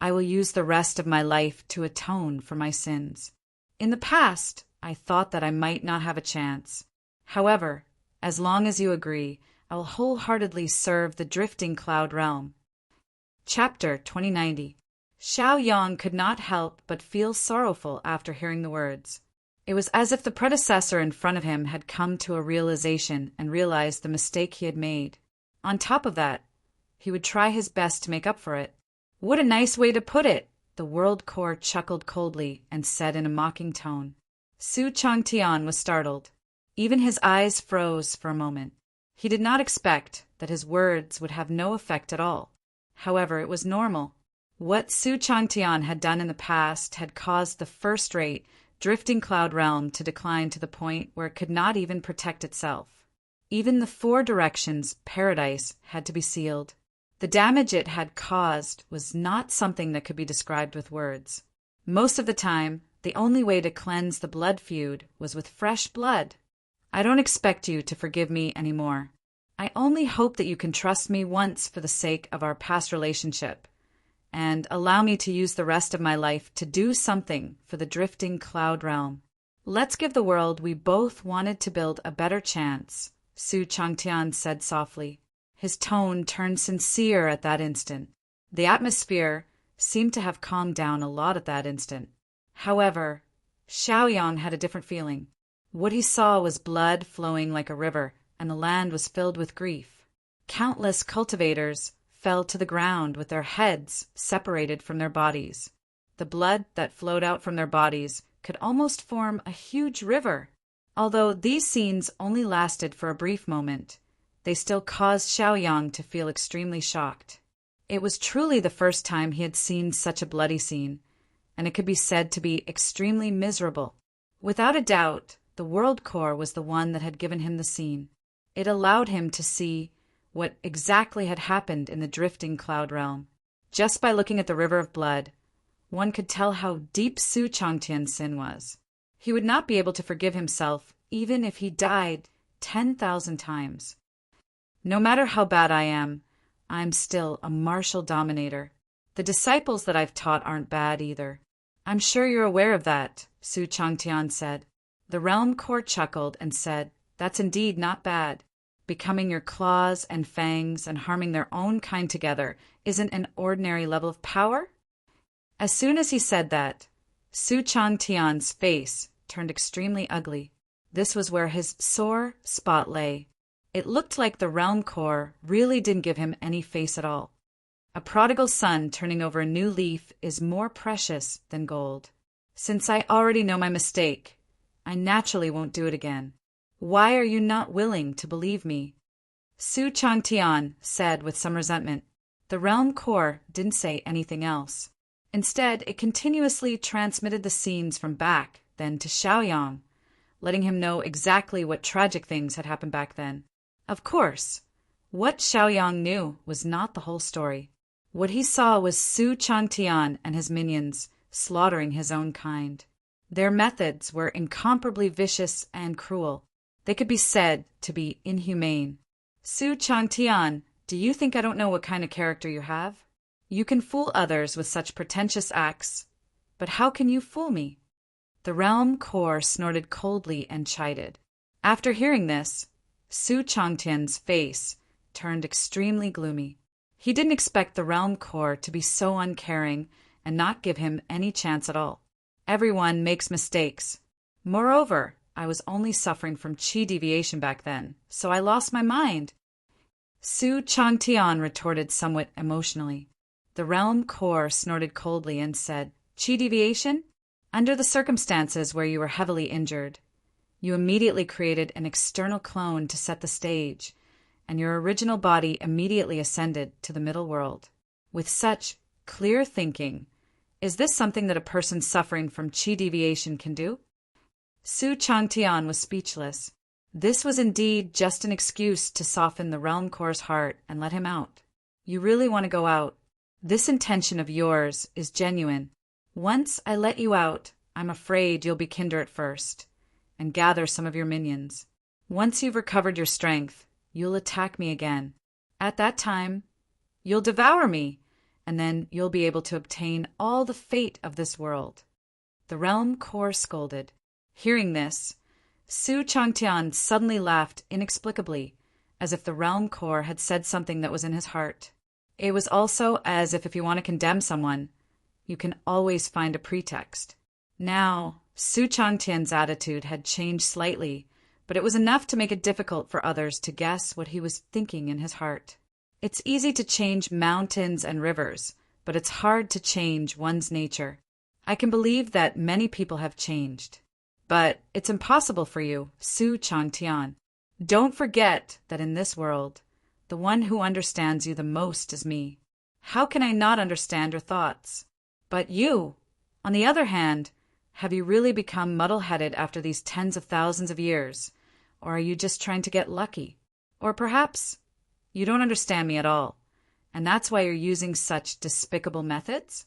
I will use the rest of my life to atone for my sins. In the past, I thought that I might not have a chance. However, as long as you agree, I will wholeheartedly serve the drifting cloud realm. Chapter 2090. Xiao Yang could not help but feel sorrowful after hearing the words. It was as if the predecessor in front of him had come to a realization and realized the mistake he had made. On top of that, he would try his best to make up for it. What a nice way to put it! The world core chuckled coldly and said in a mocking tone. Su Changtian was startled. Even his eyes froze for a moment. He did not expect that his words would have no effect at all. However, it was normal. What Su Changtian had done in the past had caused the first-rate, drifting cloud realm to decline to the point where it could not even protect itself. Even the 4 directions, paradise, had to be sealed. The damage it had caused was not something that could be described with words. Most of the time, the only way to cleanse the blood feud was with fresh blood. I don't expect you to forgive me anymore. I only hope that you can trust me once for the sake of our past relationship, and allow me to use the rest of my life to do something for the drifting cloud realm. Let's give the world we both wanted to build a better chance, Su Changtian said softly. His tone turned sincere at that instant. The atmosphere seemed to have calmed down a lot at that instant. However, Xiao Yang had a different feeling. What he saw was blood flowing like a river, and the land was filled with grief. Countless cultivators fell to the ground with their heads separated from their bodies. The blood that flowed out from their bodies could almost form a huge river. Although these scenes only lasted for a brief moment, they still caused Xiao Yang to feel extremely shocked. It was truly the first time he had seen such a bloody scene, and it could be said to be extremely miserable. Without a doubt, the world core was the one that had given him the scene. It allowed him to see what exactly had happened in the drifting cloud realm. Just by looking at the river of blood, one could tell how deep Su Changtian's sin was. He would not be able to forgive himself even if he died 10,000 times. No matter how bad I am, I'm still a martial dominator. The disciples that I've taught aren't bad either. I'm sure you're aware of that, Su Changtian said. The realm core chuckled and said, "That's indeed not bad. Becoming your claws and fangs and harming their own kind together isn't an ordinary level of power?" As soon as he said that, Su Changtian's face turned extremely ugly. This was where his sore spot lay. It looked like the realm core really didn't give him any face at all. A prodigal son turning over a new leaf is more precious than gold. Since I already know my mistake, I naturally won't do it again. Why are you not willing to believe me? Su Changtian said with some resentment. The realm core didn't say anything else. Instead, it continuously transmitted the scenes from back then to Xiaoyang, letting him know exactly what tragic things had happened back then. Of course, what Xiaoyang knew was not the whole story. What he saw was Su Changtian and his minions slaughtering his own kind. Their methods were incomparably vicious and cruel. They could be said to be inhumane. Su Changtian, do you think I don't know what kind of character you have? You can fool others with such pretentious acts, but how can you fool me? The realm core snorted coldly and chided. After hearing this, Su Changtian's face turned extremely gloomy. He didn't expect the realm core to be so uncaring and not give him any chance at all. Everyone makes mistakes. Moreover, I was only suffering from chi deviation back then, so I lost my mind. Su Changtian retorted somewhat emotionally. The realm core snorted coldly and said, Chi deviation? Under the circumstances where you were heavily injured, you immediately created an external clone to set the stage, and your original body immediately ascended to the middle world. With such clear thinking, is this something that a person suffering from chi deviation can do? Su Changtian was speechless. This was indeed just an excuse to soften the realm core's heart and let him out. You really want to go out. This intention of yours is genuine. Once I let you out, I'm afraid you'll be kinder at first, and gather some of your minions. Once you've recovered your strength, you'll attack me again. At that time, you'll devour me, and then you'll be able to obtain all the fate of this world. The realm core scolded. Hearing this, Su Changtian suddenly laughed inexplicably, as if the realm core had said something that was in his heart. It was also as if you want to condemn someone, you can always find a pretext. Now, Su Changtian's attitude had changed slightly, but it was enough to make it difficult for others to guess what he was thinking in his heart. It's easy to change mountains and rivers, but it's hard to change one's nature. I can believe that many people have changed. But it's impossible for you, Su Changtian. Don't forget that in this world, the one who understands you the most is me. How can I not understand your thoughts? But you, on the other hand, have you really become muddle-headed after these tens of thousands of years? Or are you just trying to get lucky? Or perhaps you don't understand me at all, and that's why you're using such despicable methods?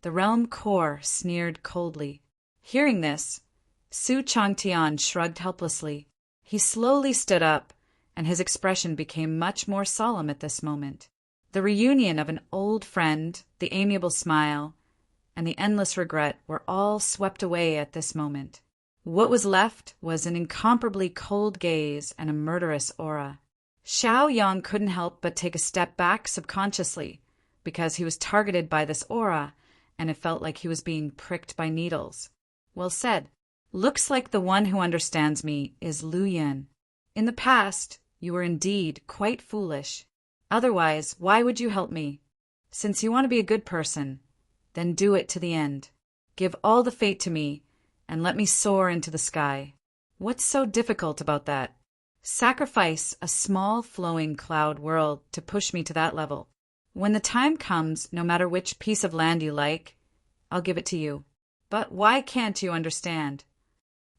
The realm core sneered coldly. Hearing this, Su Changtian shrugged helplessly. He slowly stood up, and his expression became much more solemn at this moment. The reunion of an old friend, the amiable smile, and the endless regret were all swept away at this moment. What was left was an incomparably cold gaze and a murderous aura. Xiaoyang couldn't help but take a step back subconsciously, because he was targeted by this aura, and it felt like he was being pricked by needles. Well said. Looks like the one who understands me is Lu Yin. In the past, you were indeed quite foolish. Otherwise, why would you help me? Since you want to be a good person, then do it to the end. Give all the fate to me, and let me soar into the sky. What's so difficult about that? Sacrifice a small flowing cloud world to push me to that level. When the time comes, no matter which piece of land you like, I'll give it to you. But why can't you understand?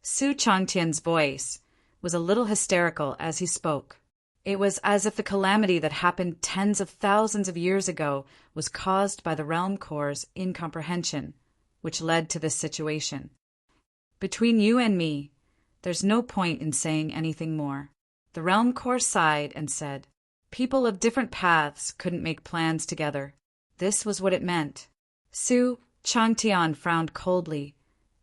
Su Changtian's voice was a little hysterical as he spoke. It was as if the calamity that happened tens of thousands of years ago was caused by the realm core's incomprehension, which led to this situation. Between you and me, there's no point in saying anything more. The realm core sighed and said, people of different paths couldn't make plans together. This was what it meant. Su Changtian frowned coldly,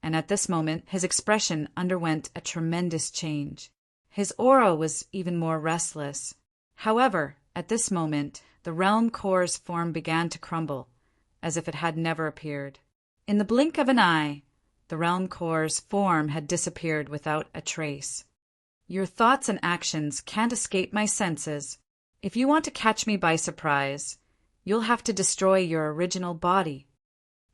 and at this moment his expression underwent a tremendous change. His aura was even more restless. However, at this moment, the realm core's form began to crumble, as if it had never appeared. In the blink of an eye, The realm core's form had disappeared without a trace. Your thoughts and actions can't escape my senses. If you want to catch me by surprise, you'll have to destroy your original body.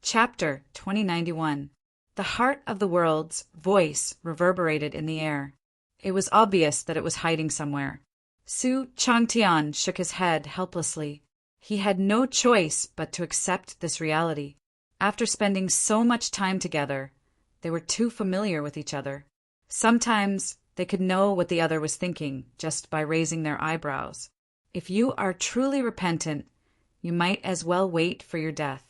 Chapter 2091. The heart of the world's voice reverberated in the air. It was obvious that it was hiding somewhere. Su Changtian shook his head helplessly. He had no choice but to accept this reality. After spending so much time together, they were too familiar with each other. Sometimes they could know what the other was thinking just by raising their eyebrows. If you are truly repentant, you might as well wait for your death.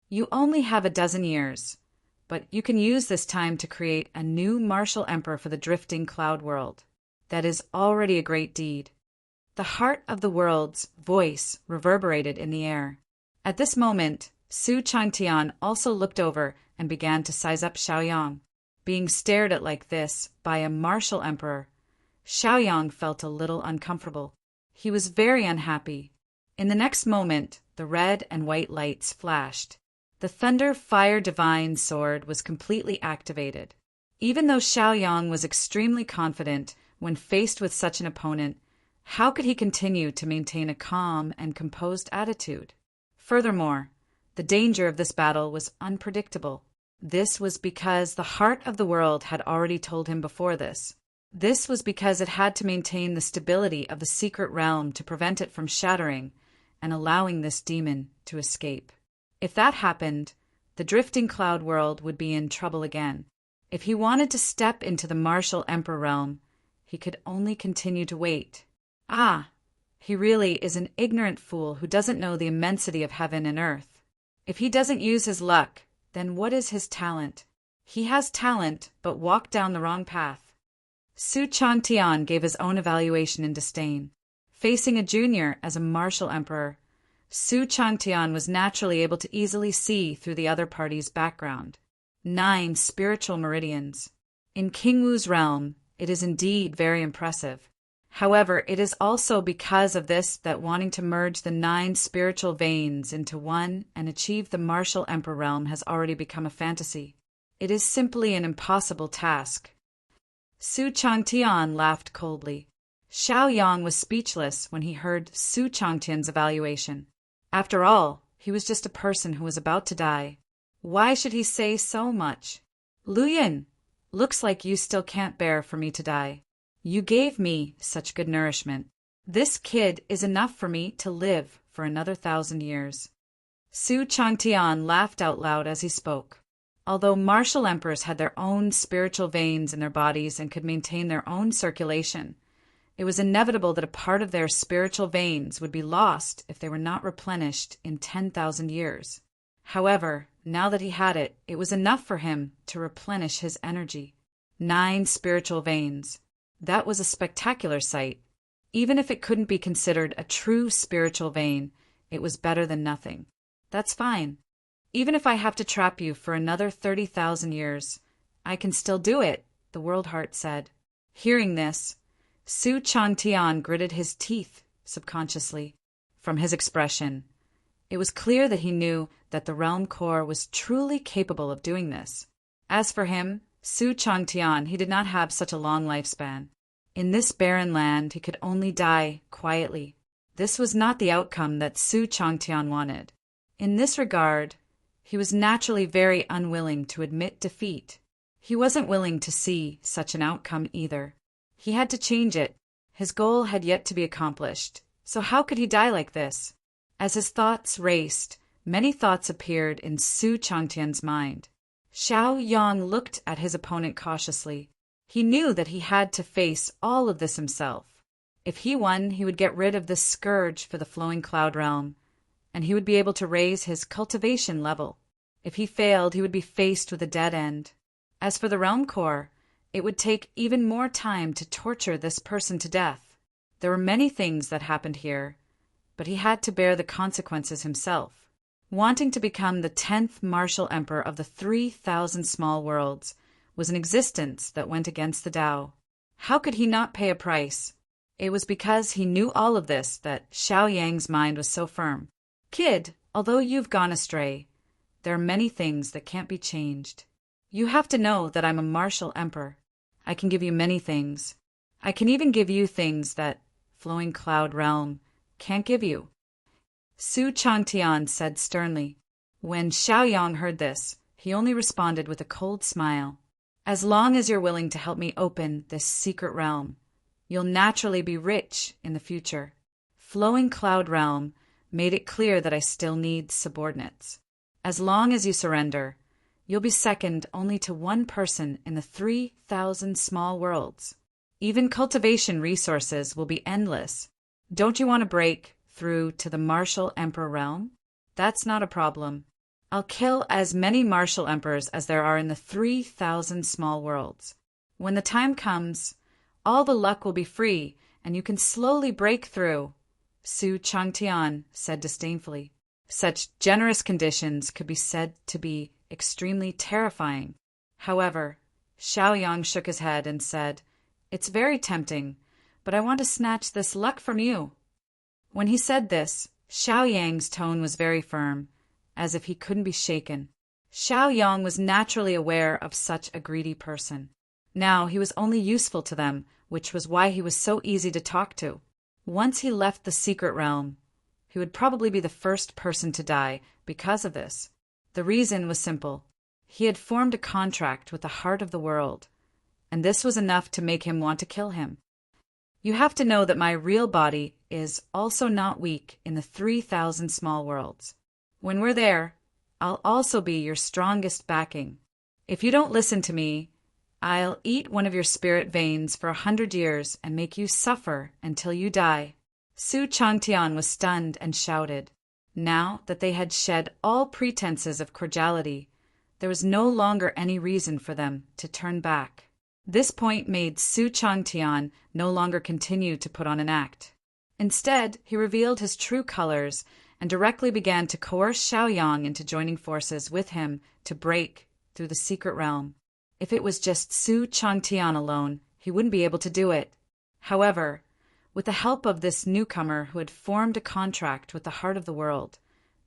You only have a dozen years, but you can use this time to create a new martial emperor for the drifting cloud world. That is already a great deed. The heart of the world's voice reverberated in the air. At this moment, Su Changtian also looked over and began to size up Xiaoyang. Being stared at like this by a martial emperor, Xiaoyang felt a little uncomfortable. He was very unhappy. In the next moment, the red and white lights flashed. The Thunder Fire Divine Sword was completely activated. Even though Xiaoyang was extremely confident when faced with such an opponent, how could he continue to maintain a calm and composed attitude? Furthermore, the danger of this battle was unpredictable. This was because the heart of the world had already told him before this. This was because it had to maintain the stability of the secret realm to prevent it from shattering and allowing this demon to escape. If that happened, the drifting cloud world would be in trouble again. If he wanted to step into the martial emperor realm, he could only continue to wait. He really is an ignorant fool who doesn't know the immensity of heaven and earth. If he doesn't use his luck, then what is his talent? He has talent, but walked down the wrong path. Su Changtian gave his own evaluation in disdain. Facing a junior as a martial emperor, Su Changtian was naturally able to easily see through the other party's background. 9 spiritual meridians. In King Wu's realm, it is indeed very impressive. However, it is also because of this that wanting to merge the 9 spiritual veins into one and achieve the martial emperor realm has already become a fantasy. It is simply an impossible task. Su Changtian laughed coldly. Xiaoyang was speechless when he heard Su Changtian's evaluation. After all, he was just a person who was about to die. Why should he say so much? Luyin, looks like you still can't bear for me to die. You gave me such good nourishment. This kid is enough for me to live for another 1,000 years. Su Changtian laughed out loud as he spoke. Although martial emperors had their own spiritual veins in their bodies and could maintain their own circulation, it was inevitable that a part of their spiritual veins would be lost if they were not replenished in 10,000 years. However, now that he had it, it was enough for him to replenish his energy. 9 spiritual veins. That was a spectacular sight. Even if it couldn't be considered a true spiritual vein, it was better than nothing. That's fine. Even if I have to trap you for another 30,000 years, I can still do it, the World Heart said. Hearing this, Su Changtian gritted his teeth subconsciously. From his expression, it was clear that he knew that the Realm Core was truly capable of doing this. As for him, Su Changtian, he did not have such a long lifespan. In this barren land, he could only die quietly. This was not the outcome that Su Changtian wanted. In this regard, he was naturally very unwilling to admit defeat. He wasn't willing to see such an outcome either. He had to change it. His goal had yet to be accomplished. So how could he die like this? As his thoughts raced, many thoughts appeared in Su Changtian's mind. Xiaoyang looked at his opponent cautiously. He knew that he had to face all of this himself. If he won, he would get rid of this scourge for the flowing cloud realm, and he would be able to raise his cultivation level. If he failed, he would be faced with a dead end. As for the Realm Core, it would take even more time to torture this person to death. There were many things that happened here, but he had to bear the consequences himself. Wanting to become the 10th martial emperor of the 3,000 small worlds was an existence that went against the Tao. How could he not pay a price? It was because he knew all of this that Xiaoyang's mind was so firm. Kid, although you've gone astray, there are many things that can't be changed. You have to know that I'm a martial emperor. I can give you many things. I can even give you things that flowing cloud realm can't give you. Su Changtian said sternly. When Xiaoyang heard this, he only responded with a cold smile. As long as you're willing to help me open this secret realm, you'll naturally be rich in the future. Flowing Cloud Realm made it clear that I still need subordinates. As long as you surrender, you'll be second only to one person in the 3,000 small worlds. Even cultivation resources will be endless. Don't you want to break through to the Martial Emperor realm? That's not a problem. I'll kill as many Martial Emperors as there are in the 3,000 small worlds. When the time comes, all the luck will be free, and you can slowly break through. Su Changtian said disdainfully. Such generous conditions could be said to be extremely terrifying. However, Xiaoyang shook his head and said, "It's very tempting, but I want to snatch this luck from you." When he said this, Xiaoyang's tone was very firm, as if he couldn't be shaken. Xiaoyang was naturally aware of such a greedy person. Now he was only useful to them, which was why he was so easy to talk to. Once he left the secret realm, he would probably be the first person to die because of this. The reason was simple. He had formed a contract with the heart of the world, and this was enough to make him want to kill him. You have to know that my real body is also not weak in the 3,000 small worlds. When we're there, I'll also be your strongest backing. If you don't listen to me, I'll eat one of your spirit veins for 100 years and make you suffer until you die. Su Changtian was stunned and shouted. Now that they had shed all pretenses of cordiality, there was no longer any reason for them to turn back. This point made Su Changtian no longer continue to put on an act. Instead, he revealed his true colors and directly began to coerce Xiaoyang into joining forces with him to break through the secret realm. If it was just Su Changtian alone, he wouldn't be able to do it. However, with the help of this newcomer who had formed a contract with the heart of the world,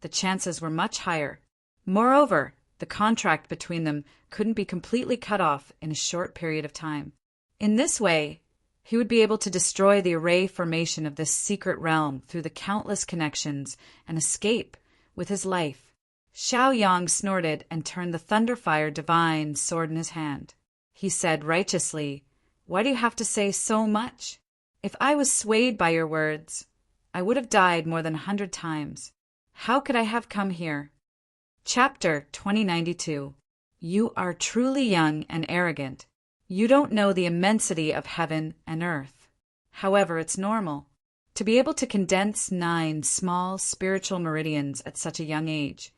the chances were much higher. Moreover, the contract between them couldn't be completely cut off in a short period of time. In this way, he would be able to destroy the array formation of this secret realm through the countless connections and escape with his life. Xiaoyang snorted and turned the Thunderfire Divine sword in his hand. He said righteously, "Why do you have to say so much? If I was swayed by your words, I would have died more than 100 times. How could I have come here?" Chapter 2092. You are truly young and arrogant. You don't know the immensity of heaven and earth. However, it's normal to be able to condense 9 small spiritual meridians at such a young age.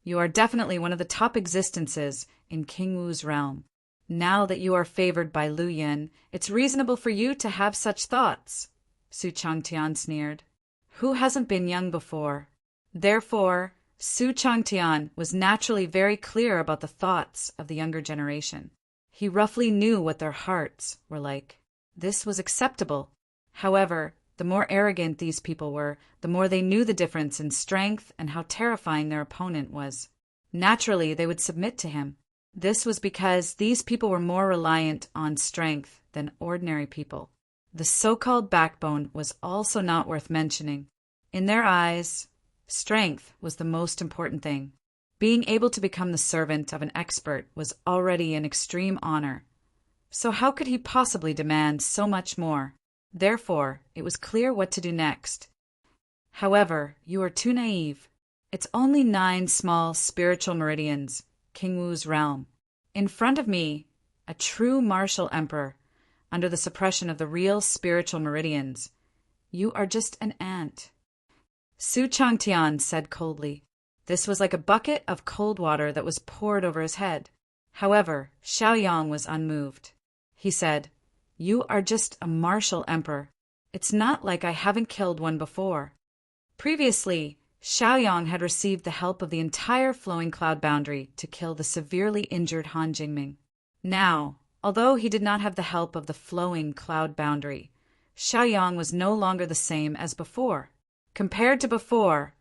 You are definitely one of the top existences in King Wu's realm. Now that you are favored by Lu Yin, it's reasonable for you to have such thoughts, Su Changtian sneered. Who hasn't been young before? Therefore, Su Changtian was naturally very clear about the thoughts of the younger generation. He roughly knew what their hearts were like. This was acceptable. However, the more arrogant these people were, the more they knew the difference in strength and how terrifying their opponent was. Naturally, they would submit to him. This was because these people were more reliant on strength than ordinary people. The so-called backbone was also not worth mentioning. In their eyes, strength was the most important thing. Being able to become the servant of an expert was already an extreme honor. So how could he possibly demand so much more? Therefore, it was clear what to do next. However, you are too naive. It's only 9 small spiritual meridians, King Wu's realm. In front of me, a true martial emperor, under the suppression of the real spiritual meridians. You are just an ant. Su Changtian said coldly. This was like a bucket of cold water that was poured over his head. However, Xiaoyang was unmoved. He said, "You are just a martial emperor. It's not like I haven't killed one before." Previously, Xiaoyang had received the help of the entire flowing cloud boundary to kill the severely injured Han Jingming. Now, although he did not have the help of the flowing cloud boundary, Xiaoyang was no longer the same as before. Compared to before,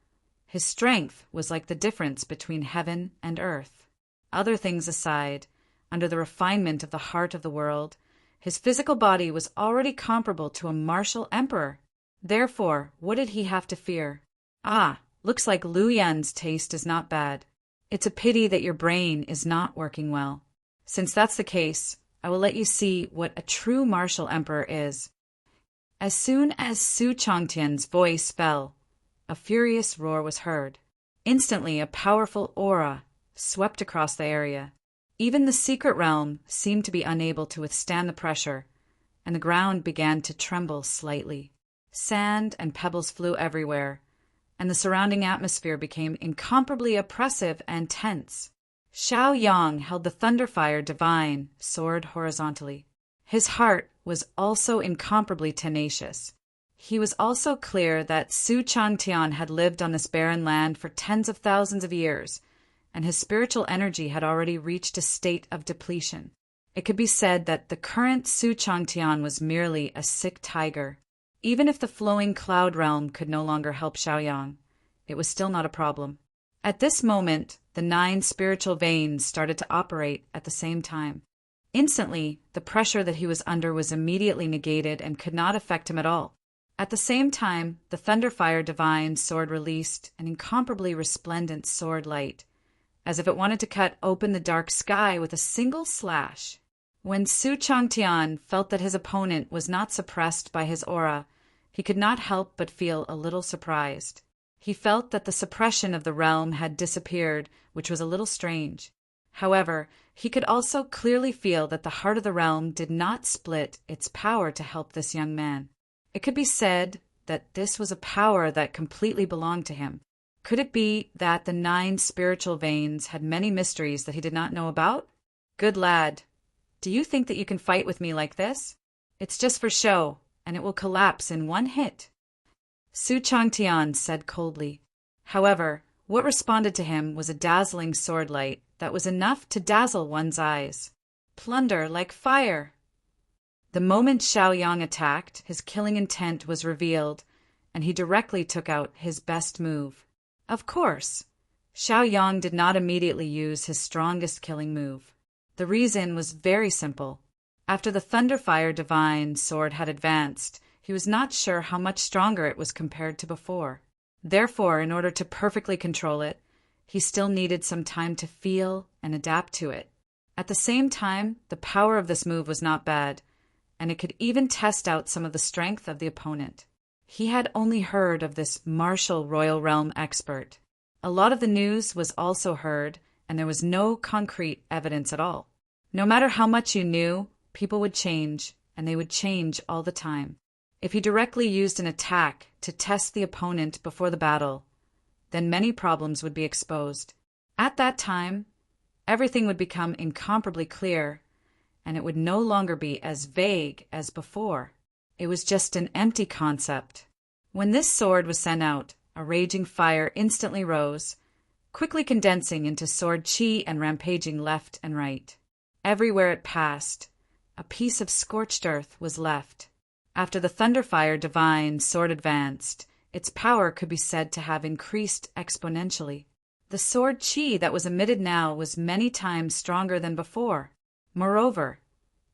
his strength was like the difference between heaven and earth. Other things aside, under the refinement of the heart of the world, his physical body was already comparable to a martial emperor. Therefore, what did he have to fear? Ah, looks like Lu Yan's taste is not bad. It's a pity that your brain is not working well. Since that's the case, I will let you see what a true martial emperor is. As soon as Su Changtian's voice fell, a furious roar was heard. Instantly, a powerful aura swept across the area. Even the secret realm seemed to be unable to withstand the pressure, and the ground began to tremble slightly. Sand and pebbles flew everywhere, and the surrounding atmosphere became incomparably oppressive and tense. Xiao Yang held the Thunderfire Divine sword horizontally. His heart was also incomparably tenacious. He was also clear that Su Changtian had lived on this barren land for tens of thousands of years, and his spiritual energy had already reached a state of depletion. It could be said that the current Su Changtian was merely a sick tiger. Even if the flowing cloud realm could no longer help Xiaoyang, it was still not a problem. At this moment, the 9 spiritual veins started to operate at the same time. Instantly, the pressure that he was under was immediately negated and could not affect him at all. At the same time, the Thunderfire Divine sword released an incomparably resplendent sword light, as if it wanted to cut open the dark sky with a single slash. When Su Changtian felt that his opponent was not suppressed by his aura, he could not help but feel a little surprised. He felt that the suppression of the realm had disappeared, which was a little strange. However, he could also clearly feel that the heart of the realm did not split its power to help this young man. It could be said that this was a power that completely belonged to him. Could it be that the 9 spiritual veins had many mysteries that he did not know about? Good lad, do you think that you can fight with me like this? It's just for show, and it will collapse in one hit. Su Changtian said coldly. However, what responded to him was a dazzling sword light that was enough to dazzle one's eyes. Plunder like fire. The moment Xiaoyang attacked, his killing intent was revealed, and he directly took out his best move. Of course, Xiaoyang did not immediately use his strongest killing move. The reason was very simple. After the Thunderfire Divine sword had advanced, he was not sure how much stronger it was compared to before. Therefore, in order to perfectly control it, he still needed some time to feel and adapt to it. At the same time, the power of this move was not bad, and it could even test out some of the strength of the opponent. He had only heard of this martial royal realm expert. A lot of the news was also heard, and there was no concrete evidence at all. No matter how much you knew, people would change, and they would change all the time. If he directly used an attack to test the opponent before the battle, then many problems would be exposed. At that time, everything would become incomparably clear, and it would no longer be as vague as before. It was just an empty concept. When this sword was sent out, a raging fire instantly rose, quickly condensing into sword chi and rampaging left and right. Everywhere it passed, a piece of scorched earth was left. After the Thunderfire Divine sword advanced, its power could be said to have increased exponentially. The sword chi that was emitted now was many times stronger than before. Moreover,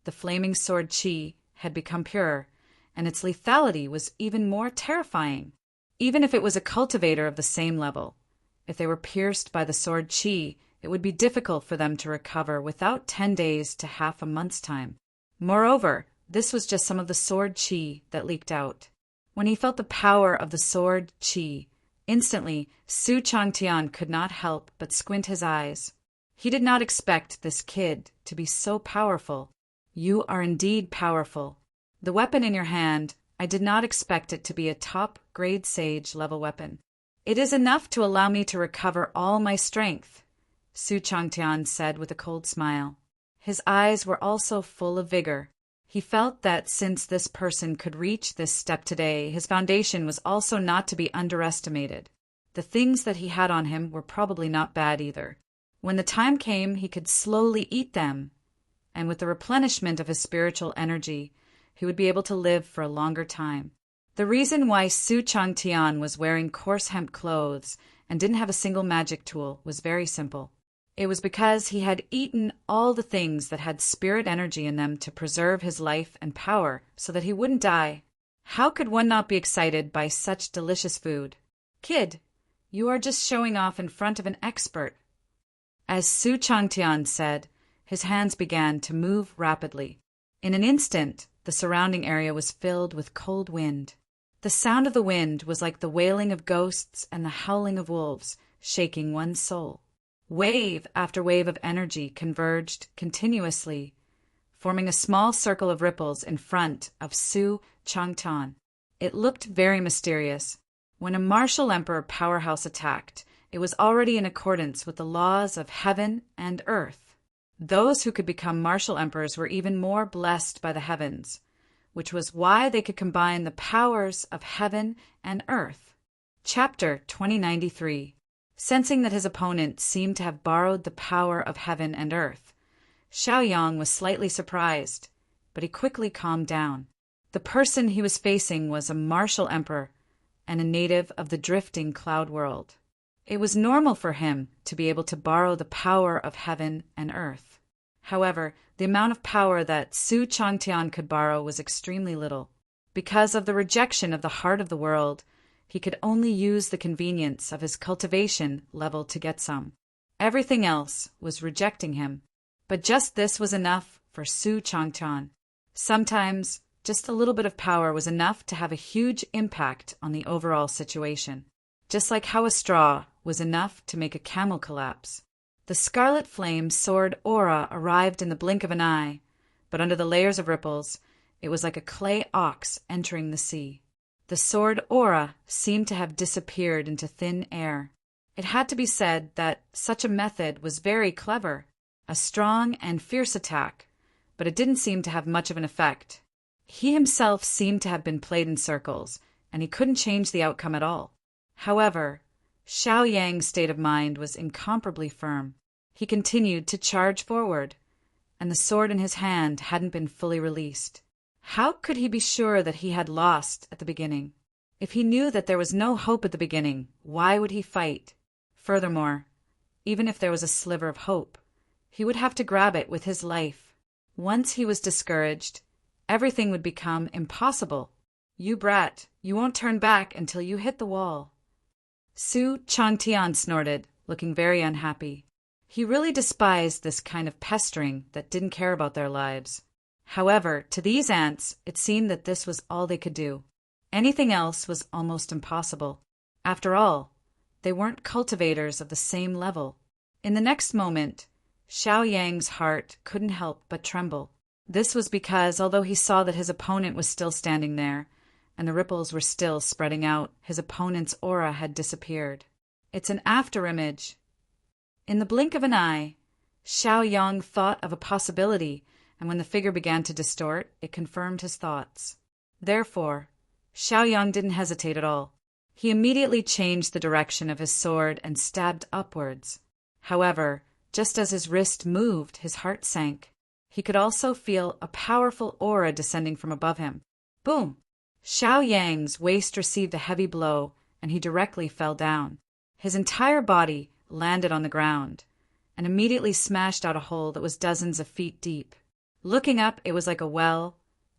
the flaming sword chi had become purer, and its lethality was even more terrifying. Even if it was a cultivator of the same level, if they were pierced by the sword chi, it would be difficult for them to recover without 10 days to half a month's time. Moreover, this was just some of the sword chi that leaked out. When he felt the power of the sword chi, instantly Su Changtian could not help but squint his eyes. He did not expect this kid to be so powerful. You are indeed powerful. The weapon in your hand, I did not expect it to be a top-grade sage level weapon. It is enough to allow me to recover all my strength, Su Changtian said with a cold smile. His eyes were also full of vigor. He felt that since this person could reach this step today, his foundation was also not to be underestimated. The things that he had on him were probably not bad either. When the time came, he could slowly eat them, and with the replenishment of his spiritual energy, he would be able to live for a longer time. The reason why Su Changtian was wearing coarse hemp clothes and didn't have a single magic tool was very simple. It was because he had eaten all the things that had spirit energy in them to preserve his life and power so that he wouldn't die. How could one not be excited by such delicious food? Kid, you are just showing off in front of an expert. As Su Changtian said, his hands began to move rapidly. In an instant, the surrounding area was filled with cold wind. The sound of the wind was like the wailing of ghosts and the howling of wolves, shaking one's soul. Wave after wave of energy converged continuously, forming a small circle of ripples in front of Su Changtian. It looked very mysterious. When a martial emperor powerhouse attacked, it was already in accordance with the laws of heaven and earth. Those who could become martial emperors were even more blessed by the heavens, which was why they could combine the powers of heaven and earth. Chapter 2093. Sensing that his opponent seemed to have borrowed the power of heaven and earth, Xiaoyang was slightly surprised, but he quickly calmed down. The person he was facing was a martial emperor and a native of the drifting cloud world. It was normal for him to be able to borrow the power of heaven and earth. However, the amount of power that Su Changtian could borrow was extremely little. Because of the rejection of the heart of the world, he could only use the convenience of his cultivation level to get some. Everything else was rejecting him. But just this was enough for Su Changtian. Sometimes, just a little bit of power was enough to have a huge impact on the overall situation. Just like how a straw was enough to make a camel collapse. The scarlet flame sword aura arrived in the blink of an eye, but under the layers of ripples, it was like a clay ox entering the sea. The sword aura seemed to have disappeared into thin air. It had to be said that such a method was very clever, a strong and fierce attack, but it didn't seem to have much of an effect. He himself seemed to have been played in circles, and he couldn't change the outcome at all. However, Xiaoyang's state of mind was incomparably firm. He continued to charge forward, and the sword in his hand hadn't been fully released. How could he be sure that he had lost at the beginning? If he knew that there was no hope at the beginning, why would he fight? Furthermore, even if there was a sliver of hope, he would have to grab it with his life. Once he was discouraged, everything would become impossible. You brat, you won't turn back until you hit the wall. Su Changtian snorted, looking very unhappy. He really despised this kind of pestering that didn't care about their lives. However, to these ants, it seemed that this was all they could do. Anything else was almost impossible. After all, they weren't cultivators of the same level. In the next moment, Xiaoyang's heart couldn't help but tremble. This was because, although he saw that his opponent was still standing there, and the ripples were still spreading out, his opponent's aura had disappeared. It's an afterimage. In the blink of an eye, Xiaoyang thought of a possibility, and when the figure began to distort, it confirmed his thoughts. Therefore, Xiaoyang didn't hesitate at all. He immediately changed the direction of his sword and stabbed upwards. However, just as his wrist moved, his heart sank. He could also feel a powerful aura descending from above him. Boom! Xiaoyang's waist received a heavy blow, and he directly fell down. His entire body landed on the ground, and immediately smashed out a hole that was dozens of feet deep. Looking up, it was like a well,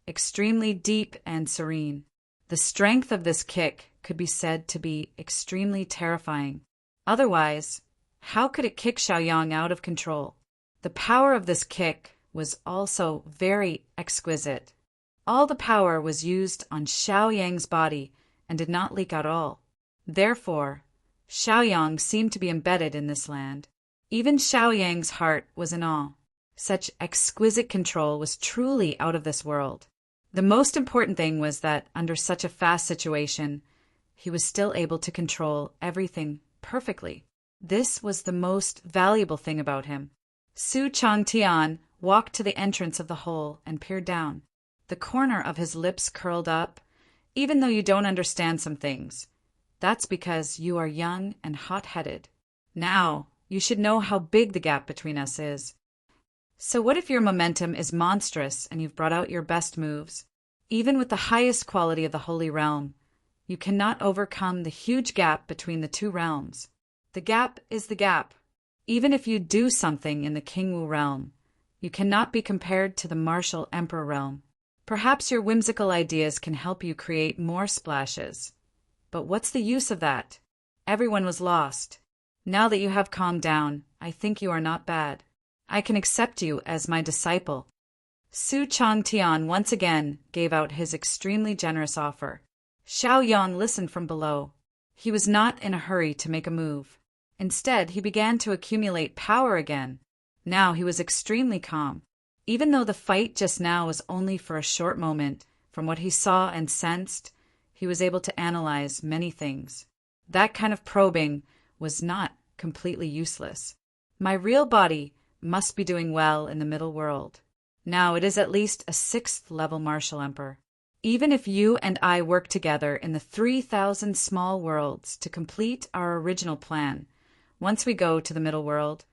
extremely deep and serene. The strength of this kick could be said to be extremely terrifying. Otherwise, how could it kick Xiaoyang out of control? The power of this kick was also very exquisite. All the power was used on Xiaoyang's body and did not leak out all. Therefore, Xiaoyang seemed to be embedded in this land. Even Xiaoyang's heart was in awe. Such exquisite control was truly out of this world. The most important thing was that, under such a fast situation, he was still able to control everything perfectly. This was the most valuable thing about him. Su Changtian walked to the entrance of the hole and peered down. The corner of his lips curled up. Even though you don't understand some things, that's because you are young and hot-headed. Now, you should know how big the gap between us is. So what if your momentum is monstrous and you've brought out your best moves? Even with the highest quality of the Holy Realm, you cannot overcome the huge gap between the two realms. The gap is the gap. Even if you do something in the Kingwu realm, you cannot be compared to the martial emperor realm. Perhaps your whimsical ideas can help you create more splashes. But what's the use of that? Everyone was lost. Now that you have calmed down, I think you are not bad. I can accept you as my disciple. Su Changtian once again gave out his extremely generous offer. Xiao Yang listened from below. He was not in a hurry to make a move. Instead, he began to accumulate power again. Now he was extremely calm. Even though the fight just now was only for a short moment, from what he saw and sensed, he was able to analyze many things. That kind of probing was not completely useless. My real body must be doing well in the middle world. Now it is at least a 6th level martial emperor. Even if you and I work together in the 3,000 small worlds to complete our original plan, once we go to the middle world,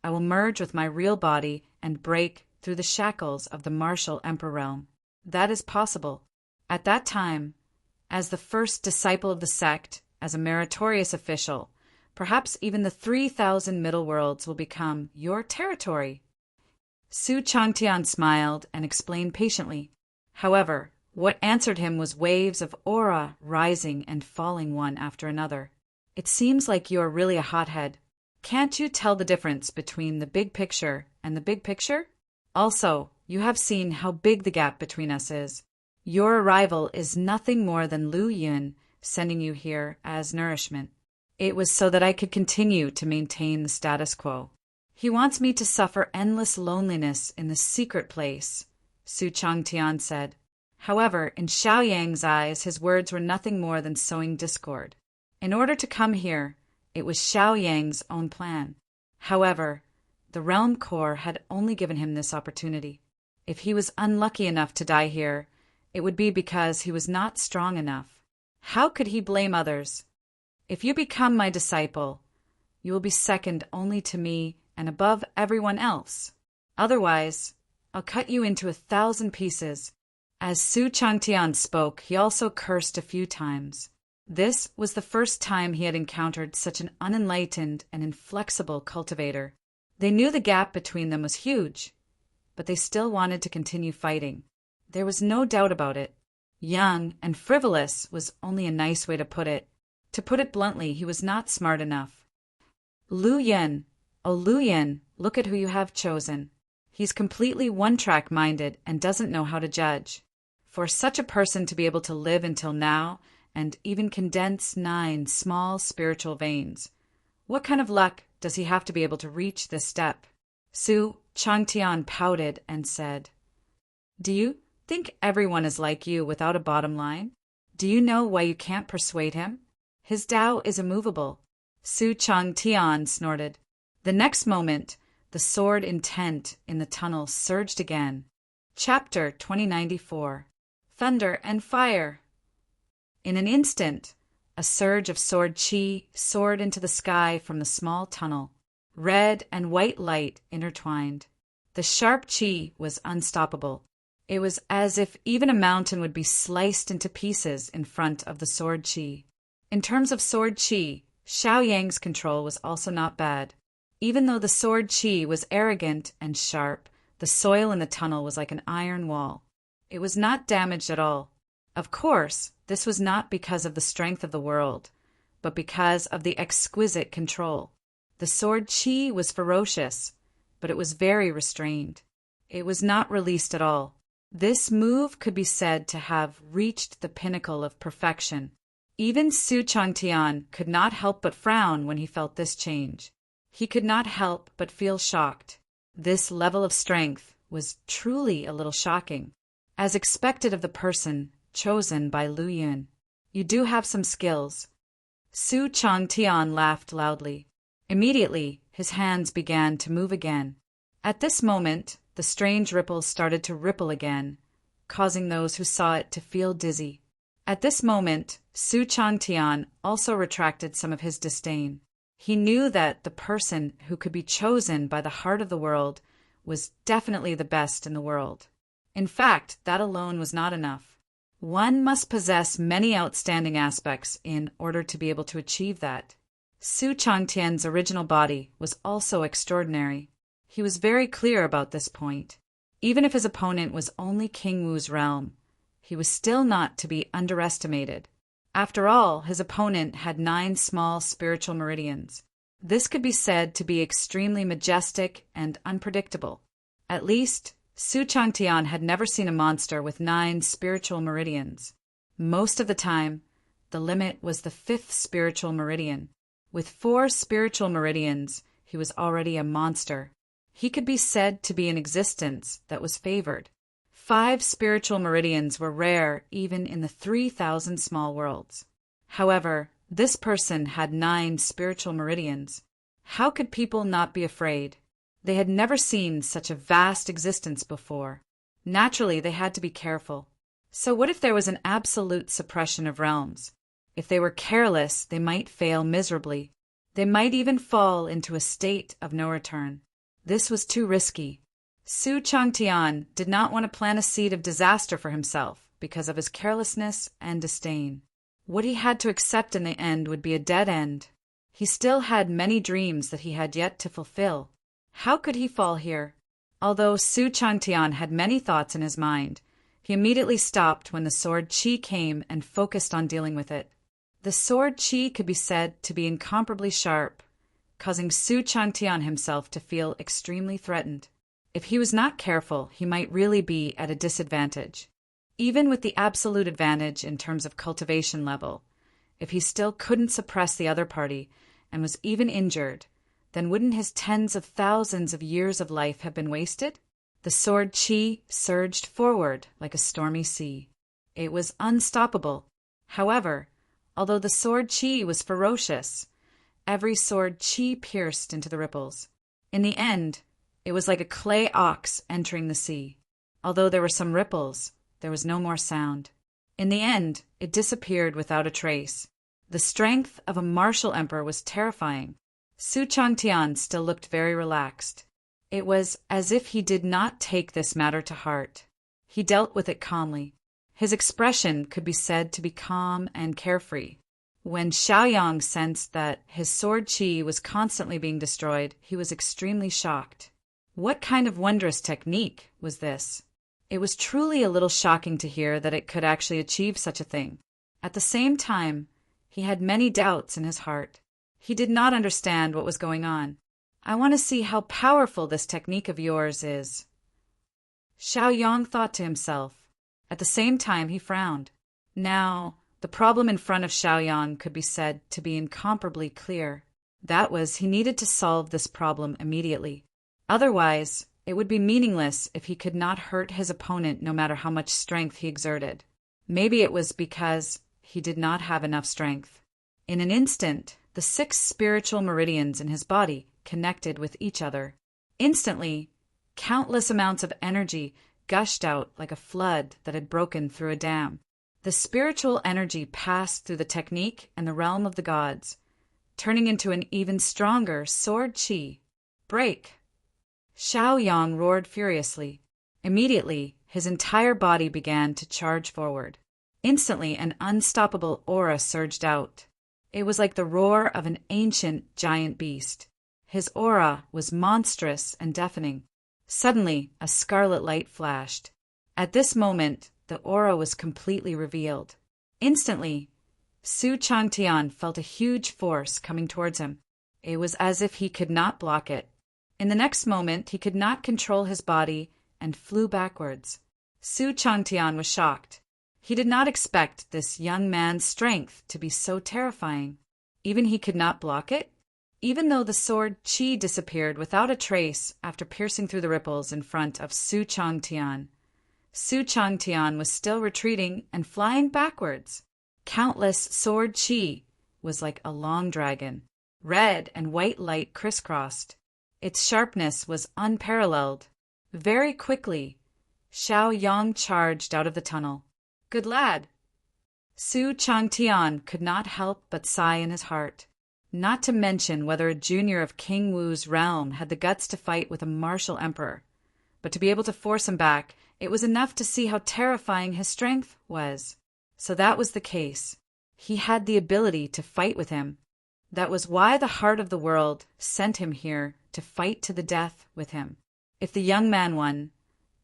I will merge with my real body and break through the shackles of the martial emperor realm. That is possible. At that time, as the first disciple of the sect, as a meritorious official, perhaps even the 3,000 middle worlds will become your territory. Su Changtian smiled and explained patiently. However, what answered him was waves of aura rising and falling one after another. It seems like you are really a hothead. Can't you tell the difference between the big picture and the big picture? Also, you have seen how big the gap between us is. Your arrival is nothing more than Lu Yun sending you here as nourishment. It was so that I could continue to maintain the status quo. He wants me to suffer endless loneliness in the secret place, Su Changtian said. However, in Xiao Yang's eyes, his words were nothing more than sowing discord. In order to come here, it was Xiao Yang's own plan. However, the Realm Core had only given him this opportunity. If he was unlucky enough to die here, it would be because he was not strong enough. How could he blame others? If you become my disciple, you will be second only to me and above everyone else. Otherwise, I'll cut you into 1,000 pieces. As Su Changtian spoke, he also cursed a few times. This was the first time he had encountered such an unenlightened and inflexible cultivator. They knew the gap between them was huge, but they still wanted to continue fighting. There was no doubt about it. Young and frivolous was only a nice way to put it. To put it bluntly, he was not smart enough. Lu Yen, oh Lu Yen, look at who you have chosen. He's completely one-track minded and doesn't know how to judge. For such a person to be able to live until now and even condense 9 small spiritual veins, what kind of luck does he have to be able to reach this step? Su Changtian pouted and said, "Do you think everyone is like you without a bottom line? Do you know why you can't persuade him? His Tao is immovable." Su Changtian snorted. The next moment, the sword intent in the tunnel surged again. Chapter 2094. Thunder and Fire. In an instant, a surge of sword chi soared into the sky from the small tunnel. Red and white light intertwined. The sharp chi was unstoppable. It was as if even a mountain would be sliced into pieces in front of the sword chi. In terms of sword chi, Xiao Yang's control was also not bad. Even though the sword chi was arrogant and sharp, the soil in the tunnel was like an iron wall. It was not damaged at all. Of course, this was not because of the strength of the world, but because of the exquisite control. The sword chi was ferocious, but it was very restrained. It was not released at all. This move could be said to have reached the pinnacle of perfection. Even Su Changtian could not help but frown when he felt this change. He could not help but feel shocked. This level of strength was truly a little shocking, as expected of the person chosen by Lu Yun. You do have some skills. Su Changtian laughed loudly. Immediately, his hands began to move again. At this moment, the strange ripples started to ripple again, causing those who saw it to feel dizzy. At this moment, Su Changtian also retracted some of his disdain. He knew that the person who could be chosen by the heart of the world was definitely the best in the world. In fact, that alone was not enough. One must possess many outstanding aspects in order to be able to achieve that. Su Changtian's original body was also extraordinary. He was very clear about this point. Even if his opponent was only King Wu's realm, he was still not to be underestimated. After all, his opponent had 9 small spiritual meridians. This could be said to be extremely majestic and unpredictable. At least, Su Changtian had never seen a monster with 9 spiritual meridians. Most of the time, the limit was the 5th spiritual meridian. With 4 spiritual meridians, he was already a monster. He could be said to be an existence that was favored. 5 spiritual meridians were rare even in the 3,000 small worlds. However, this person had 9 spiritual meridians. How could people not be afraid? They had never seen such a vast existence before. Naturally, they had to be careful. So what if there was an absolute suppression of realms? If they were careless, they might fail miserably. They might even fall into a state of no return. This was too risky. Su Changtian did not want to plant a seed of disaster for himself because of his carelessness and disdain. What he had to accept in the end would be a dead end. He still had many dreams that he had yet to fulfill. How could he fall here? Although Su Changtian had many thoughts in his mind, he immediately stopped when the sword Qi came and focused on dealing with it. The sword Qi could be said to be incomparably sharp, causing Su Changtian himself to feel extremely threatened. If he was not careful, he might really be at a disadvantage. Even with the absolute advantage in terms of cultivation level, if he still couldn't suppress the other party and was even injured, then wouldn't his tens of thousands of years of life have been wasted? The sword Qi surged forward like a stormy sea. It was unstoppable. However, although the sword Qi was ferocious, every sword Qi pierced into the ripples. In the end, it was like a clay ox entering the sea. Although there were some ripples, there was no more sound. In the end, it disappeared without a trace. The strength of a martial emperor was terrifying. Su Changtian still looked very relaxed. It was as if he did not take this matter to heart. He dealt with it calmly. His expression could be said to be calm and carefree. When Xiaoyang sensed that his sword Qi was constantly being destroyed, he was extremely shocked. What kind of wondrous technique was this? It was truly a little shocking to hear that it could actually achieve such a thing. At the same time, he had many doubts in his heart. He did not understand what was going on. I want to see how powerful this technique of yours is. Xiaoyang thought to himself. At the same time, he frowned. Now, the problem in front of Xiaoyang could be said to be incomparably clear. That was, he needed to solve this problem immediately. Otherwise, it would be meaningless if he could not hurt his opponent no matter how much strength he exerted. Maybe it was because he did not have enough strength. In an instant, the 6 spiritual meridians in his body connected with each other. Instantly, countless amounts of energy gushed out like a flood that had broken through a dam. The spiritual energy passed through the technique and the realm of the gods, turning into an even stronger sword Qi. Break! Xiaoyang roared furiously. Immediately, his entire body began to charge forward. Instantly, an unstoppable aura surged out. It was like the roar of an ancient giant beast. His aura was monstrous and deafening. Suddenly, a scarlet light flashed. At this moment, the aura was completely revealed. Instantly, Su Changtian felt a huge force coming towards him. It was as if he could not block it. In the next moment, he could not control his body and flew backwards. Su Changtian was shocked. He did not expect this young man's strength to be so terrifying. Even he could not block it? Even though the sword Qi disappeared without a trace after piercing through the ripples in front of Su Changtian, Su Changtian was still retreating and flying backwards. Countless sword Qi was like a long dragon. Red and white light crisscrossed. Its sharpness was unparalleled. Very quickly, Xiaoyang charged out of the tunnel. Good lad! Su Changtian could not help but sigh in his heart. Not to mention whether a junior of King Wu's realm had the guts to fight with a martial emperor. But to be able to force him back, it was enough to see how terrifying his strength was. So that was the case. He had the ability to fight with him. That was why the heart of the world sent him here to fight to the death with him. If the young man won,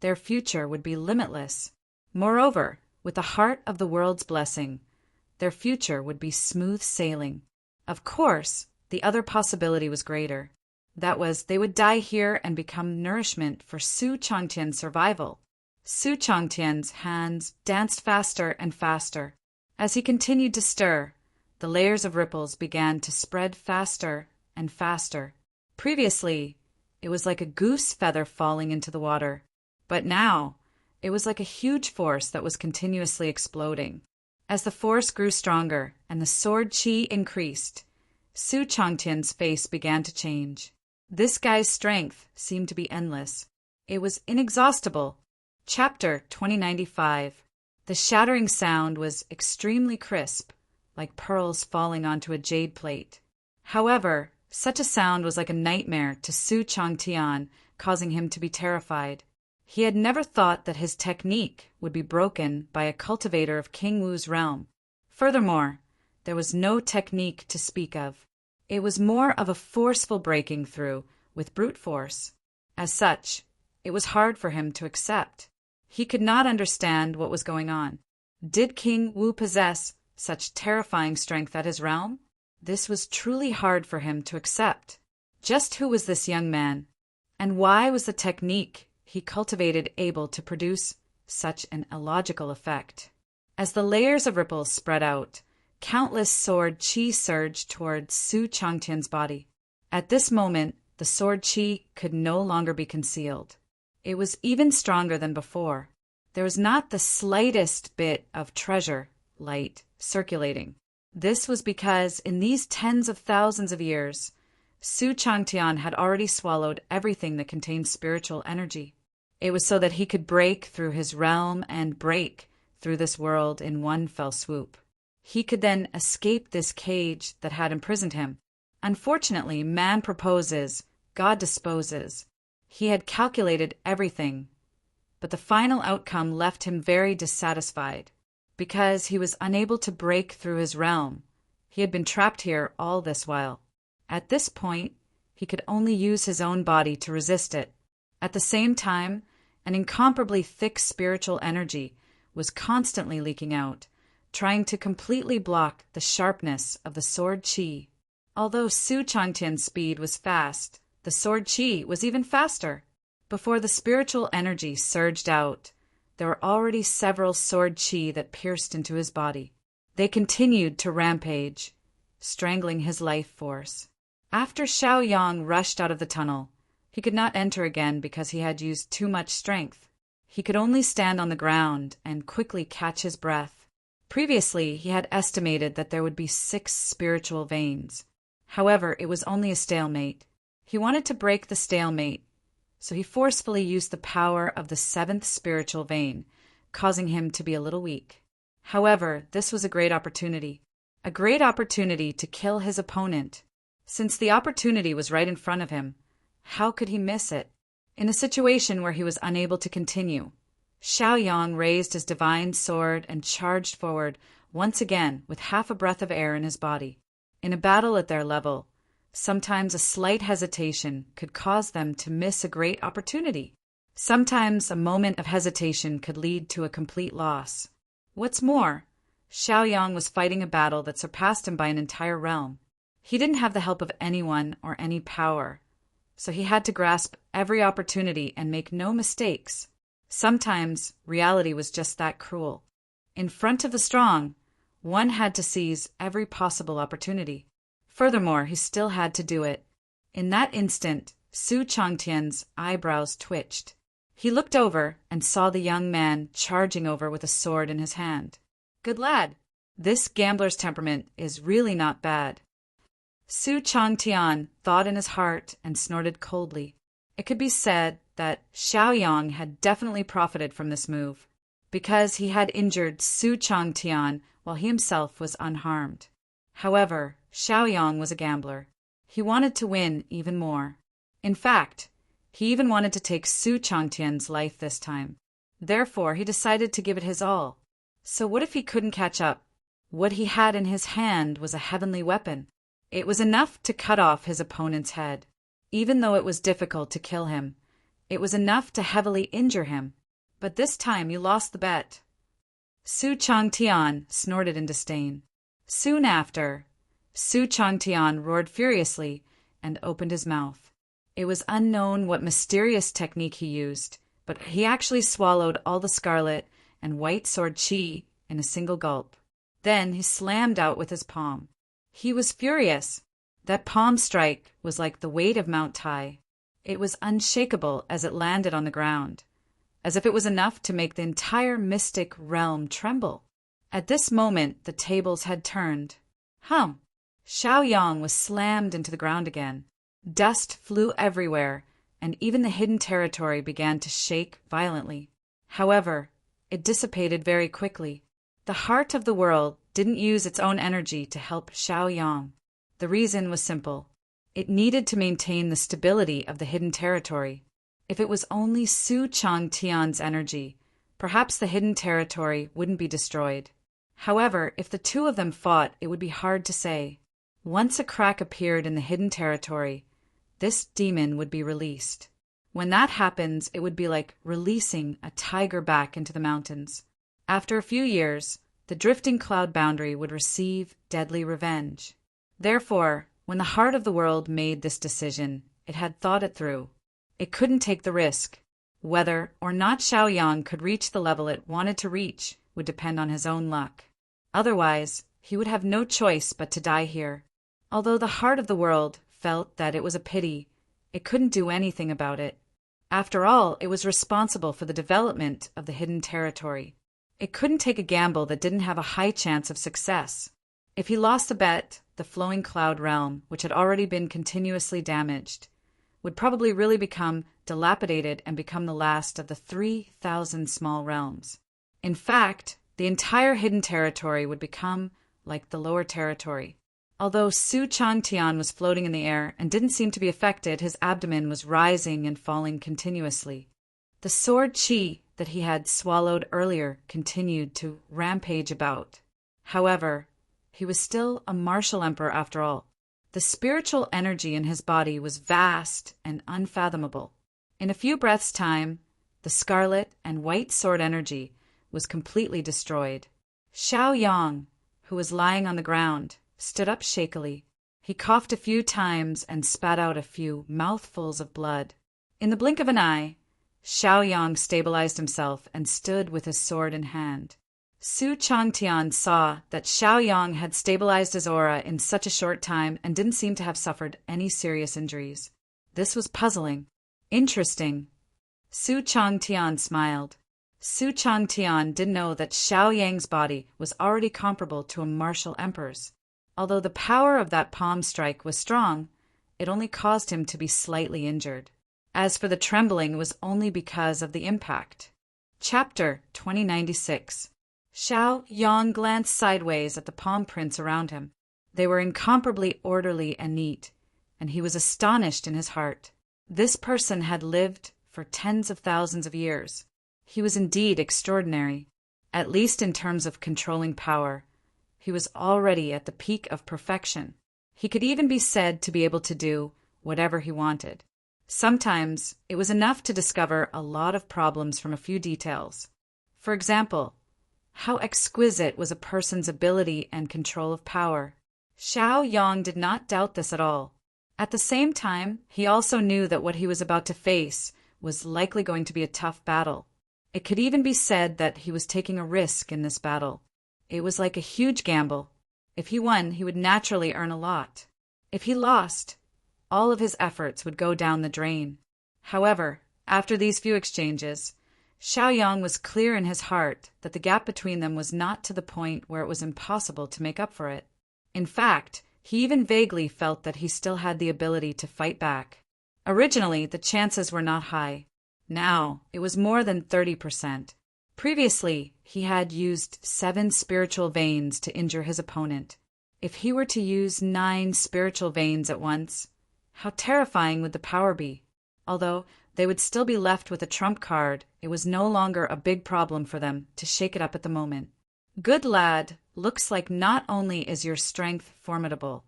their future would be limitless. Moreover, with the heart of the world's blessing, their future would be smooth sailing. Of course, the other possibility was greater. That was, they would die here and become nourishment for Su Changtian's survival. Su Changtian's hands danced faster and faster. As he continued to stir, the layers of ripples began to spread faster and faster. Previously, it was like a goose feather falling into the water, but now it was like a huge force that was continuously exploding. As the force grew stronger and the sword chi increased, Su Changtian's face began to change. This guy's strength seemed to be endless. It was inexhaustible. Chapter 2095. The shattering sound was extremely crisp, like pearls falling onto a jade plate. However, such a sound was like a nightmare to Su Changtian, causing him to be terrified. He had never thought that his technique would be broken by a cultivator of King Wu's realm. Furthermore, there was no technique to speak of. It was more of a forceful breaking through with brute force. As such, it was hard for him to accept. He could not understand what was going on. Did King Wu possess such terrifying strength at his realm? This was truly hard for him to accept. Just who was this young man? And why was the technique he cultivated able to produce such an illogical effect? As the layers of ripples spread out, countless sword chi surged towards Su Changtian's body. At this moment, the sword chi could no longer be concealed. It was even stronger than before. There was not the slightest bit of treasure light circulating. This was because in these tens of thousands of years, Su Changtian had already swallowed everything that contained spiritual energy. It was so that he could break through his realm and break through this world in one fell swoop. He could then escape this cage that had imprisoned him. Unfortunately, man proposes, God disposes. He had calculated everything, but the final outcome left him very dissatisfied. Because he was unable to break through his realm, he had been trapped here all this while. At this point, he could only use his own body to resist it. At the same time, an incomparably thick spiritual energy was constantly leaking out, trying to completely block the sharpness of the sword chi. Although Su Changtian's speed was fast, the sword chi was even faster. Before the spiritual energy surged out, there were already several sword chi that pierced into his body. They continued to rampage, strangling his life force. After Xiao Yang rushed out of the tunnel, he could not enter again because he had used too much strength. He could only stand on the ground and quickly catch his breath. Previously, he had estimated that there would be 6 spiritual veins. However, it was only a stalemate. He wanted to break the stalemate, so he forcefully used the power of the 7th spiritual vein, causing him to be a little weak. However, this was a great opportunity to kill his opponent. Since the opportunity was right in front of him, how could he miss it? In a situation where he was unable to continue, Xiao Yang raised his divine sword and charged forward once again with half a breath of air in his body. In a battle at their level, sometimes a slight hesitation could cause them to miss a great opportunity. Sometimes a moment of hesitation could lead to a complete loss. What's more, Xiao Yang was fighting a battle that surpassed him by an entire realm. He didn't have the help of anyone or any power, so he had to grasp every opportunity and make no mistakes. Sometimes reality was just that cruel. In front of the strong, one had to seize every possible opportunity. Furthermore, he still had to do it. In that instant, Su Changtian's eyebrows twitched. He looked over and saw the young man charging over with a sword in his hand. Good lad. This gambler's temperament is really not bad. Su Changtian thought in his heart and snorted coldly. It could be said that Xiao Yang had definitely profited from this move, because he had injured Su Changtian while he himself was unharmed. However, Xiao Yang was a gambler. He wanted to win even more. In fact, he even wanted to take Su Changtian's life this time. Therefore, he decided to give it his all. So what if he couldn't catch up? What he had in his hand was a heavenly weapon. It was enough to cut off his opponent's head. Even though it was difficult to kill him, it was enough to heavily injure him. But this time you lost the bet. Su Changtian snorted in disdain. Soon after, Su Changtian roared furiously and opened his mouth. It was unknown what mysterious technique he used, but he actually swallowed all the scarlet and white sword chi in a single gulp. Then he slammed out with his palm. He was furious. That palm strike was like the weight of Mount Tai. It was unshakable as it landed on the ground, as if it was enough to make the entire mystic realm tremble. At this moment, the tables had turned. Xiao Yang was slammed into the ground again. Dust flew everywhere, and even the hidden territory began to shake violently. However, it dissipated very quickly. The heart of the world didn't use its own energy to help Xiao Yang. The reason was simple. It needed to maintain the stability of the hidden territory. If it was only Su Changtian's energy, perhaps the hidden territory wouldn't be destroyed. However, if the two of them fought, it would be hard to say. Once a crack appeared in the hidden territory, this demon would be released. When that happens, it would be like releasing a tiger back into the mountains. After a few years, the drifting cloud boundary would receive deadly revenge. Therefore, when the heart of the world made this decision, it had thought it through. It couldn't take the risk. Whether or not Xiao Yang could reach the level it wanted to reach would depend on his own luck. Otherwise, he would have no choice but to die here. Although the heart of the world felt that it was a pity, it couldn't do anything about it. After all, it was responsible for the development of the hidden territory. It couldn't take a gamble that didn't have a high chance of success. If he lost the bet, the flowing cloud realm, which had already been continuously damaged, would probably really become dilapidated and become the last of the 3,000 small realms. In fact, the entire hidden territory would become like the lower territory. Although Su Changtian was floating in the air and didn't seem to be affected, his abdomen was rising and falling continuously. The sword chi that he had swallowed earlier continued to rampage about. However, he was still a martial emperor after all. The spiritual energy in his body was vast and unfathomable. In a few breaths' time, the scarlet and white sword energy was completely destroyed. Xiao Yang, who was lying on the ground, stood up shakily. He coughed a few times and spat out a few mouthfuls of blood. In the blink of an eye, Xiao Yang stabilized himself and stood with his sword in hand. Su Changtian saw that Xiao Yang had stabilized his aura in such a short time and didn't seem to have suffered any serious injuries. This was puzzling. Interesting. Su Changtian smiled. Su Changtian didn't know that Xiao Yang's body was already comparable to a martial emperor's. Although the power of that palm strike was strong, it only caused him to be slightly injured. As for the trembling, it was only because of the impact. Chapter 2096. Xiao Yang glanced sideways at the palm prints around him. They were incomparably orderly and neat, and he was astonished in his heart. This person had lived for tens of thousands of years. He was indeed extraordinary, at least in terms of controlling power. He was already at the peak of perfection. He could even be said to be able to do whatever he wanted. Sometimes it was enough to discover a lot of problems from a few details. For example, how exquisite was a person's ability and control of power. Xiao Yang did not doubt this at all. At the same time, he also knew that what he was about to face was likely going to be a tough battle. It could even be said that he was taking a risk in this battle. It was like a huge gamble. If he won, he would naturally earn a lot. If he lost, all of his efforts would go down the drain. However, after these few exchanges, Xiao Yang was clear in his heart that the gap between them was not to the point where it was impossible to make up for it. In fact, he even vaguely felt that he still had the ability to fight back. Originally, the chances were not high. Now, it was more than 30%. Previously, he had used 7 spiritual veins to injure his opponent. If he were to use 9 spiritual veins at once, how terrifying would the power be? Although they would still be left with a trump card, it was no longer a big problem for them to shake it up at the moment. Good lad, looks like not only is your strength formidable,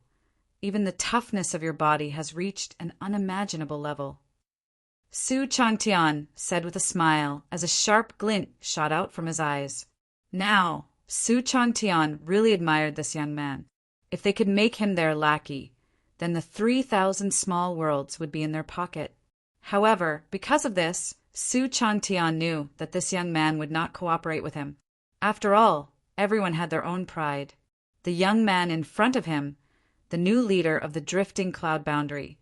Even the toughness of your body has reached an unimaginable level. Su Changtian said with a smile as a sharp glint shot out from his eyes. Now, Su Changtian really admired this young man. If they could make him their lackey, then the 3,000 small worlds would be in their pocket. However, because of this, Su Changtian knew that this young man would not cooperate with him. After all, everyone had their own pride. The young man in front of him, the new leader of the drifting cloud boundary,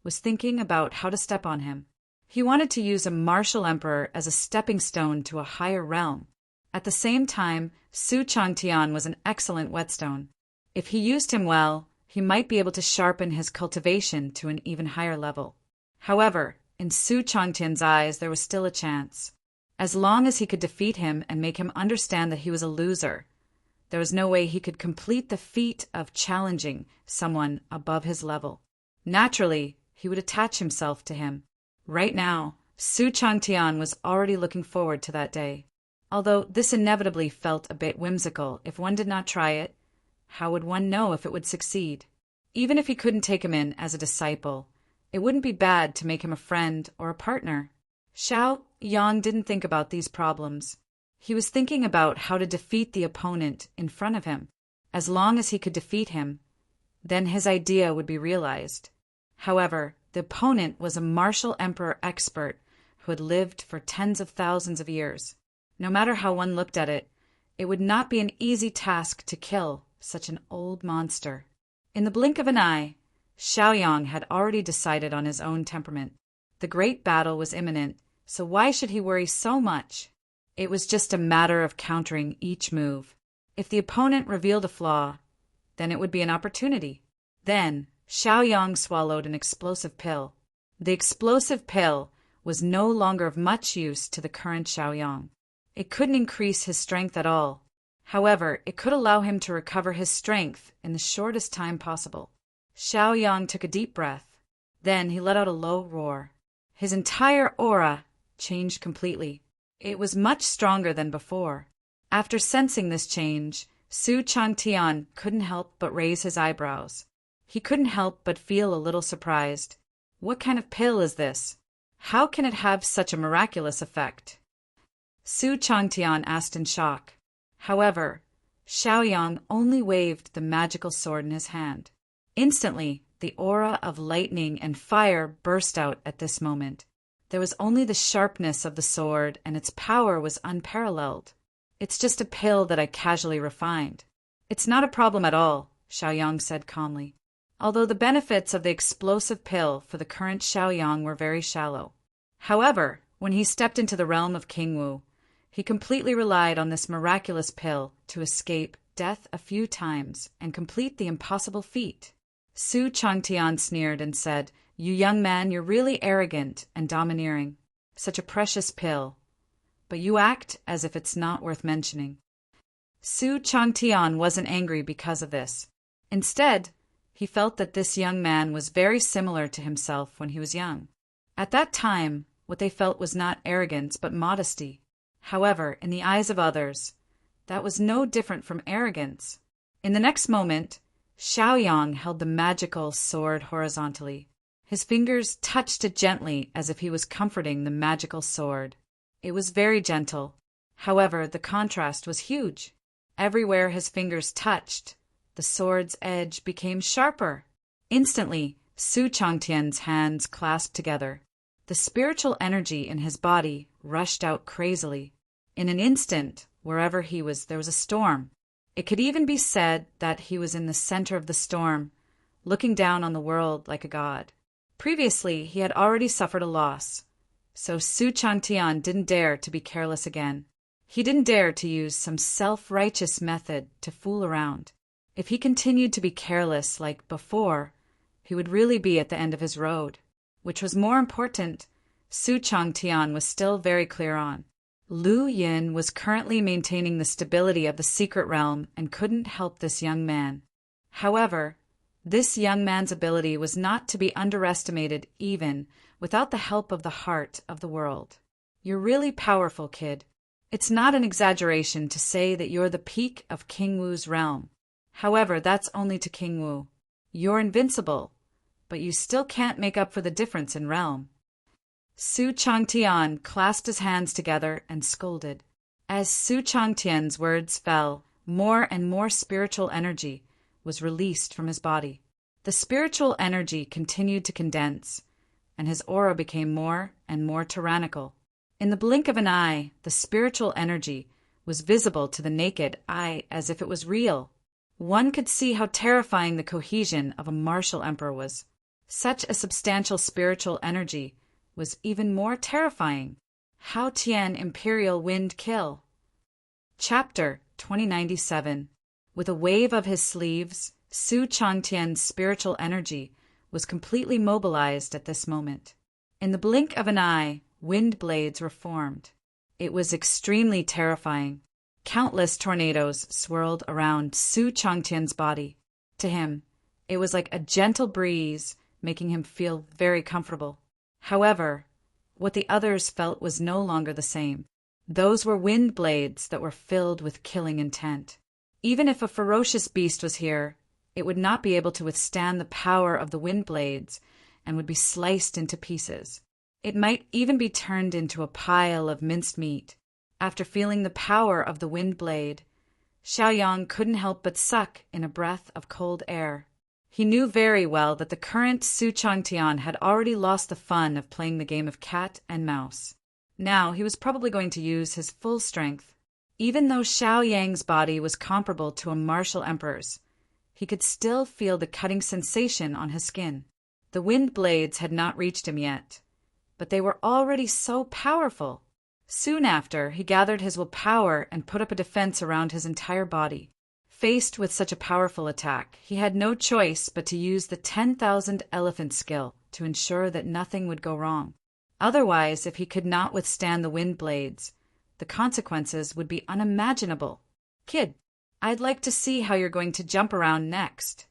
was thinking about how to step on him. He wanted to use a martial emperor as a stepping stone to a higher realm. At the same time, Su Changtian was an excellent whetstone. If he used him well, he might be able to sharpen his cultivation to an even higher level. However, in Su Changtian's eyes there was still a chance. As long as he could defeat him and make him understand that he was a loser, there was no way he could complete the feat of challenging someone above his level. Naturally, he would attach himself to him. Right now, Su Changtian was already looking forward to that day. Although this inevitably felt a bit whimsical, if one did not try it, how would one know if it would succeed? Even if he couldn't take him in as a disciple, it wouldn't be bad to make him a friend or a partner. Xiao Yang didn't think about these problems. He was thinking about how to defeat the opponent in front of him. As long as he could defeat him, then his idea would be realized. However, the opponent was a martial emperor expert who had lived for tens of thousands of years. No matter how one looked at it, it would not be an easy task to kill such an old monster. In the blink of an eye, Xiaoyang had already decided on his own temperament. The great battle was imminent, so why should he worry so much? It was just a matter of countering each move. If the opponent revealed a flaw, then it would be an opportunity. Then, Xiaoyang swallowed an explosive pill. The explosive pill was no longer of much use to the current Xiaoyang. It couldn't increase his strength at all. However, it could allow him to recover his strength in the shortest time possible. Xiaoyang took a deep breath. Then he let out a low roar. His entire aura changed completely. It was much stronger than before. After sensing this change, Su Changtian couldn't help but raise his eyebrows. He couldn't help but feel a little surprised. What kind of pill is this? How can it have such a miraculous effect? Su Changtian asked in shock. However, Xiaoyang only waved the magical sword in his hand. Instantly, the aura of lightning and fire burst out at this moment. There was only the sharpness of the sword, and its power was unparalleled. It's just a pill that I casually refined. It's not a problem at all, Xiaoyang said calmly. Although the benefits of the explosive pill for the current Xiaoyang were very shallow. However, when he stepped into the realm of Kingwu, he completely relied on this miraculous pill to escape death a few times and complete the impossible feat. Su Changtian sneered and said, "You young man, you're really arrogant and domineering. Such a precious pill. But you act as if it's not worth mentioning." Su Changtian wasn't angry because of this. Instead, he felt that this young man was very similar to himself when he was young. At that time, what they felt was not arrogance but modesty. However, in the eyes of others, that was no different from arrogance. In the next moment, Xiaoyang held the magical sword horizontally. His fingers touched it gently as if he was comforting the magical sword. It was very gentle. However, the contrast was huge. Everywhere his fingers touched, the sword's edge became sharper. Instantly, Su Changtian's hands clasped together. The spiritual energy in his body rushed out crazily. In an instant, wherever he was, there was a storm. It could even be said that he was in the center of the storm, looking down on the world like a god. Previously, he had already suffered a loss, so Su Changtian didn't dare to be careless again. He didn't dare to use some self-righteous method to fool around. If he continued to be careless like before, he would really be at the end of his road. Which was more important, Su Changtian was still very clear on. Lu Yin was currently maintaining the stability of the secret realm and couldn't help this young man. However, this young man's ability was not to be underestimated even without the help of the heart of the world. You're really powerful, kid. It's not an exaggeration to say that you're the peak of King Wu's realm. However, that's only to King Wu. You're invincible, but you still can't make up for the difference in realm. Su Changtian clasped his hands together and scolded. As Su Changtian's words fell, more and more spiritual energy was released from his body. The spiritual energy continued to condense, and his aura became more and more tyrannical. In the blink of an eye, the spiritual energy was visible to the naked eye as if it was real. One could see how terrifying the cohesion of a martial emperor was. Such a substantial spiritual energy was even more terrifying. How Tian Imperial Wind Kill. Chapter 2097. With a wave of his sleeves, Su Changtian's spiritual energy was completely mobilized at this moment. In the blink of an eye, wind blades were formed. It was extremely terrifying. Countless tornadoes swirled around Su Changtian's body. To him, it was like a gentle breeze, making him feel very comfortable. However, what the others felt was no longer the same. Those were wind blades that were filled with killing intent. Even if a ferocious beast was here, it would not be able to withstand the power of the wind blades and would be sliced into pieces. It might even be turned into a pile of minced meat. After feeling the power of the wind blade, Xiaoyang couldn't help but suck in a breath of cold air. He knew very well that the current Su Changtian had already lost the fun of playing the game of cat and mouse. Now he was probably going to use his full strength. Even though Xiaoyang's body was comparable to a martial emperor's, he could still feel the cutting sensation on his skin. The wind blades had not reached him yet, but they were already so powerful. Soon after, he gathered his willpower and put up a defense around his entire body. Faced with such a powerful attack, he had no choice but to use the 10,000 elephant skill to ensure that nothing would go wrong. Otherwise, if he could not withstand the wind blades, the consequences would be unimaginable. Kid, I'd like to see how you're going to jump around next.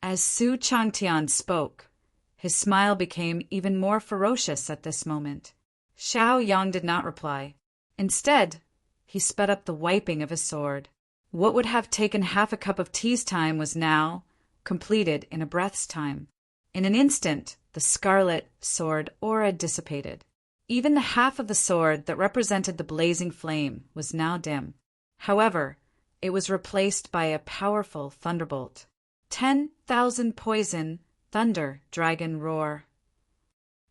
As Su Changtian spoke, his smile became even more ferocious at this moment. Xiaoyang did not reply. Instead, he sped up the wiping of his sword. What would have taken half a cup of tea's time was now completed in a breath's time. In an instant, the scarlet sword aura dissipated. Even the half of the sword that represented the blazing flame was now dim. However, it was replaced by a powerful thunderbolt. 10,000 poison, thunder, dragon roar.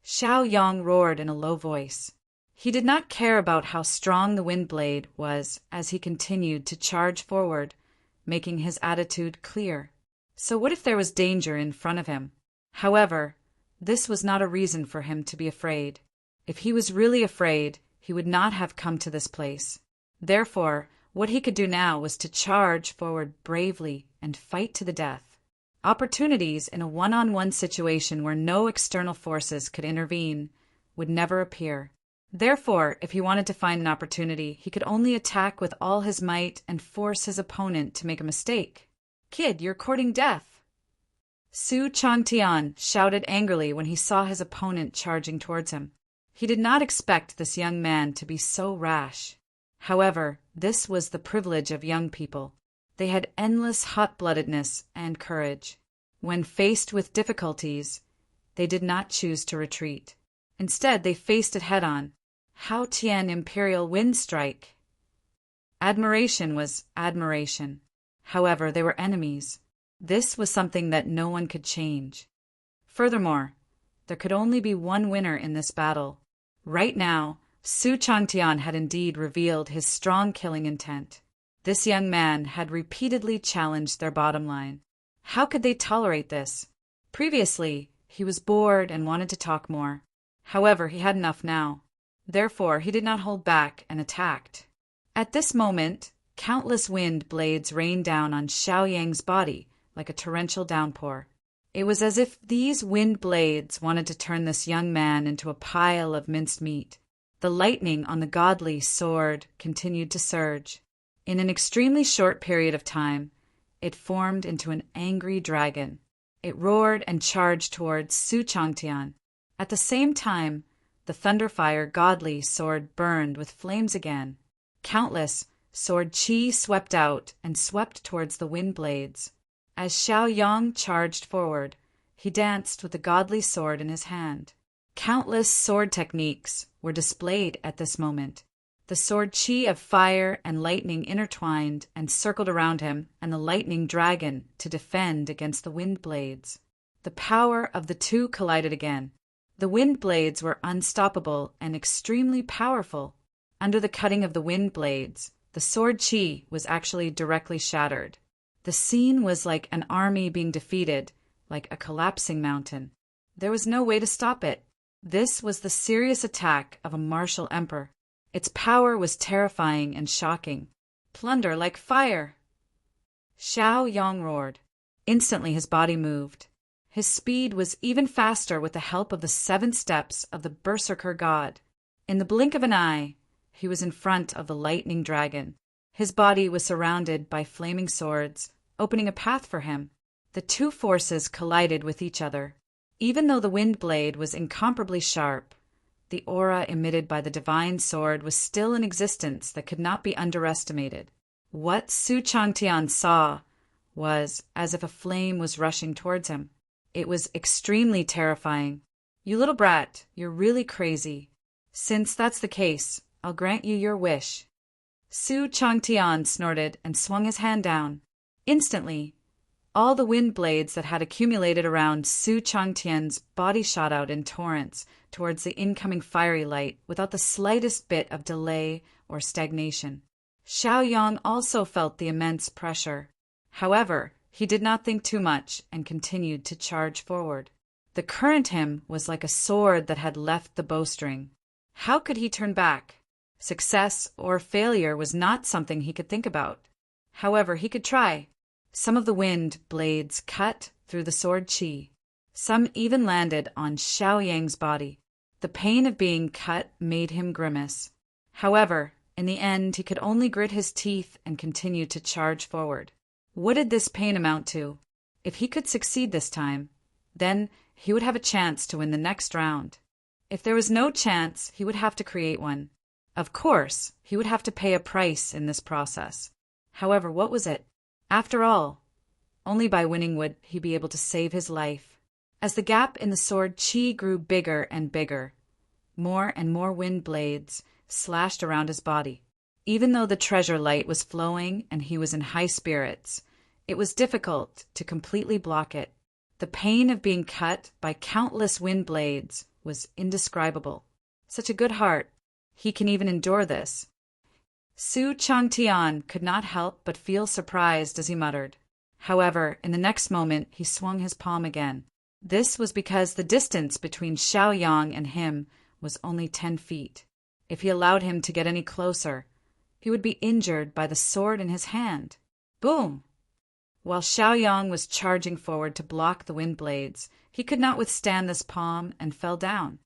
Xiaoyang roared in a low voice. He did not care about how strong the wind blade was as he continued to charge forward, making his attitude clear. So what if there was danger in front of him? However, this was not a reason for him to be afraid. If he was really afraid, he would not have come to this place. Therefore, what he could do now was to charge forward bravely and fight to the death. Opportunities in a one-on-one situation where no external forces could intervene would never appear. Therefore, if he wanted to find an opportunity, he could only attack with all his might and force his opponent to make a mistake. Kid, you're courting death. Su Changtian shouted angrily when he saw his opponent charging towards him. He did not expect this young man to be so rash. However, this was the privilege of young people. They had endless hot-bloodedness and courage. When faced with difficulties, they did not choose to retreat. Instead, they faced it head-on. How Tian Imperial Wind Strike. Admiration was admiration. However, they were enemies. This was something that no one could change. Furthermore, there could only be one winner in this battle. Right now, Su Changtian had indeed revealed his strong killing intent. This young man had repeatedly challenged their bottom line. How could they tolerate this? Previously, he was bored and wanted to talk more. However, he had enough now. Therefore, he did not hold back and attacked. At this moment, countless wind blades rained down on Xiaoyang's body like a torrential downpour. It was as if these wind blades wanted to turn this young man into a pile of minced meat. The lightning on the godly sword continued to surge. In an extremely short period of time, it formed into an angry dragon. It roared and charged towards Su Changtian. At the same time, the thunderfire godly sword burned with flames again. Countless sword chi swept out and swept towards the wind blades. As Xiao Yang charged forward, he danced with the godly sword in his hand. Countless sword techniques were displayed at this moment. The sword chi of fire and lightning intertwined and circled around him, and the lightning dragon to defend against the wind blades. The power of the two collided again. The wind blades were unstoppable and extremely powerful. Under the cutting of the wind blades, the sword chi was actually directly shattered. The scene was like an army being defeated, like a collapsing mountain. There was no way to stop it. This was the serious attack of a martial emperor. Its power was terrifying and shocking. Plunder like fire! Xiao Yang roared. Instantly his body moved. His speed was even faster with the help of the 7 steps of the Berserker god. In the blink of an eye, he was in front of the lightning dragon. His body was surrounded by flaming swords, opening a path for him. The two forces collided with each other. Even though the wind blade was incomparably sharp, the aura emitted by the divine sword was still in existence that could not be underestimated. What Su Changtian saw was as if a flame was rushing towards him. It was extremely terrifying. "You little brat, you're really crazy. Since that's the case, I'll grant you your wish." Su Changtian snorted and swung his hand down. Instantly, all the wind blades that had accumulated around Su Changtian's body shot out in torrents towards the incoming fiery light without the slightest bit of delay or stagnation. Xiao Yang also felt the immense pressure. However, he did not think too much and continued to charge forward. The current him was like a sword that had left the bowstring. How could he turn back? Success or failure was not something he could think about. However, he could try. Some of the wind blades cut through the sword chi. Some even landed on Xiao Yang's body. The pain of being cut made him grimace. However, in the end, he could only grit his teeth and continue to charge forward. What did this pain amount to? If he could succeed this time, then he would have a chance to win the next round. If there was no chance, he would have to create one. Of course, he would have to pay a price in this process. However, what was it? After all, only by winning would he be able to save his life. As the gap in the sword chi grew bigger and bigger, more and more wind blades slashed around his body. Even though the treasure light was flowing and he was in high spirits, it was difficult to completely block it. The pain of being cut by countless wind blades was indescribable. Such a good heart, he can even endure this. Su Changtian could not help but feel surprised as he muttered. However, in the next moment, he swung his palm again. This was because the distance between Xiao Yang and him was only 10 feet. If he allowed him to get any closer, he would be injured by the sword in his hand. Boom! While Xiao Yang was charging forward to block the wind blades, he could not withstand this palm and fell down.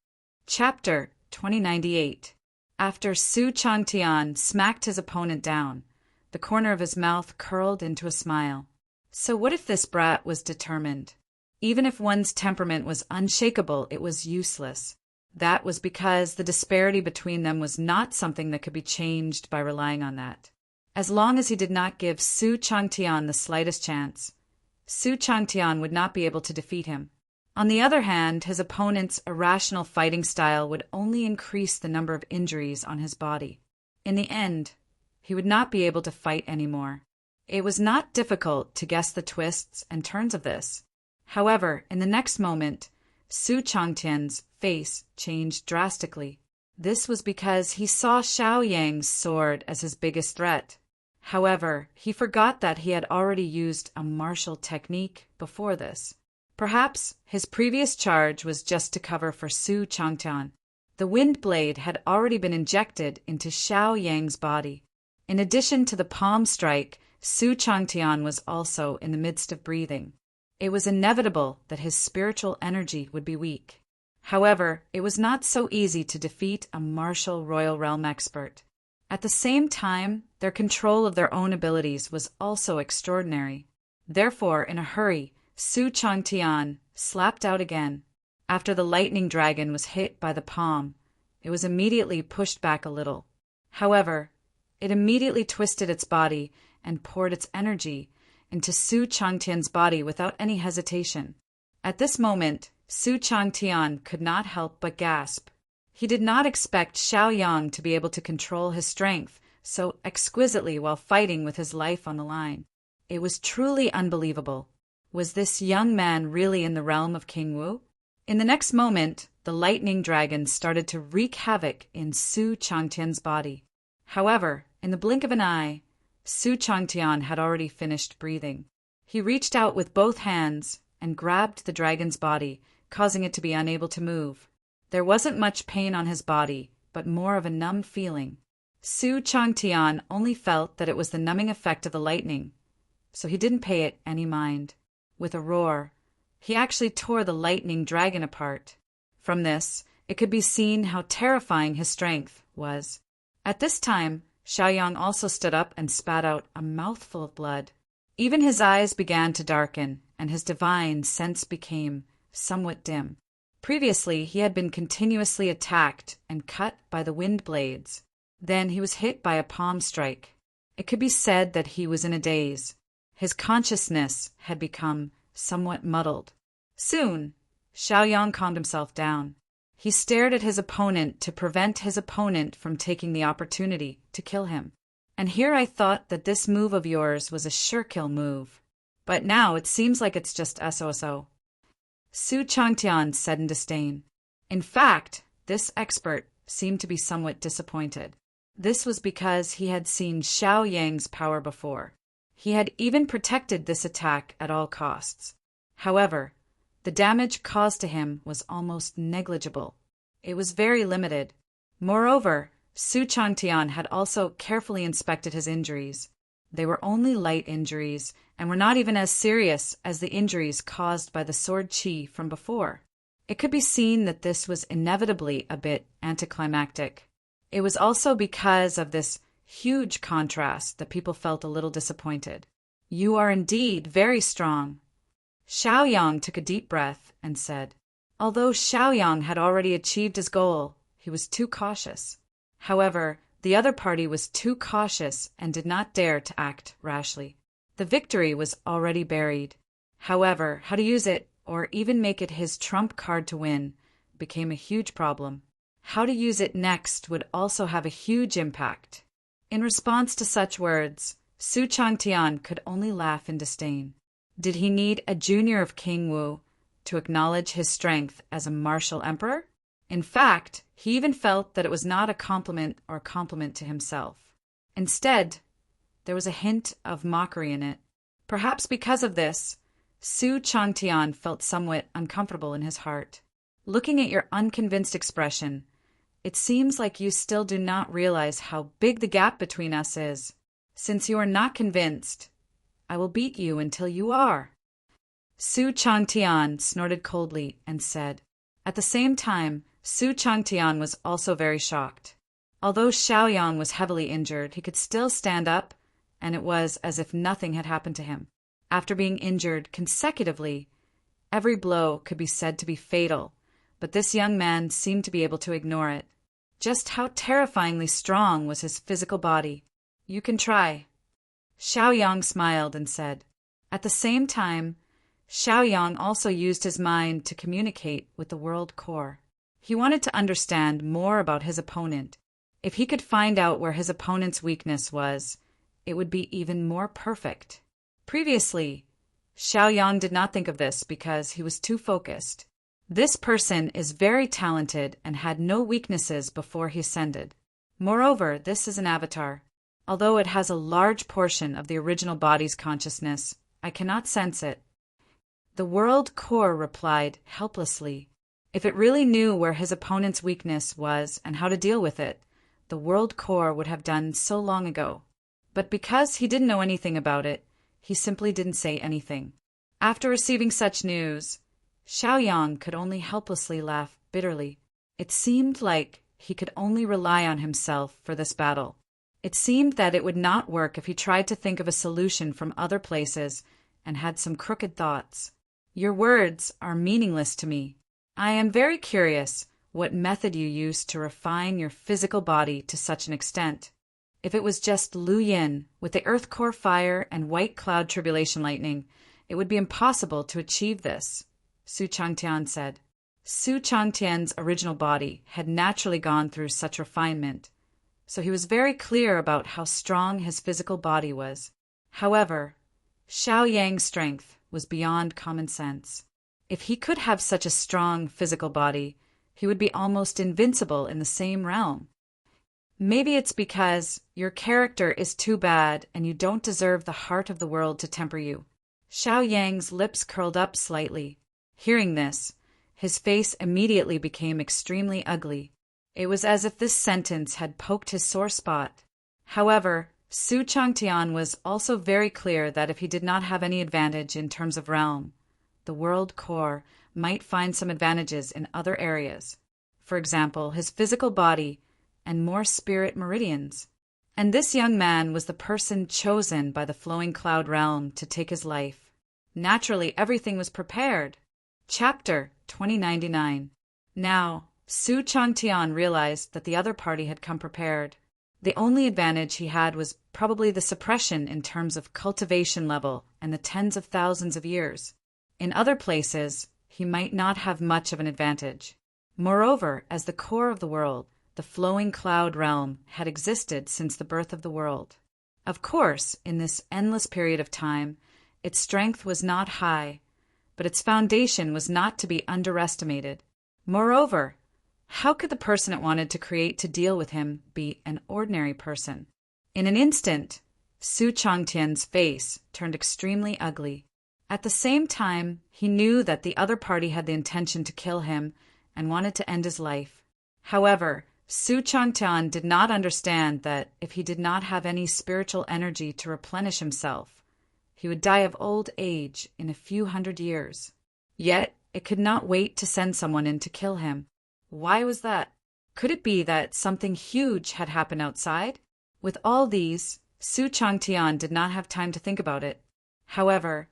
Chapter 2098. After Su Changtian smacked his opponent down, the corner of his mouth curled into a smile. So what if this brat was determined? Even if one's temperament was unshakable, it was useless. That was because the disparity between them was not something that could be changed by relying on that. As long as he did not give Su Changtian the slightest chance, Su Changtian would not be able to defeat him. On the other hand, his opponent's irrational fighting style would only increase the number of injuries on his body. In the end, he would not be able to fight anymore. It was not difficult to guess the twists and turns of this. However, in the next moment, Su Changtian's face changed drastically. This was because he saw Xiao Yang's sword as his biggest threat. However, he forgot that he had already used a martial technique before this. Perhaps his previous charge was just to cover for Su Changtian. The wind blade had already been injected into Xiao Yang's body. In addition to the palm strike, Su Changtian was also in the midst of breathing. It was inevitable that his spiritual energy would be weak. However, it was not so easy to defeat a martial royal realm expert. At the same time, their control of their own abilities was also extraordinary. Therefore, in a hurry, Su Changtian slapped out again. After the lightning dragon was hit by the palm, it was immediately pushed back a little. However, it immediately twisted its body and poured its energy into Su Changtian's body without any hesitation. At this moment, Su Changtian could not help but gasp. He did not expect Xiaoyang to be able to control his strength so exquisitely while fighting with his life on the line. It was truly unbelievable. Was this young man really in the realm of King Wu? In the next moment, the lightning dragon started to wreak havoc in Su Changtian's body. However, in the blink of an eye, Su Changtian had already finished breathing. He reached out with both hands and grabbed the dragon's body, causing it to be unable to move. There wasn't much pain on his body, but more of a numb feeling. Su Changtian only felt that it was the numbing effect of the lightning, so he didn't pay it any mind. With a roar, he actually tore the lightning dragon apart. From this, it could be seen how terrifying his strength was. At this time, Xiaoyang also stood up and spat out a mouthful of blood. Even his eyes began to darken, and his divine sense became somewhat dim. Previously, he had been continuously attacked and cut by the wind blades. Then he was hit by a palm strike. It could be said that he was in a daze. His consciousness had become somewhat muddled. Soon, Xiaoyang calmed himself down. He stared at his opponent to prevent his opponent from taking the opportunity to kill him. And here I thought that this move of yours was a sure-kill move. But now it seems like it's just SOSO. Su Changtian said in disdain. In fact, this expert seemed to be somewhat disappointed. This was because he had seen Xiaoyang's power before. He had even protected this attack at all costs. However, the damage caused to him was almost negligible. It was very limited. Moreover, Su Changtian had also carefully inspected his injuries. They were only light injuries and were not even as serious as the injuries caused by the sword qi from before. It could be seen that this was inevitably a bit anticlimactic. It was also because of this huge contrast that people felt a little disappointed. You are indeed very strong. Xiaoyang took a deep breath and said. Although Xiaoyang had already achieved his goal, he was too cautious. However, the other party was too cautious and did not dare to act rashly. The victory was already buried. However, how to use it, or even make it his trump card to win, became a huge problem. How to use it next would also have a huge impact. In response to such words, Su Changtian could only laugh in disdain. Did he need a junior of King Wu to acknowledge his strength as a martial emperor? In fact, he even felt that it was not a compliment to himself. Instead, there was a hint of mockery in it. Perhaps because of this, Su Changtian felt somewhat uncomfortable in his heart. Looking at your unconvinced expression, it seems like you still do not realize how big the gap between us is. Since you are not convinced, I will beat you until you are. Su Changtian snorted coldly and said. At the same time, Su Changtian was also very shocked. Although Xiaoyang was heavily injured, he could still stand up, and it was as if nothing had happened to him. After being injured consecutively, every blow could be said to be fatal, but this young man seemed to be able to ignore it. Just how terrifyingly strong was his physical body. You can try. Xiaoyang smiled and said. At the same time, Xiaoyang also used his mind to communicate with the world core. He wanted to understand more about his opponent. If he could find out where his opponent's weakness was, it would be even more perfect. Previously, Xiaoyang did not think of this because he was too focused. This person is very talented and had no weaknesses before he ascended. Moreover, this is an avatar. Although it has a large portion of the original body's consciousness, I cannot sense it. The world core replied helplessly. If it really knew where his opponent's weakness was and how to deal with it, the world core would have done so long ago. But because he didn't know anything about it, he simply didn't say anything. After receiving such news, Xiaoyang could only helplessly laugh bitterly. It seemed like he could only rely on himself for this battle. It seemed that it would not work if he tried to think of a solution from other places and had some crooked thoughts. Your words are meaningless to me. I am very curious what method you used to refine your physical body to such an extent. If it was just Lu Yin with the earth core fire and white cloud tribulation lightning, it would be impossible to achieve this, Su Changtian said. Su Changtian's original body had naturally gone through such refinement, so he was very clear about how strong his physical body was. However, Xiao Yang's strength was beyond common sense. If he could have such a strong physical body, he would be almost invincible in the same realm. Maybe it's because your character is too bad and you don't deserve the heart of the world to temper you. Xiao Yang's lips curled up slightly. Hearing this, his face immediately became extremely ugly. It was as if this sentence had poked his sore spot. However, Su Changtian was also very clear that if he did not have any advantage in terms of realm, the world core might find some advantages in other areas. For example, his physical body and more spirit meridians. And this young man was the person chosen by the flowing cloud realm to take his life. Naturally, everything was prepared. Chapter 2099. Now, Su Changtian realized that the other party had come prepared. The only advantage he had was probably the suppression in terms of cultivation level and the tens of thousands of years. In other places, he might not have much of an advantage. Moreover, as the core of the world, the flowing cloud realm had existed since the birth of the world. Of course, in this endless period of time, its strength was not high, but its foundation was not to be underestimated. Moreover, how could the person it wanted to create to deal with him be an ordinary person? In an instant, Su Changtian's face turned extremely ugly. At the same time, he knew that the other party had the intention to kill him and wanted to end his life. However, Su Changtian did not understand that if he did not have any spiritual energy to replenish himself, he would die of old age in a few hundred years. Yet, it could not wait to send someone in to kill him. Why was that? Could it be that something huge had happened outside? With all these, Su Changtian did not have time to think about it. However,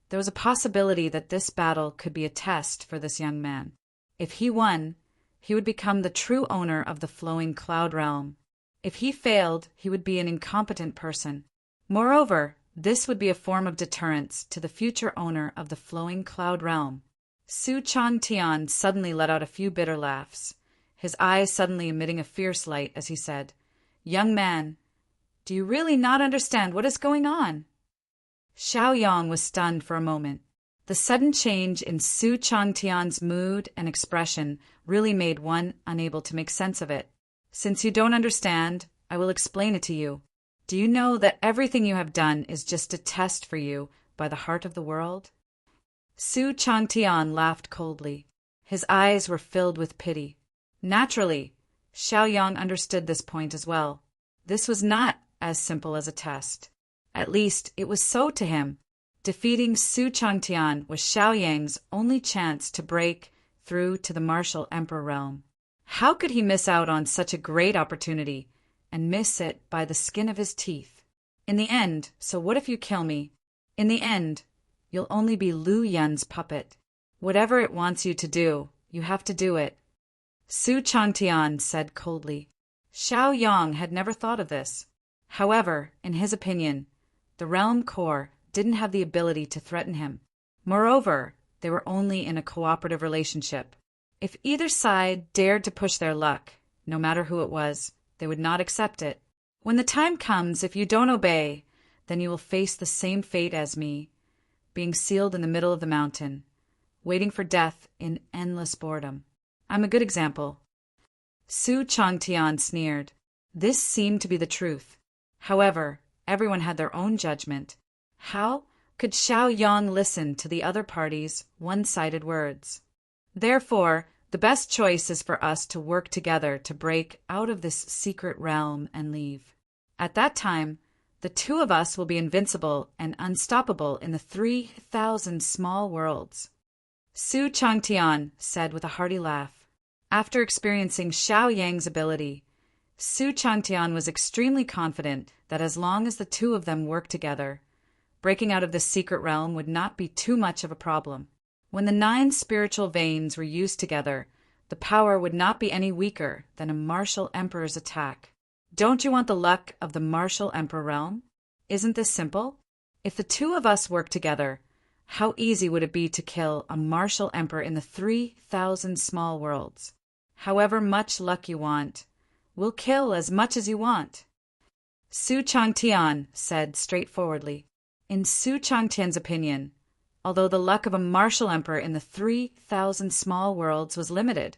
there was a possibility that this battle could be a test for this young man. If he won, he would become the true owner of the flowing cloud realm. If he failed, he would be an incompetent person. Moreover, this would be a form of deterrence to the future owner of the flowing cloud realm. Su Changtian suddenly let out a few bitter laughs, his eyes suddenly emitting a fierce light as he said, "Young man, do you really not understand what is going on?" Xiao Yang was stunned for a moment. The sudden change in Su Changtian's mood and expression really made one unable to make sense of it. "Since you don't understand, I will explain it to you. Do you know that everything you have done is just a test for you by the heart of the world?" Su Changtian laughed coldly. His eyes were filled with pity. Naturally, Xiao Yang understood this point as well. This was not as simple as a test. At least, it was so to him. Defeating Su Changtian was Xiao Yang's only chance to break through to the martial emperor realm. How could he miss out on such a great opportunity and miss it by the skin of his teeth? In the end, so what if you kill me? In the end, you'll only be Lu Yun's puppet. Whatever it wants you to do, you have to do it. Su Changtian said coldly. Xiao Yang had never thought of this. However, in his opinion, the realm core didn't have the ability to threaten him. Moreover, they were only in a cooperative relationship. If either side dared to push their luck, no matter who it was, they would not accept it. When the time comes, if you don't obey, then you will face the same fate as me, being sealed in the middle of the mountain, waiting for death in endless boredom. I'm a good example. Su Changtian sneered. This seemed to be the truth. However, everyone had their own judgment. How could Xiao Yang listen to the other party's one-sided words? Therefore, the best choice is for us to work together to break out of this secret realm and leave. At that time, the two of us will be invincible and unstoppable in the 3,000 small worlds. Su Changtian said with a hearty laugh. After experiencing Xiao Yang's ability, Su Changtian was extremely confident that as long as the two of them worked together, breaking out of this secret realm would not be too much of a problem. When the 9 spiritual veins were used together, the power would not be any weaker than a martial emperor's attack. Don't you want the luck of the martial emperor realm? Isn't this simple? If the two of us work together, how easy would it be to kill a martial emperor in the 3,000 small worlds? However much luck you want, we'll kill as much as you want. Su Changtian said straightforwardly. In Su Changtian's opinion, although the luck of a martial emperor in the 3,000 small worlds was limited,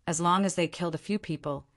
as long as they killed a few people,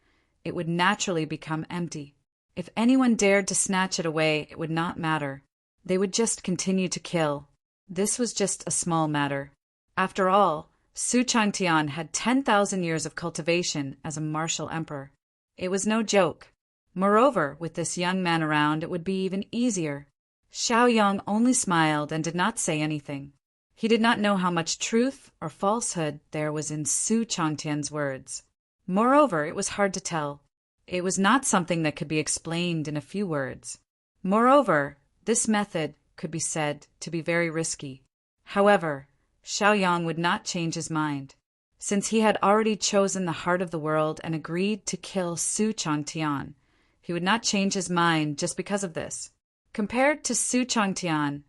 it would naturally become empty. If anyone dared to snatch it away, it would not matter. They would just continue to kill. This was just a small matter. After all, Su Changtian had 10,000 years of cultivation as a martial emperor. It was no joke. Moreover, with this young man around, it would be even easier. Xiaoyang only smiled and did not say anything. He did not know how much truth or falsehood there was in Su Changtian's words. Moreover, it was hard to tell. It was not something that could be explained in a few words. Moreover, this method could be said to be very risky. However, Xiaoyang would not change his mind. Since he had already chosen the heart of the world and agreed to kill Su Changtian, he would not change his mind just because of this. Compared to Su Changtian,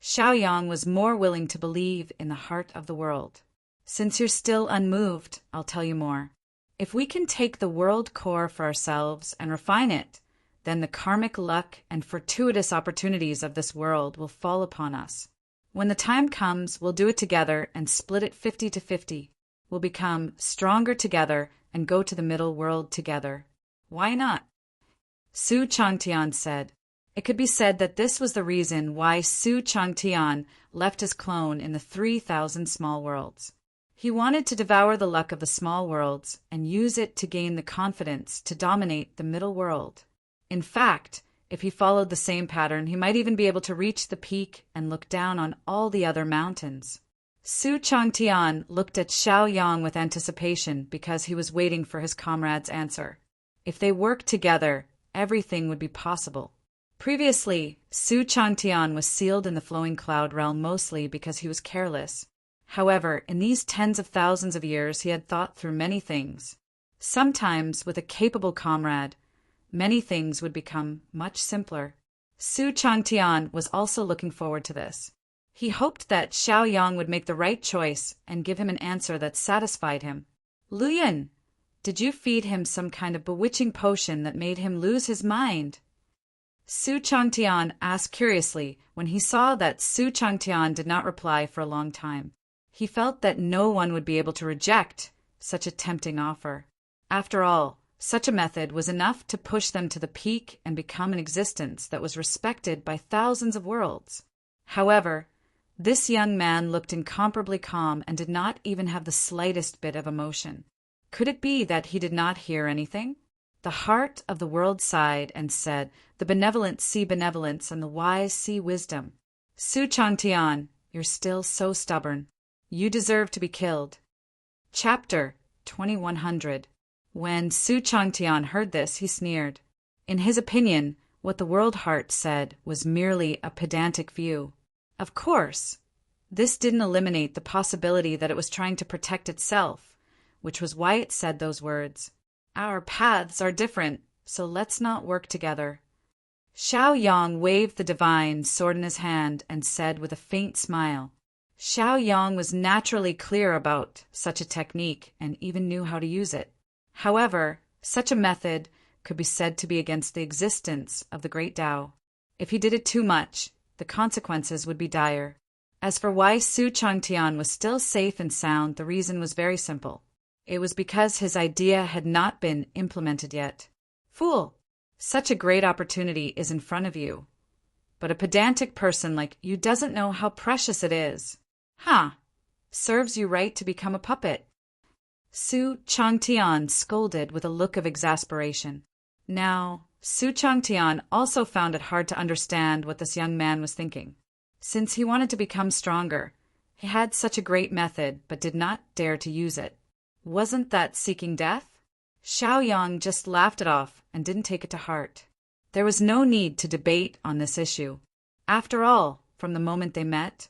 Xiaoyang was more willing to believe in the heart of the world. Since you're still unmoved, I'll tell you more. If we can take the world core for ourselves and refine it, then the karmic luck and fortuitous opportunities of this world will fall upon us. When the time comes, we'll do it together and split it 50-50. We'll become stronger together and go to the middle world together. Why not? Su Changtian said. It could be said that this was the reason why Su Changtian left his clone in the 3,000 small worlds. He wanted to devour the luck of the small worlds and use it to gain the confidence to dominate the middle world. In fact, if he followed the same pattern, he might even be able to reach the peak and look down on all the other mountains. Su Changtian looked at Xiaoyang with anticipation because he was waiting for his comrade's answer. If they worked together, everything would be possible. Previously, Su Changtian was sealed in the flowing cloud realm mostly because he was careless. However, in these tens of thousands of years, he had thought through many things. Sometimes, with a capable comrade, many things would become much simpler. Su Changtian was also looking forward to this. He hoped that Xiaoyang would make the right choice and give him an answer that satisfied him. Luyan, did you feed him some kind of bewitching potion that made him lose his mind? Su Changtian asked curiously when he saw that Su Changtian did not reply for a long time. He felt that no one would be able to reject such a tempting offer. After all, such a method was enough to push them to the peak and become an existence that was respected by thousands of worlds. However, this young man looked incomparably calm and did not even have the slightest bit of emotion. Could it be that he did not hear anything? The heart of the world sighed and said, "The benevolent see benevolence and the wise see wisdom." Su Changtian, you're still so stubborn. You deserve to be killed. Chapter 2100. When Su Changtian heard this, he sneered. In his opinion, what the world heart said was merely a pedantic view. Of course, this didn't eliminate the possibility that it was trying to protect itself, which was why it said those words. Our paths are different, so let's not work together. Xiaoyang waved the divine sword in his hand and said with a faint smile. Xiaoyang was naturally clear about such a technique and even knew how to use it. However, such a method could be said to be against the existence of the great Tao. If he did it too much, the consequences would be dire. As for why Su Changtian was still safe and sound, the reason was very simple. It was because his idea had not been implemented yet. Fool! Such a great opportunity is in front of you. But a pedantic person like you doesn't know how precious it is. Serves you right to become a puppet. Su Changtian scolded with a look of exasperation. Now, Su Changtian also found it hard to understand what this young man was thinking. Since he wanted to become stronger, he had such a great method but did not dare to use it. Wasn't that seeking death? Xiaoyang just laughed it off and didn't take it to heart. There was no need to debate on this issue. After all, from the moment they met,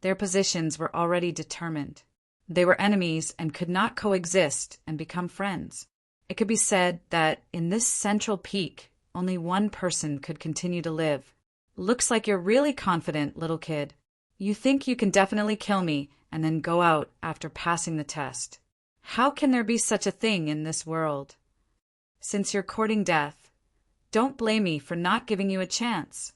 their positions were already determined. They were enemies and could not coexist and become friends. It could be said that in this central peak, only one person could continue to live. Looks like you're really confident, little kid. You think you can definitely kill me and then go out after passing the test. How can there be such a thing in this world? Since you're courting death, don't blame me for not giving you a chance.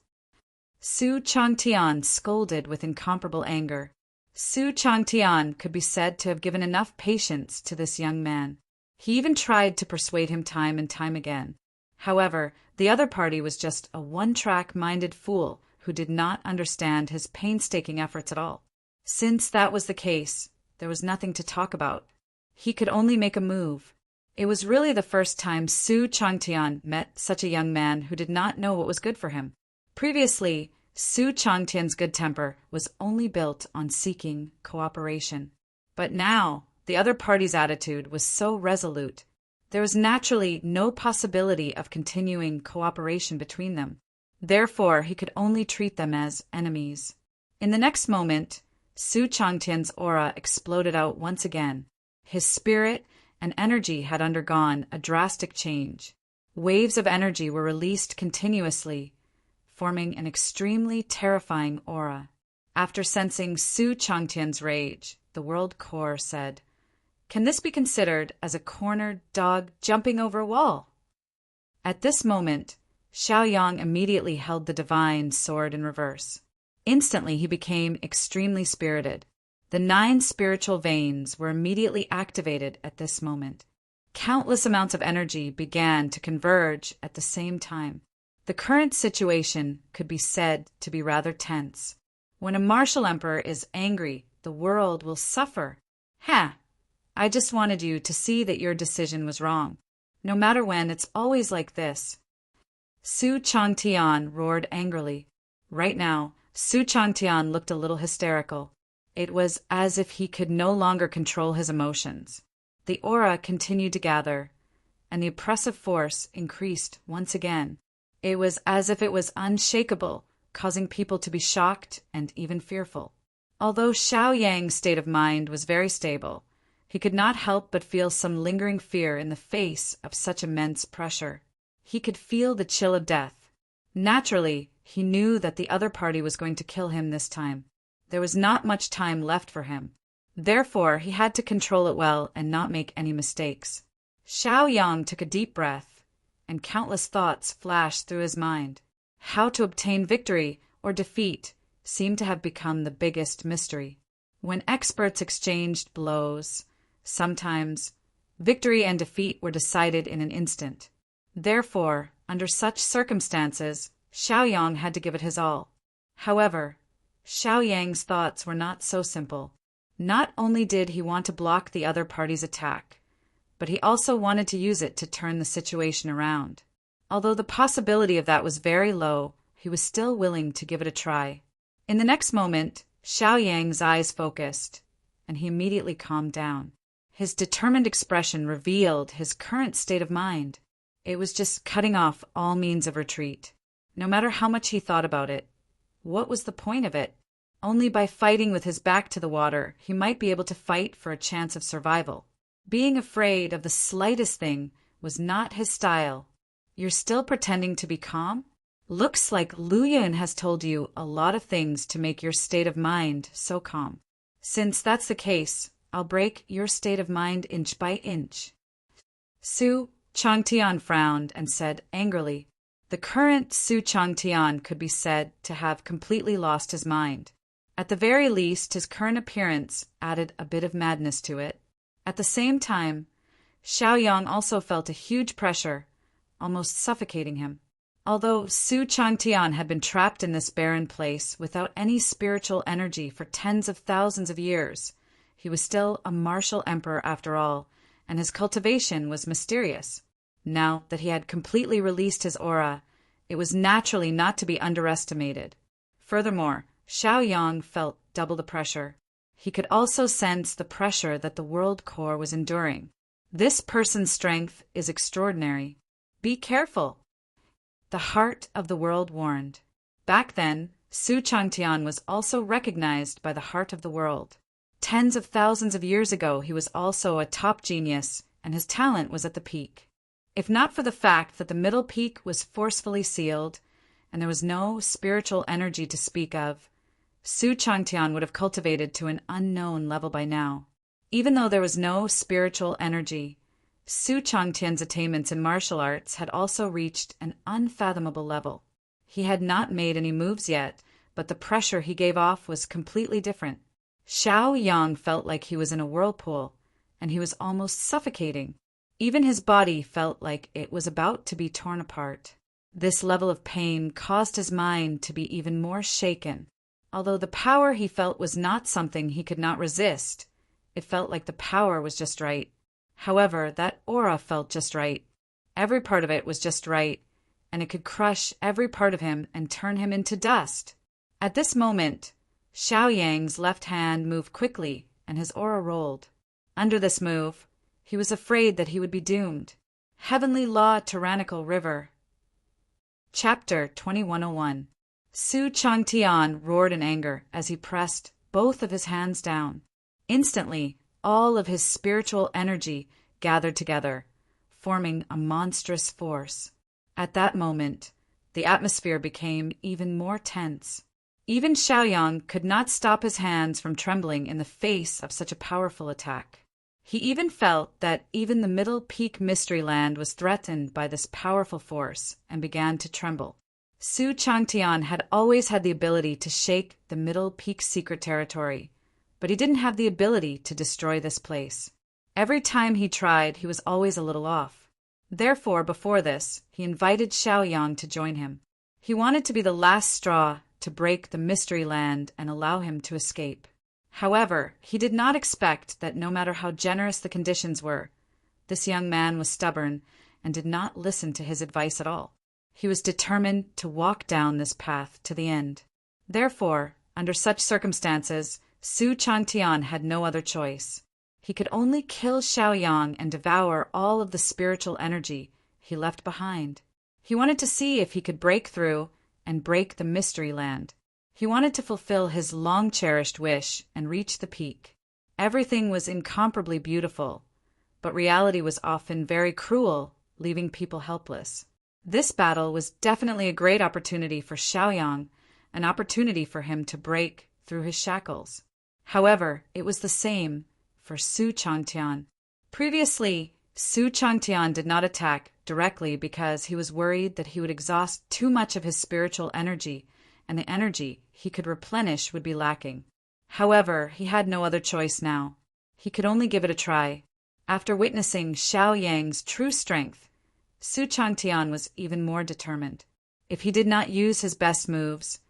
Su Changtian scolded with incomparable anger. Su Changtian could be said to have given enough patience to this young man. He even tried to persuade him time and time again. However, the other party was just a one-track-minded fool who did not understand his painstaking efforts at all. Since that was the case, there was nothing to talk about. He could only make a move. It was really the first time Su Changtian met such a young man who did not know what was good for him. Previously, Su Changtian's good temper was only built on seeking cooperation. But now, the other party's attitude was so resolute. There was naturally no possibility of continuing cooperation between them. Therefore, he could only treat them as enemies. In the next moment, Su Changtian's aura exploded out once again. His spirit and energy had undergone a drastic change. Waves of energy were released continuously, forming an extremely terrifying aura. After sensing Su Changtian's rage, the World Core said, "Can this be considered as a cornered dog jumping over a wall?" At this moment, Xiaoyang immediately held the divine sword in reverse. Instantly, he became extremely spirited. The 9 spiritual veins were immediately activated at this moment. Countless amounts of energy began to converge at the same time. The current situation could be said to be rather tense. When a martial emperor is angry, the world will suffer. I just wanted you to see that your decision was wrong. No matter when, it's always like this. Su Changtian roared angrily. Right now, Su Changtian looked a little hysterical. It was as if he could no longer control his emotions. The aura continued to gather, and the oppressive force increased once again. It was as if it was unshakable, causing people to be shocked and even fearful. Although Xiaoyang's state of mind was very stable, he could not help but feel some lingering fear in the face of such immense pressure. He could feel the chill of death. Naturally, he knew that the other party was going to kill him this time. There was not much time left for him. Therefore, he had to control it well and not make any mistakes. Xiaoyang took a deep breath, and countless thoughts flashed through his mind. How to obtain victory or defeat seemed to have become the biggest mystery. When experts exchanged blows, sometimes victory and defeat were decided in an instant. Therefore, under such circumstances, Xiaoyang had to give it his all. However, Xiaoyang's thoughts were not so simple. Not only did he want to block the other party's attack, but he also wanted to use it to turn the situation around. Although the possibility of that was very low, he was still willing to give it a try. In the next moment, Xiaoyang's eyes focused, and he immediately calmed down. His determined expression revealed his current state of mind. It was just cutting off all means of retreat. No matter how much he thought about it, what was the point of it? Only by fighting with his back to the water, he might be able to fight for a chance of survival. Being afraid of the slightest thing was not his style. You're still pretending to be calm? Looks like Lu Yun has told you a lot of things to make your state of mind so calm. Since that's the case, I'll break your state of mind inch by inch. Su Changtian frowned and said angrily. The current Su Changtian could be said to have completely lost his mind. At the very least, his current appearance added a bit of madness to it. At the same time, Xiaoyang also felt a huge pressure, almost suffocating him. Although Su Changtian had been trapped in this barren place without any spiritual energy for tens of thousands of years, he was still a martial emperor after all, and his cultivation was mysterious. Now that he had completely released his aura, it was naturally not to be underestimated. Furthermore, Xiaoyang felt double the pressure. He could also sense the pressure that the World Core was enduring. This person's strength is extraordinary. Be careful. The heart of the world warned. Back then, Su Changtian was also recognized by the heart of the world. Tens of thousands of years ago, he was also a top genius and his talent was at the peak. If not for the fact that the middle peak was forcefully sealed, and there was no spiritual energy to speak of, Su Changtian would have cultivated to an unknown level by now. Even though there was no spiritual energy, Su Changtian's attainments in martial arts had also reached an unfathomable level. He had not made any moves yet, but the pressure he gave off was completely different. Xiao Yang felt like he was in a whirlpool, and he was almost suffocating. Even his body felt like it was about to be torn apart. This level of pain caused his mind to be even more shaken. Although the power he felt was not something he could not resist, it felt like the power was just right. However, that aura felt just right. Every part of it was just right, and it could crush every part of him and turn him into dust. At this moment, Xiao Yang's left hand moved quickly, and his aura rolled. Under this move, he was afraid that he would be doomed. Heavenly Law Tyrannical River. Chapter 2101. Su Changtian roared in anger as he pressed both of his hands down. Instantly, all of his spiritual energy gathered together, forming a monstrous force. At that moment, the atmosphere became even more tense. Even Xiaoyang could not stop his hands from trembling in the face of such a powerful attack. He even felt that even the Middle Peak Mystery Land was threatened by this powerful force and began to tremble. Su Changtian had always had the ability to shake the Middle Peak secret territory, but he didn't have the ability to destroy this place. Every time he tried, he was always a little off. Therefore, before this, he invited Xiaoyang to join him. He wanted to be the last straw to break the Mystery Land and allow him to escape. However, he did not expect that no matter how generous the conditions were, this young man was stubborn and did not listen to his advice at all. He was determined to walk down this path to the end. Therefore, under such circumstances, Su Changtian had no other choice. He could only kill Xiaoyang and devour all of the spiritual energy he left behind. He wanted to see if he could break through and break the Mystery Land. He wanted to fulfill his long-cherished wish and reach the peak. Everything was incomparably beautiful, but reality was often very cruel, leaving people helpless. This battle was definitely a great opportunity for Xiaoyang, an opportunity for him to break through his shackles. However, it was the same for Su Changtian. Previously, Su Changtian did not attack directly because he was worried that he would exhaust too much of his spiritual energy, and the energy he could replenish would be lacking. However, he had no other choice now. He could only give it a try. After witnessing Xiao Yang's true strength, Su Changtian was even more determined. If he did not use his best moves,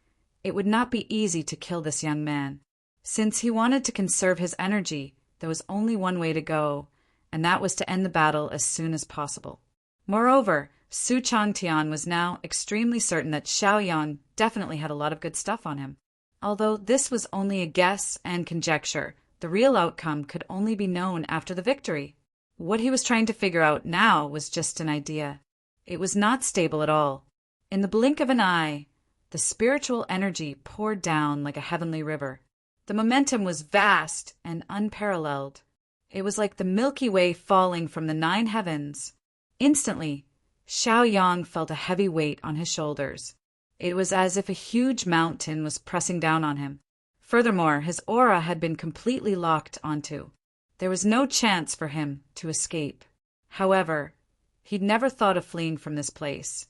it would not be easy to kill this young man. Since he wanted to conserve his energy, there was only one way to go, and that was to end the battle as soon as possible. Moreover, Su Changtian was now extremely certain that Xiaoyang definitely had a lot of good stuff on him. Although this was only a guess and conjecture, the real outcome could only be known after the victory. What he was trying to figure out now was just an idea. It was not stable at all. In the blink of an eye, the spiritual energy poured down like a heavenly river. The momentum was vast and unparalleled. It was like the Milky Way falling from the 9 heavens. Instantly, Xiaoyang felt a heavy weight on his shoulders. It was as if a huge mountain was pressing down on him. Furthermore, his aura had been completely locked onto. There was no chance for him to escape. However, he'd never thought of fleeing from this place,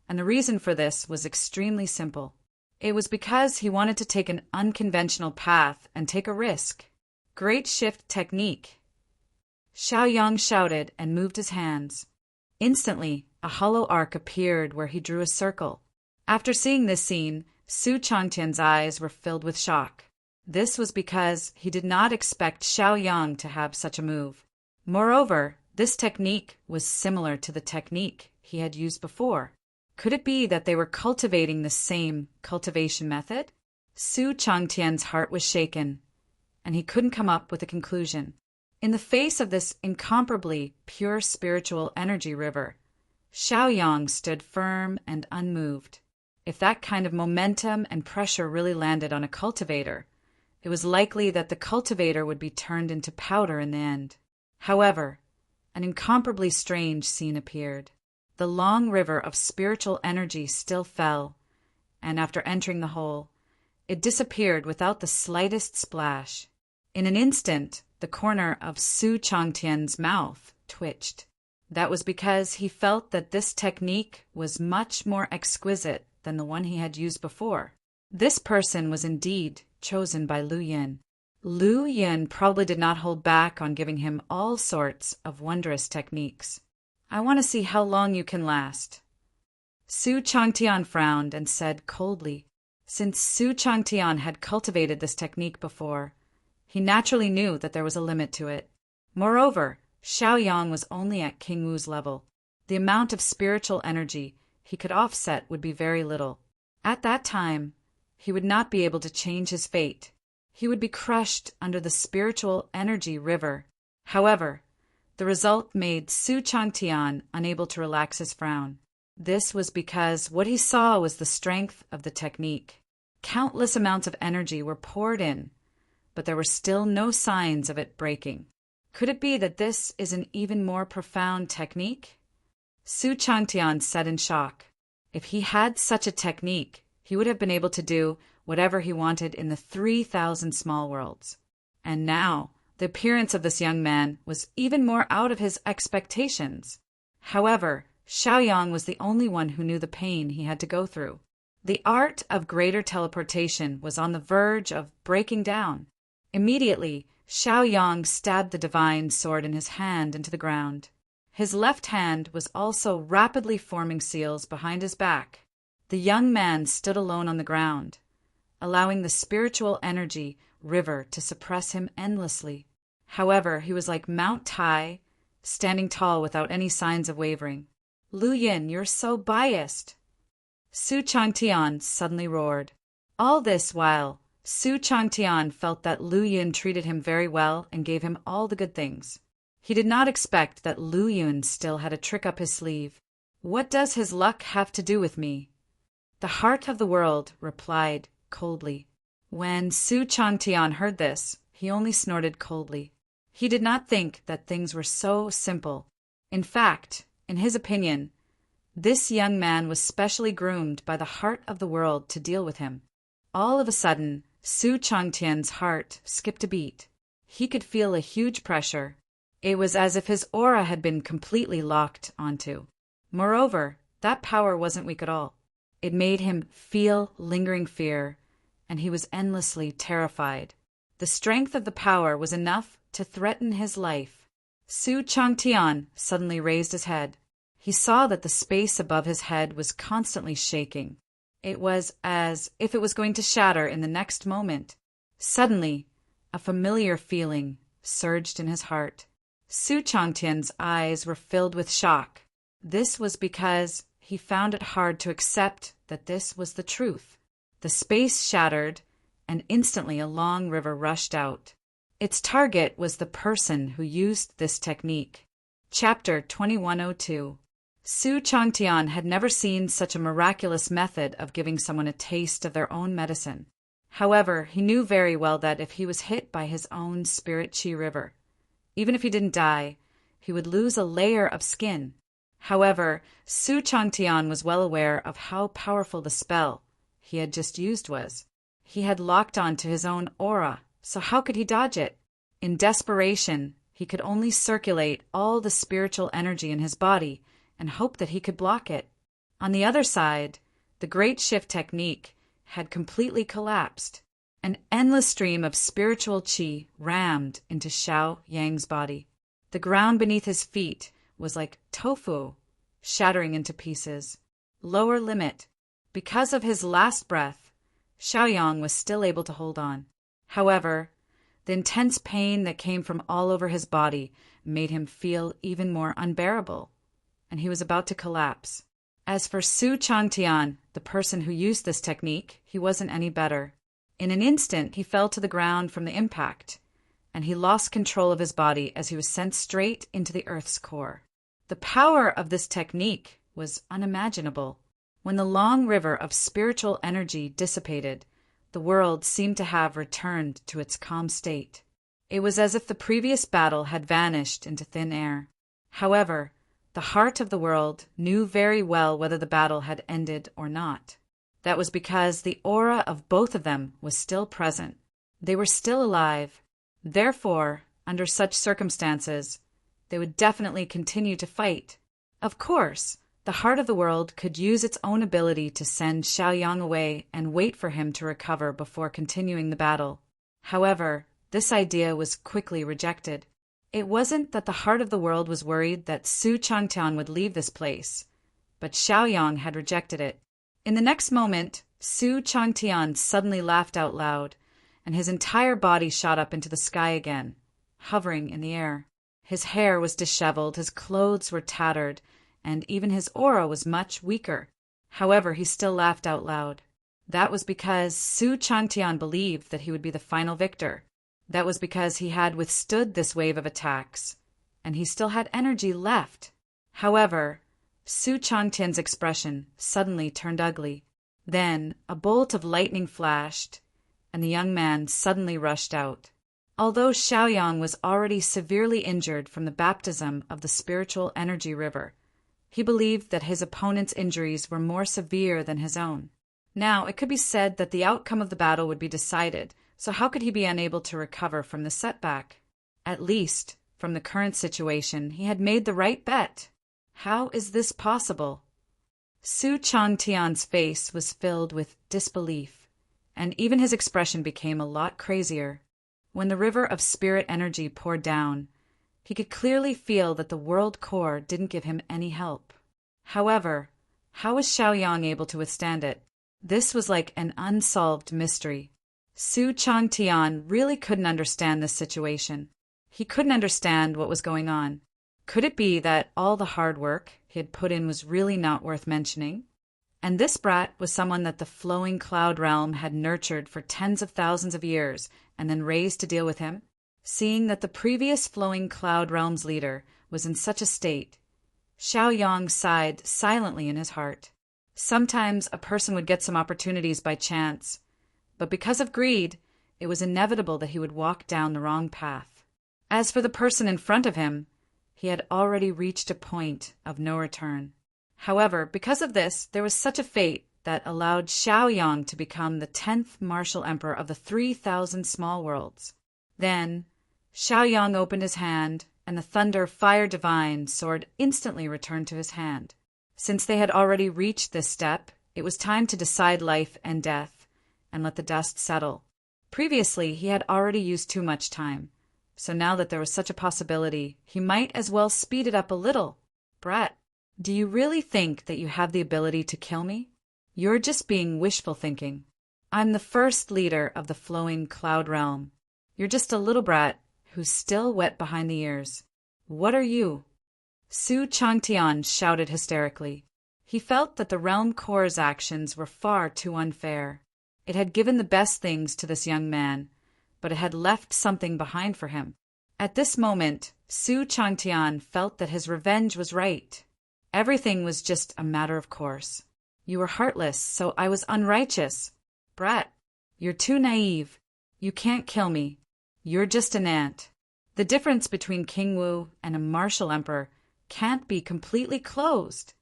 and the reason for this was extremely simple. It was because he wanted to take an unconventional path and take a risk. Great shift technique. Xiaoyang shouted and moved his hands. Instantly, a hollow arc appeared where he drew a circle. After seeing this scene, Su Changtian's eyes were filled with shock. This was because he did not expect Xiaoyang to have such a move. Moreover, this technique was similar to the technique he had used before. Could it be that they were cultivating the same cultivation method? Su Changtian's heart was shaken, and he couldn't come up with a conclusion. In the face of this incomparably pure spiritual energy river, Xiaoyang stood firm and unmoved. If that kind of momentum and pressure really landed on a cultivator, it was likely that the cultivator would be turned into powder in the end. However, an incomparably strange scene appeared. The long river of spiritual energy still fell, and after entering the hole, it disappeared without the slightest splash. In an instant, the corner of Su Changtian's mouth twitched. That was because he felt that this technique was much more exquisite than the one he had used before. This person was indeed chosen by Lu Yin. Lu Yin probably did not hold back on giving him all sorts of wondrous techniques. "I want to see how long you can last." Su Changtian frowned and said coldly, since Su Changtian had cultivated this technique before, he naturally knew that there was a limit to it. Moreover, Xiaoyang was only at King Wu's level. The amount of spiritual energy he could offset would be very little. At that time, he would not be able to change his fate. He would be crushed under the spiritual energy river. However, the result made Su Changtian unable to relax his frown. This was because what he saw was the strength of the technique. Countless amounts of energy were poured in, but there were still no signs of it breaking. Could it be that this is an even more profound technique? Su Changtian said in shock. If he had such a technique, he would have been able to do whatever he wanted in the 3,000 small worlds. And now, the appearance of this young man was even more out of his expectations. However, Xiaoyang was the only one who knew the pain he had to go through. The art of greater teleportation was on the verge of breaking down. Immediately, Xiaoyang stabbed the divine sword in his hand into the ground. His left hand was also rapidly forming seals behind his back. The young man stood alone on the ground, allowing the spiritual energy river to suppress him endlessly. However, he was like Mount Tai, standing tall without any signs of wavering. "Lu Yin, you're so biased!" Su Changtian suddenly roared. All this while, Su Changtian felt that Lu Yin treated him very well and gave him all the good things. He did not expect that Lu Yin still had a trick up his sleeve. "What does his luck have to do with me?" The heart of the world replied coldly. When Su Changtian heard this, he only snorted coldly. He did not think that things were so simple. In fact, in his opinion, this young man was specially groomed by the heart of the world to deal with him. All of a sudden, Su Changtian's heart skipped a beat. He could feel a huge pressure. It was as if his aura had been completely locked onto. Moreover, that power wasn't weak at all. It made him feel lingering fear, and he was endlessly terrified. The strength of the power was enough to threaten his life. Su Changtian suddenly raised his head. He saw that the space above his head was constantly shaking. It was as if it was going to shatter in the next moment. Suddenly, a familiar feeling surged in his heart. Su Changtian's eyes were filled with shock. This was because he found it hard to accept that this was the truth. The space shattered, and instantly a long river rushed out. Its target was the person who used this technique. Chapter 2102. Su Changtian had never seen such a miraculous method of giving someone a taste of their own medicine. However, he knew very well that if he was hit by his own spirit chi river, even if he didn't die, he would lose a layer of skin. However, Su Changtian was well aware of how powerful the spell he had just used was. He had locked on to his own aura, so how could he dodge it? In desperation, he could only circulate all the spiritual energy in his body and hope that he could block it. On the other side, the Great Shift technique had completely collapsed. An endless stream of spiritual qi rammed into Xiao Yang's body. The ground beneath his feet was like tofu, shattering into pieces. Lower limit. Because of his last breath, Xiaoyang was still able to hold on. However, the intense pain that came from all over his body made him feel even more unbearable, and he was about to collapse. As for Su Changtian, the person who used this technique, he wasn't any better. In an instant, he fell to the ground from the impact, and he lost control of his body as he was sent straight into the Earth's core. The power of this technique was unimaginable. When the long river of spiritual energy dissipated, the world seemed to have returned to its calm state. It was as if the previous battle had vanished into thin air. However, the heart of the world knew very well whether the battle had ended or not. That was because the aura of both of them was still present. They were still alive. Therefore, under such circumstances, they would definitely continue to fight. Of course, the heart of the world could use its own ability to send Xiaoyang away and wait for him to recover before continuing the battle. However, this idea was quickly rejected. It wasn't that the heart of the world was worried that Su Changtian would leave this place, but Xiaoyang had rejected it. In the next moment, Su Changtian suddenly laughed out loud, and his entire body shot up into the sky again, hovering in the air. His hair was disheveled, his clothes were tattered, and even his aura was much weaker. However, he still laughed out loud. That was because Su Changtian believed that he would be the final victor. That was because he had withstood this wave of attacks, and he still had energy left. However, Su Changtian's expression suddenly turned ugly. Then a bolt of lightning flashed, and the young man suddenly rushed out. Although Xiaoyang was already severely injured from the baptism of the spiritual energy river, he believed that his opponent's injuries were more severe than his own. Now, it could be said that the outcome of the battle would be decided, so how could he be unable to recover from the setback? At least, from the current situation, he had made the right bet. How is this possible? Su Changtian's face was filled with disbelief, and even his expression became a lot crazier. When the river of spirit energy poured down, he could clearly feel that the world core didn't give him any help. However, how was Xiaoyang able to withstand it? This was like an unsolved mystery. Su Changtian really couldn't understand this situation. He couldn't understand what was going on. Could it be that all the hard work he had put in was really not worth mentioning? And this brat was someone that the flowing cloud realm had nurtured for tens of thousands of years and then raised to deal with him? Seeing that the previous flowing cloud realm's leader was in such a state, Xiaoyang sighed silently in his heart. Sometimes a person would get some opportunities by chance, but because of greed, it was inevitable that he would walk down the wrong path. As for the person in front of him, he had already reached a point of no return. However, because of this, there was such a fate that allowed Xiaoyang to become the 10th martial emperor of the 3,000 small worlds. Then, Xiaoyang opened his hand, and the thunder fire divine sword instantly returned to his hand. Since they had already reached this step, it was time to decide life and death, and let the dust settle. Previously, he had already used too much time, so now that there was such a possibility, he might as well speed it up a little. Brat, do you really think that you have the ability to kill me? You're just being wishful thinking. I'm the first leader of the flowing cloud realm. You're just a little brat who's still wet behind the ears. What are you? Su Changtian shouted hysterically. He felt that the realm core's actions were far too unfair. It had given the best things to this young man, but it had left something behind for him. At this moment, Su Changtian felt that his revenge was right. Everything was just a matter of course. You were heartless, so I was unrighteous. Brat, you're too naive. You can't kill me. You're just an ant. The difference between King Wu and a martial emperor can't be completely closed.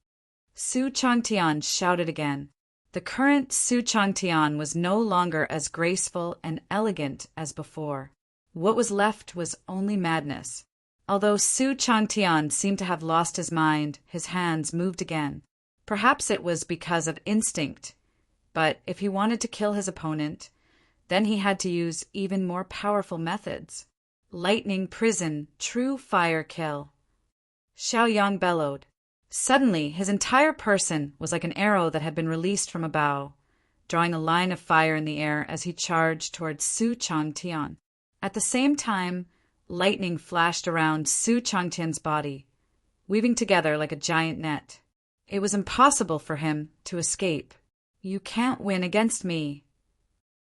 Su Changtian shouted again. The current Su Changtian was no longer as graceful and elegant as before. What was left was only madness. Although Su Changtian seemed to have lost his mind, his hands moved again. Perhaps it was because of instinct, but if he wanted to kill his opponent, then he had to use even more powerful methods. Lightning prison, true fire kill. Xiaoyang bellowed. Suddenly, his entire person was like an arrow that had been released from a bow, drawing a line of fire in the air as he charged towards Su Changtian. At the same time, lightning flashed around Su Changtian's body, weaving together like a giant net. It was impossible for him to escape. You can't win against me.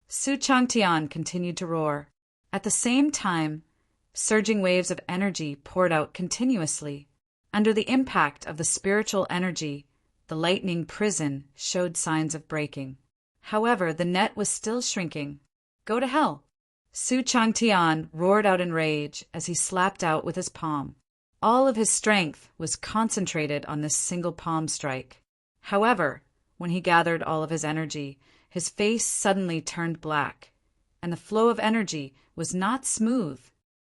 Su Changtian continued to roar. At the same time, surging waves of energy poured out continuously. Under the impact of the spiritual energy, the lightning prison showed signs of breaking. However, the net was still shrinking. Go to hell! Su Changtian roared out in rage as he slapped out with his palm. All of his strength was concentrated on this single palm strike. However, when he gathered all of his energy, his face suddenly turned black, and the flow of energy was not smooth.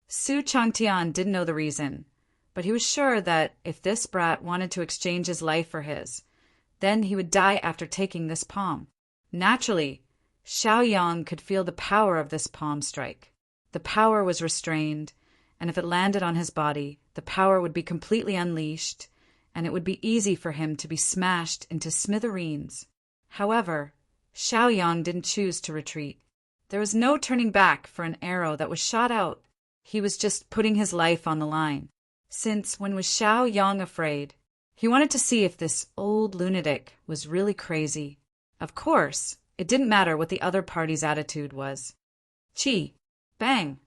Su Changtian didn't know the reason, but he was sure that if this brat wanted to exchange his life for his, then he would die after taking this palm. Naturally, Xiaoyang could feel the power of this palm strike. The power was restrained, and if it landed on his body, the power would be completely unleashed, and it would be easy for him to be smashed into smithereens. However, Xiaoyang didn't choose to retreat. There was no turning back for an arrow that was shot out. He was just putting his life on the line. Since when was Xiaoyang afraid? He wanted to see if this old lunatic was really crazy. Of course, it didn't matter what the other party's attitude was. Chi. Bang.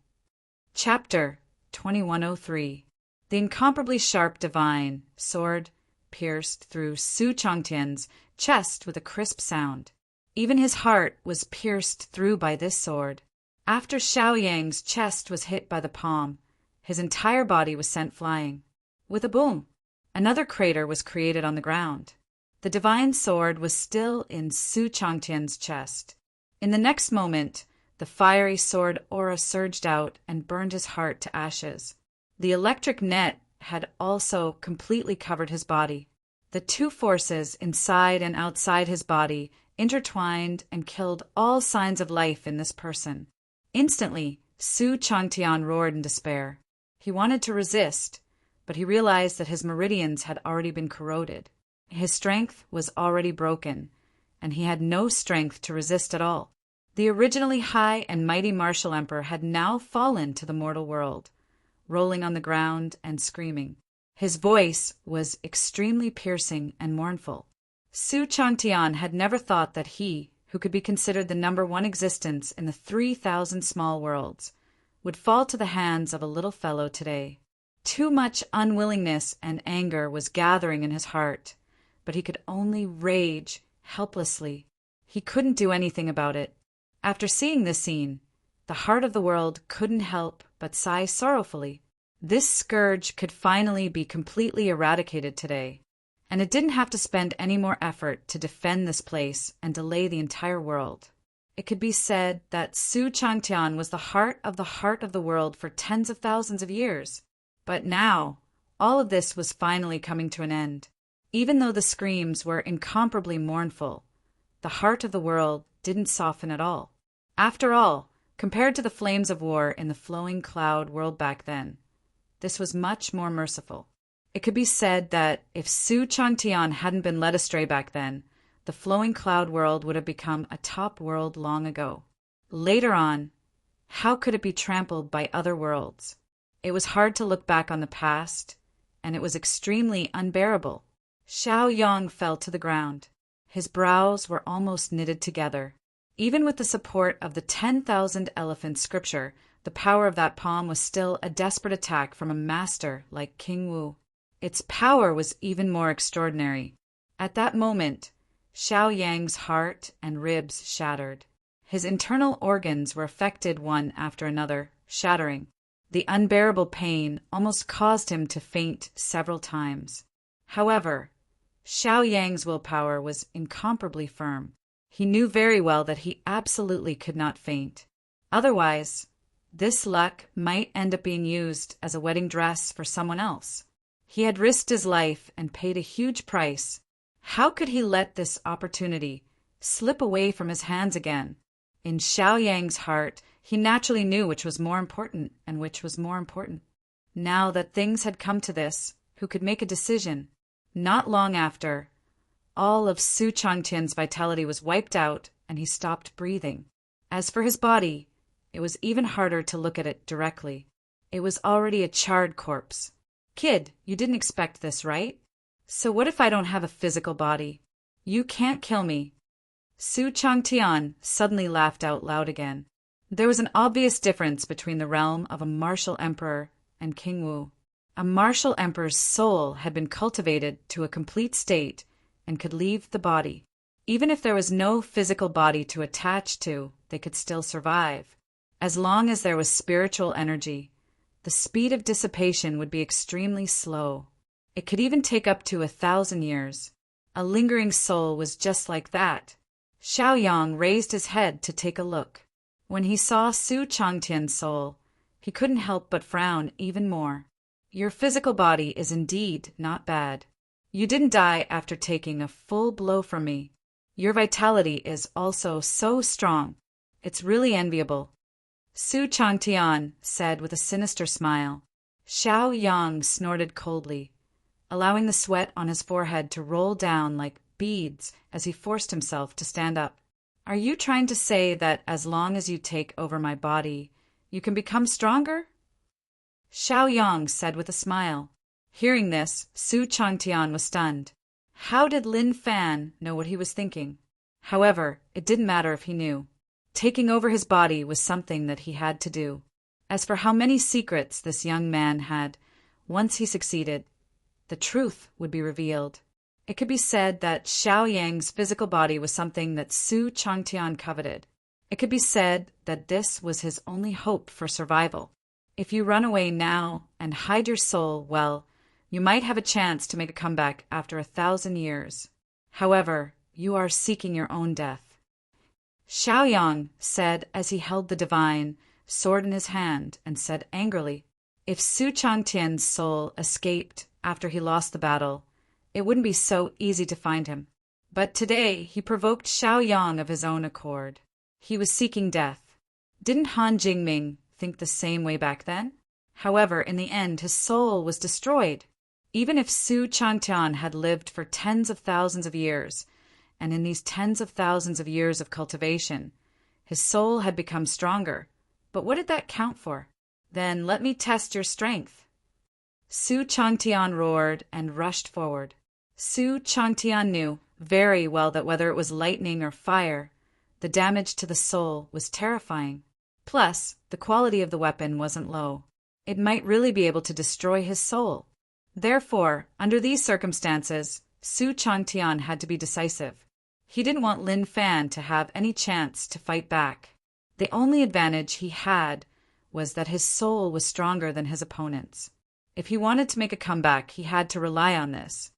Chapter 2103. The incomparably sharp divine sword pierced through Su Changtian's chest with a crisp sound. Even his heart was pierced through by this sword. After Xiaoyang's chest was hit by the palm, his entire body was sent flying. With a boom, another crater was created on the ground. The divine sword was still in Su Changtian's chest. In the next moment, the fiery sword aura surged out and burned his heart to ashes. The electric net had also completely covered his body. The two forces inside and outside his body intertwined and killed all signs of life in this person. Instantly, Su Changtian roared in despair. He wanted to resist, but he realized that his meridians had already been corroded. His strength was already broken, and he had no strength to resist at all. The originally high and mighty martial emperor had now fallen to the mortal world, rolling on the ground and screaming. His voice was extremely piercing and mournful. Su Changtian had never thought that he, who could be considered the number one existence in the 3,000 small worlds, would fall to the hands of a little fellow today. Too much unwillingness and anger was gathering in his heart, but he could only rage helplessly. He couldn't do anything about it. After seeing this scene, the heart of the world couldn't help but sigh sorrowfully. This scourge could finally be completely eradicated today, and it didn't have to spend any more effort to defend this place and delay the entire world. It could be said that Su Changtian was the heart of the world for tens of thousands of years. But now, all of this was finally coming to an end. Even though the screams were incomparably mournful, the heart of the world didn't soften at all. After all, compared to the flames of war in the flowing cloud world back then, this was much more merciful. It could be said that if Su Changtian hadn't been led astray back then, the flowing cloud world would have become a top world long ago. Later on, how could it be trampled by other worlds? It was hard to look back on the past, and it was extremely unbearable. Xiaoyang fell to the ground. His brows were almost knitted together. Even with the support of the 10,000 elephant scripture, the power of that palm was still a desperate attack from a master like King Wu. Its power was even more extraordinary. At that moment, Xiaoyang's heart and ribs shattered. His internal organs were affected one after another, shattering. The unbearable pain almost caused him to faint several times. However, Xiaoyang's willpower was incomparably firm. He knew very well that he absolutely could not faint. Otherwise, this luck might end up being used as a wedding dress for someone else. He had risked his life and paid a huge price. How could he let this opportunity slip away from his hands again? In Xiaoyang's heart, he naturally knew which was more important and which was more important. Now that things had come to this, who could make a decision? Not long after, all of Su Changtian's vitality was wiped out and he stopped breathing. As for his body, it was even harder to look at it directly. It was already a charred corpse. Kid, you didn't expect this, right? So what if I don't have a physical body? You can't kill me. Su Changtian suddenly laughed out loud again. There was an obvious difference between the realm of a martial emperor and King Wu. A martial emperor's soul had been cultivated to a complete state and could leave the body. Even if there was no physical body to attach to, they could still survive. As long as there was spiritual energy, The speed of dissipation would be extremely slow. It could even take up to 1,000 years. A lingering soul was just like that. Xiaoyang raised his head to take a look. When he saw Su Changtian's soul, he couldn't help but frown even more. Your physical body is indeed not bad. You didn't die after taking a full blow from me. Your vitality is also so strong. It's really enviable. Su Changtian said with a sinister smile. Xiaoyang snorted coldly, allowing the sweat on his forehead to roll down like beads as he forced himself to stand up. Are you trying to say that as long as you take over my body, you can become stronger? Xiaoyang said with a smile. Hearing this, Su Changtian was stunned. How did Lin Fan know what he was thinking? However, it didn't matter if he knew. Taking over his body was something that he had to do. As for how many secrets this young man had, once he succeeded, the truth would be revealed. It could be said that Xiaoyang's physical body was something that Su Changtian coveted. It could be said that this was his only hope for survival. If you run away now and hide your soul, well, you might have a chance to make a comeback after 1,000 years. However, you are seeking your own death. Xiaoyang said as he held the divine sword in his hand and said angrily, if Su Changtian's soul escaped after he lost the battle, it wouldn't be so easy to find him. But today he provoked Xiaoyang of his own accord. He was seeking death. Didn't Han Jingming think the same way back then? However, in the end, his soul was destroyed. Even if Su Changtian had lived for tens of thousands of years, and in these tens of thousands of years of cultivation, his soul had become stronger. But what did that count for? Then let me test your strength. Su Changtian roared and rushed forward. Su Changtian knew very well that whether it was lightning or fire, the damage to the soul was terrifying. Plus, the quality of the weapon wasn't low. It might really be able to destroy his soul. Therefore, under these circumstances, Su Changtian had to be decisive. He didn't want Lin Fan to have any chance to fight back. The only advantage he had was that his soul was stronger than his opponent's. If he wanted to make a comeback, he had to rely on this.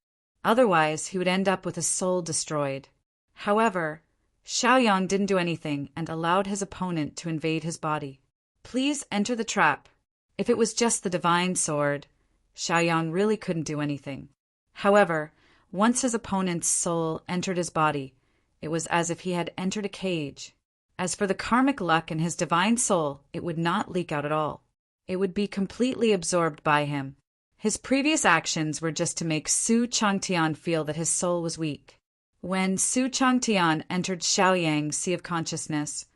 Otherwise, he would end up with his soul destroyed. However, Xiaoyang didn't do anything and allowed his opponent to invade his body. Please enter the trap. If it was just the divine sword, Xiaoyang really couldn't do anything. However, once his opponent's soul entered his body, it was as if he had entered a cage. As for the karmic luck in his divine soul, it would not leak out at all. It would be completely absorbed by him. His previous actions were just to make Su Changtian feel that his soul was weak. When Su Changtian entered Xiaoyang's sea of consciousness,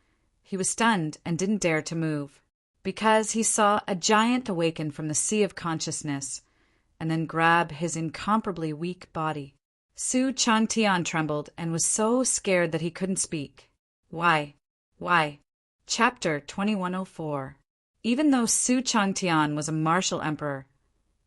he was stunned and didn't dare to move, because he saw a giant awaken from the sea of consciousness and then grab his incomparably weak body. Su Changtian trembled and was so scared that he couldn't speak. Why? Chapter 2104. Even though Su Changtian was a martial emperor,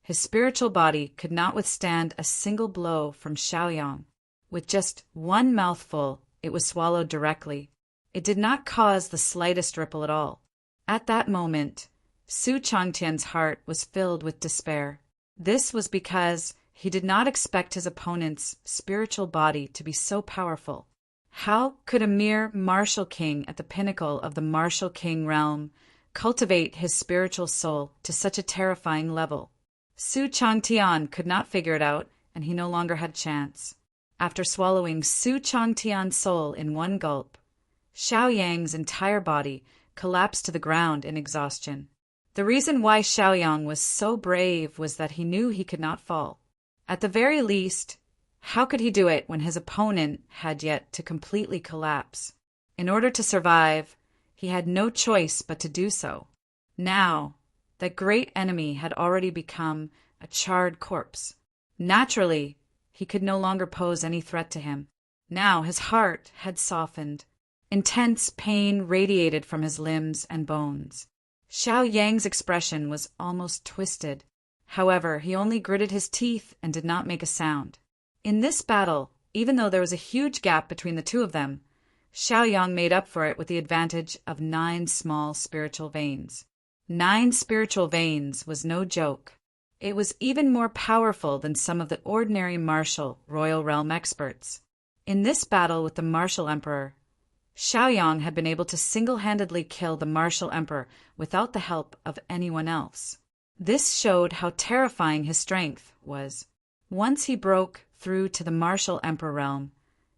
his spiritual body could not withstand a single blow from Xiaoyang. With just one mouthful, it was swallowed directly. It did not cause the slightest ripple at all. At that moment, Su Changtian's heart was filled with despair. This was because he did not expect his opponent's spiritual body to be so powerful. How could a mere martial king at the pinnacle of the martial king realm cultivate his spiritual soul to such a terrifying level? Su Changtian could not figure it out, and he no longer had a chance. After swallowing Su Changtian's soul in one gulp, Xiaoyang's entire body collapsed to the ground in exhaustion. The reason why Xiaoyang was so brave was that he knew he could not fall. At the very least, how could he do it when his opponent had yet to completely collapse? In order to survive, he had no choice but to do so. Now, that great enemy had already become a charred corpse. Naturally, he could no longer pose any threat to him. Now his heart had softened. Intense pain radiated from his limbs and bones. Xiaoyang's expression was almost twisted. However, he only gritted his teeth and did not make a sound. In this battle, even though there was a huge gap between the two of them, Xiaoyang made up for it with the advantage of 9 small spiritual veins. 9 spiritual veins was no joke. It was even more powerful than some of the ordinary martial royal realm experts. In this battle with the martial emperor, Xiaoyang had been able to single-handedly kill the martial emperor without the help of anyone else. This showed how terrifying his strength was. Once he broke through to the martial emperor realm,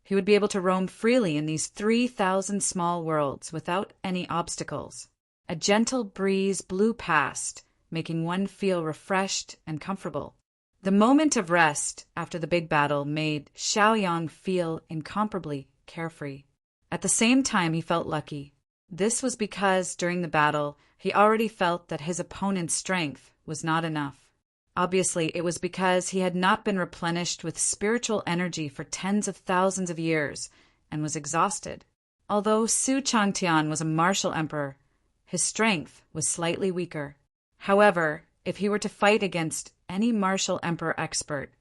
he would be able to roam freely in these 3,000 small worlds without any obstacles. A gentle breeze blew past, making one feel refreshed and comfortable. The moment of rest after the big battle made Xiaoyang feel incomparably carefree. At the same time, he felt lucky. This was because during the battle, he already felt that his opponent's strength was not enough. Obviously, it was because he had not been replenished with spiritual energy for tens of thousands of years and was exhausted. Although Su Changtian was a martial emperor, his strength was slightly weaker. However, if he were to fight against any martial emperor expert,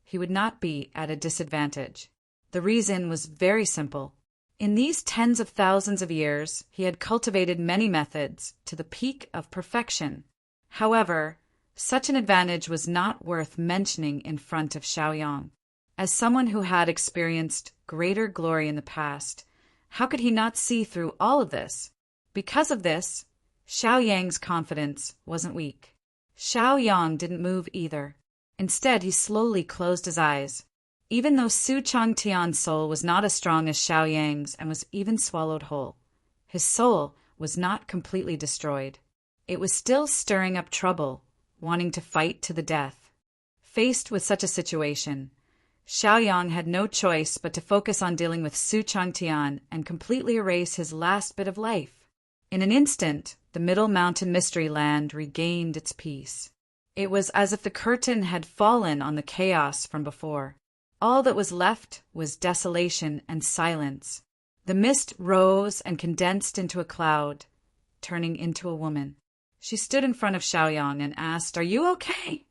he would not be at a disadvantage. The reason was very simple. In these tens of thousands of years, he had cultivated many methods to the peak of perfection. However, such an advantage was not worth mentioning in front of Xiaoyang. As someone who had experienced greater glory in the past, how could he not see through all of this? Because of this, Xiaoyang's confidence wasn't weak. Xiaoyang didn't move either. Instead, he slowly closed his eyes. Even though Su Changtian's soul was not as strong as Xiaoyang's and was even swallowed whole, his soul was not completely destroyed. It was still stirring up trouble, wanting to fight to the death. Faced with such a situation, Xiaoyang had no choice but to focus on dealing with Su Changtian and completely erase his last bit of life. In an instant, the Middle Mountain Mystery Land regained its peace. It was as if the curtain had fallen on the chaos from before. All that was left was desolation and silence. The mist rose and condensed into a cloud, turning into a woman. She stood in front of Xiaoyang and asked, "Are you okay?"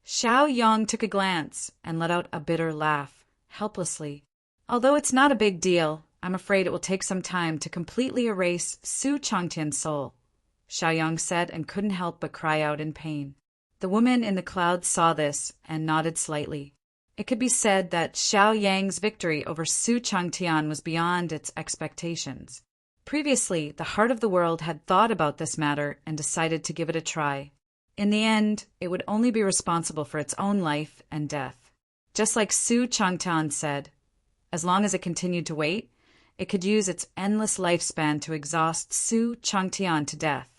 Xiaoyang took a glance and let out a bitter laugh, helplessly. "Although it's not a big deal, I'm afraid it will take some time to completely erase Su Changtian's soul," Xiaoyang said and couldn't help but cry out in pain. The woman in the cloud saw this and nodded slightly. It could be said that Xiaoyang's victory over Su Changtian was beyond its expectations. Previously, the heart of the world had thought about this matter and decided to give it a try. In the end, it would only be responsible for its own life and death. Just like Su Changtian said, as long as it continued to wait, it could use its endless lifespan to exhaust Su Changtian to death.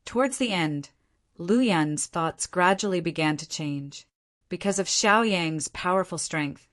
Towards the end, Lu Yan's thoughts gradually began to change. Because of Xiaoyang's powerful strength,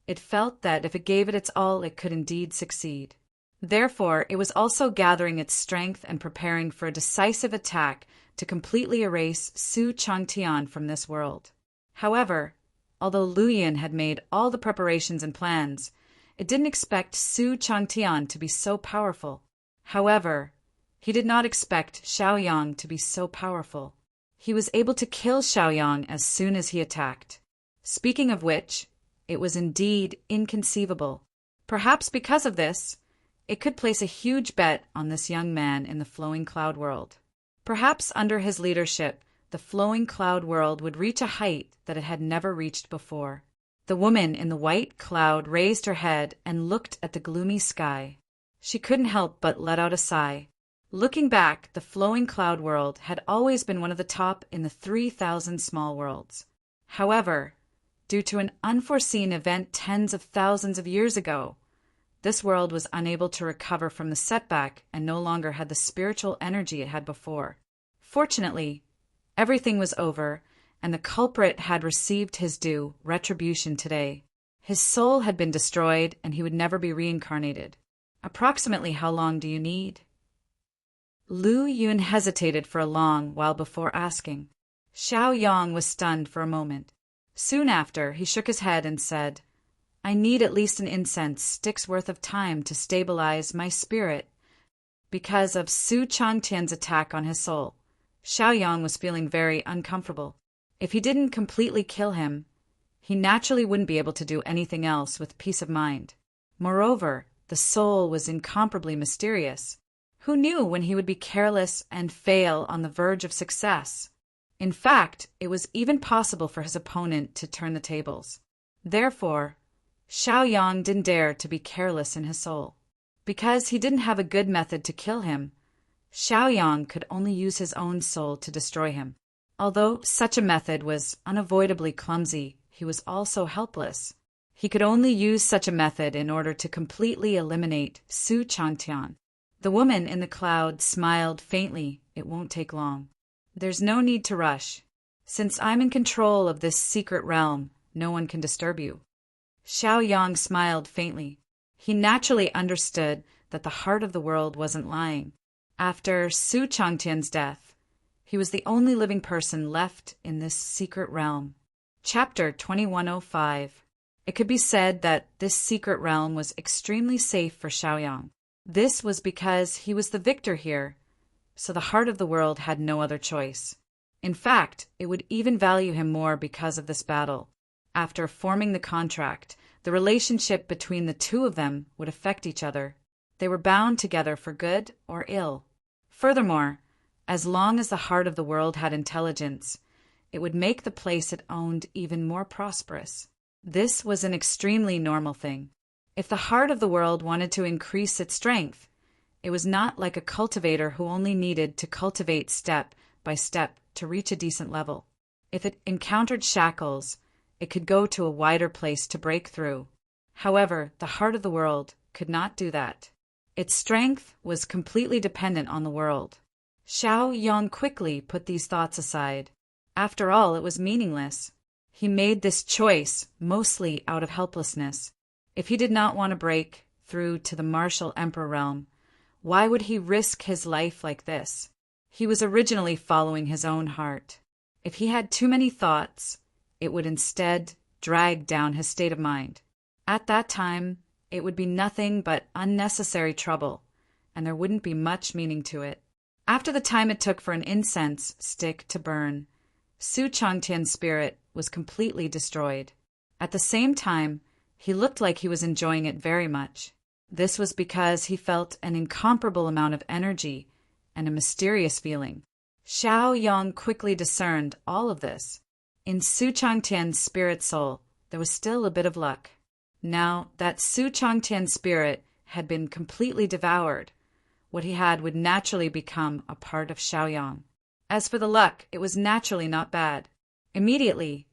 it felt that if it gave it its all, it could indeed succeed. Therefore, it was also gathering its strength and preparing for a decisive attack to completely erase Su Changtian from this world. However, although Lu Yan had made all the preparations and plans, it didn't expect Su Changtian to be so powerful. However, he did not expect Xiaoyang to be so powerful. He was able to kill Xiaoyang as soon as he attacked. Speaking of which, it was indeed inconceivable. Perhaps because of this, it could place a huge bet on this young man in the flowing cloud world. Perhaps under his leadership, the flowing cloud world would reach a height that it had never reached before. The woman in the white cloud raised her head and looked at the gloomy sky. She couldn't help but let out a sigh. Looking back, the flowing cloud world had always been one of the top in the 3,000 small worlds. However, due to an unforeseen event tens of thousands of years ago, this world was unable to recover from the setback and no longer had the spiritual energy it had before. Fortunately, everything was over, and the culprit had received his due retribution today. His soul had been destroyed, and he would never be reincarnated. Approximately how long do you need? Lu Yun hesitated for a long while before asking. Xiaoyang was stunned for a moment. Soon after, he shook his head and said, "I need at least an incense stick's worth of time to stabilize my spirit." Because of Su Changtian's attack on his soul, Xiaoyang was feeling very uncomfortable. If he didn't completely kill him, he naturally wouldn't be able to do anything else with peace of mind. Moreover, the soul was incomparably mysterious. Who knew when he would be careless and fail on the verge of success? In fact, it was even possible for his opponent to turn the tables. Therefore, Xiaoyang didn't dare to be careless in his soul. Because he didn't have a good method to kill him, Xiaoyang could only use his own soul to destroy him. Although such a method was unavoidably clumsy, he was also helpless. He could only use such a method in order to completely eliminate Su Changtian. The woman in the cloud smiled faintly. It won't take long. There's no need to rush. Since I'm in control of this secret realm, no one can disturb you. Xiaoyang smiled faintly. He naturally understood that the heart of the world wasn't lying. After Su Changtian's death, he was the only living person left in this secret realm. Chapter 2105. It could be said that this secret realm was extremely safe for Xiaoyang. This was because he was the victor here, so the heart of the world had no other choice. In fact, it would even value him more because of this battle. After forming the contract, the relationship between the two of them would affect each other. They were bound together for good or ill. Furthermore, as long as the heart of the world had intelligence, it would make the place it owned even more prosperous. This was an extremely normal thing. If the heart of the world wanted to increase its strength, it was not like a cultivator who only needed to cultivate step by step to reach a decent level. If it encountered shackles, it could go to a wider place to break through. However, the heart of the world could not do that. Its strength was completely dependent on the world. Xiaoyang quickly put these thoughts aside. After all, it was meaningless. He made this choice mostly out of helplessness. If he did not want to break through to the martial emperor realm, why would he risk his life like this? He was originally following his own heart. If he had too many thoughts, it would instead drag down his state of mind. At that time, it would be nothing but unnecessary trouble, and there wouldn't be much meaning to it. After the time it took for an incense stick to burn, Su Changtian's spirit was completely destroyed. At the same time, he looked like he was enjoying it very much. This was because he felt an incomparable amount of energy and a mysterious feeling. Xiaoyang quickly discerned all of this. In Su Changtian's spirit soul, there was still a bit of luck. Now that Su Changtian's spirit had been completely devoured, what he had would naturally become a part of Xiaoyang. As for the luck, it was naturally not bad. Immediately,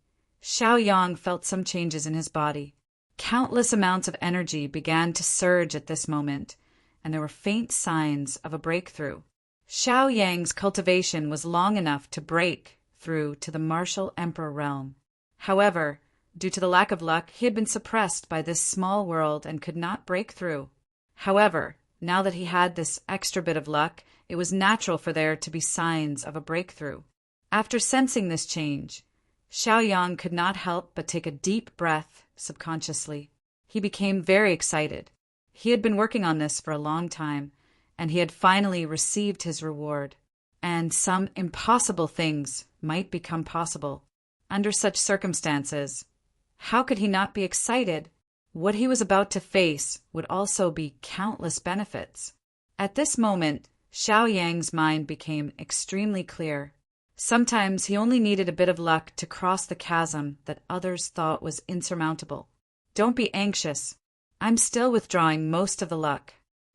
Xiaoyang felt some changes in his body. Countless amounts of energy began to surge at this moment, and there were faint signs of a breakthrough. Xiaoyang's cultivation was long enough to break through to the martial emperor realm. However, due to the lack of luck, he had been suppressed by this small world and could not break through. However, now that he had this extra bit of luck, it was natural for there to be signs of a breakthrough. After sensing this change, Xiaoyang could not help but take a deep breath subconsciously. He became very excited. He had been working on this for a long time, and he had finally received his reward. And some impossible things might become possible. Under such circumstances, how could he not be excited? What he was about to face would also be countless benefits. At this moment, Xiaoyang's mind became extremely clear. Sometimes he only needed a bit of luck to cross the chasm that others thought was insurmountable. Don't be anxious. I'm still withdrawing most of the luck.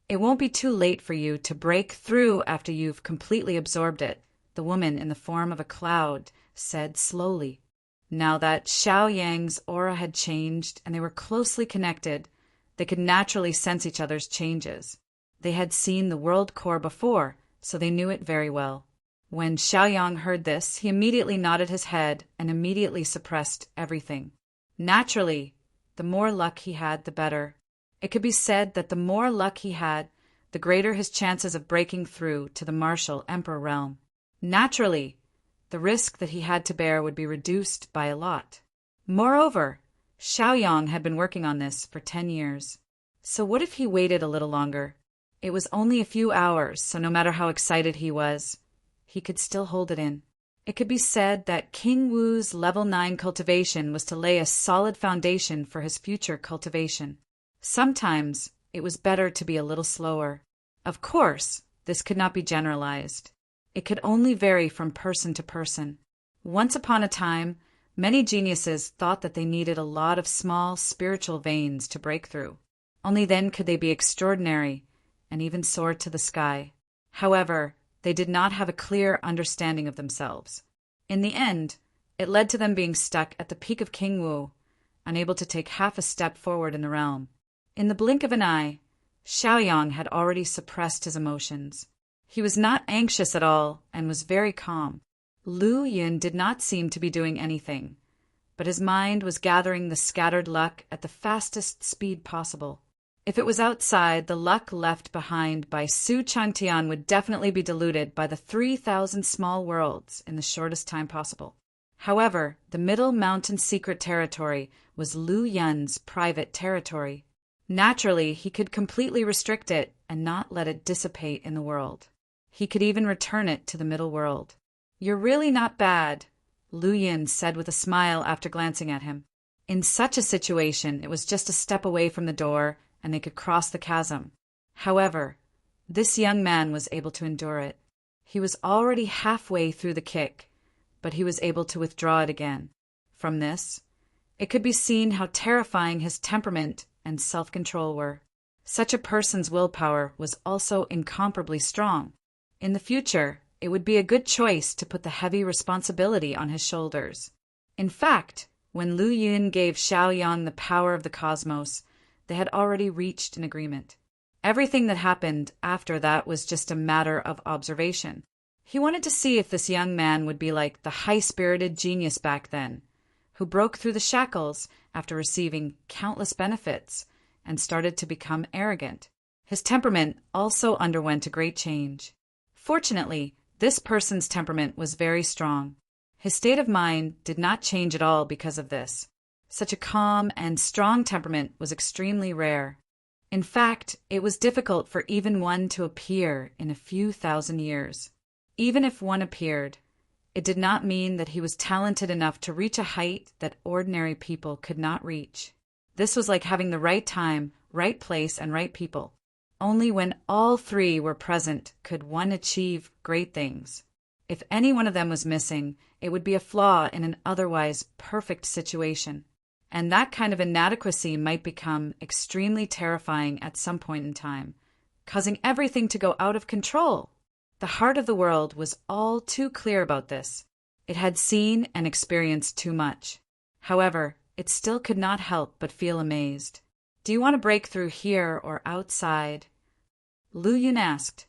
It won't be too late for you to break through after you've completely absorbed it, the woman in the form of a cloud said slowly. Now that Xiaoyang's aura had changed and they were closely connected, they could naturally sense each other's changes. They had seen the world core before, so they knew it very well. When Xiaoyang heard this, he immediately nodded his head and immediately suppressed everything. Naturally, the more luck he had, the better. It could be said that the more luck he had, the greater his chances of breaking through to the martial emperor realm. Naturally, the risk that he had to bear would be reduced by a lot. Moreover, Xiaoyang had been working on this for 10 years. So what if he waited a little longer? It was only a few hours, so no matter how excited he was, he could still hold it in. It could be said that King Wu's level 9 cultivation was to lay a solid foundation for his future cultivation. Sometimes it was better to be a little slower. Of course, this could not be generalized. It could only vary from person to person. Once upon a time, many geniuses thought that they needed a lot of small spiritual veins to break through. Only then could they be extraordinary and even soar to the sky. However, they did not have a clear understanding of themselves. In the end, it led to them being stuck at the peak of King Wu, unable to take half a step forward in the realm. In the blink of an eye, Xiaoyang had already suppressed his emotions. He was not anxious at all and was very calm. Lu Yun did not seem to be doing anything, but his mind was gathering the scattered luck at the fastest speed possible. If it was outside, the luck left behind by Su Changtian would definitely be diluted by the 3,000 small worlds in the shortest time possible. However, the Middle Mountain Secret Territory was Lu Yun's private territory. Naturally, he could completely restrict it and not let it dissipate in the world. He could even return it to the middle world. "You're really not bad," Lu Yun said with a smile after glancing at him. In such a situation, it was just a step away from the door and they could cross the chasm. However, this young man was able to endure it. He was already halfway through the kick, but he was able to withdraw it again. From this, it could be seen how terrifying his temperament and self-control were. Such a person's willpower was also incomparably strong. In the future, it would be a good choice to put the heavy responsibility on his shoulders. In fact, when Lu Yun gave Xiaoyang the power of the cosmos, they had already reached an agreement. Everything that happened after that was just a matter of observation. He wanted to see if this young man would be like the high-spirited genius back then, who broke through the shackles after receiving countless benefits and started to become arrogant. His temperament also underwent a great change. Fortunately, this person's temperament was very strong. His state of mind did not change at all because of this. Such a calm and strong temperament was extremely rare. In fact, it was difficult for even one to appear in a few thousand years. Even if one appeared, it did not mean that he was talented enough to reach a height that ordinary people could not reach. This was like having the right time, right place, and right people. Only when all three were present could one achieve great things. If any one of them was missing, it would be a flaw in an otherwise perfect situation. And that kind of inadequacy might become extremely terrifying at some point in time, causing everything to go out of control. The heart of the world was all too clear about this. It had seen and experienced too much. However, it still could not help but feel amazed. "Do you want to break through here or outside?" Lu Yun asked.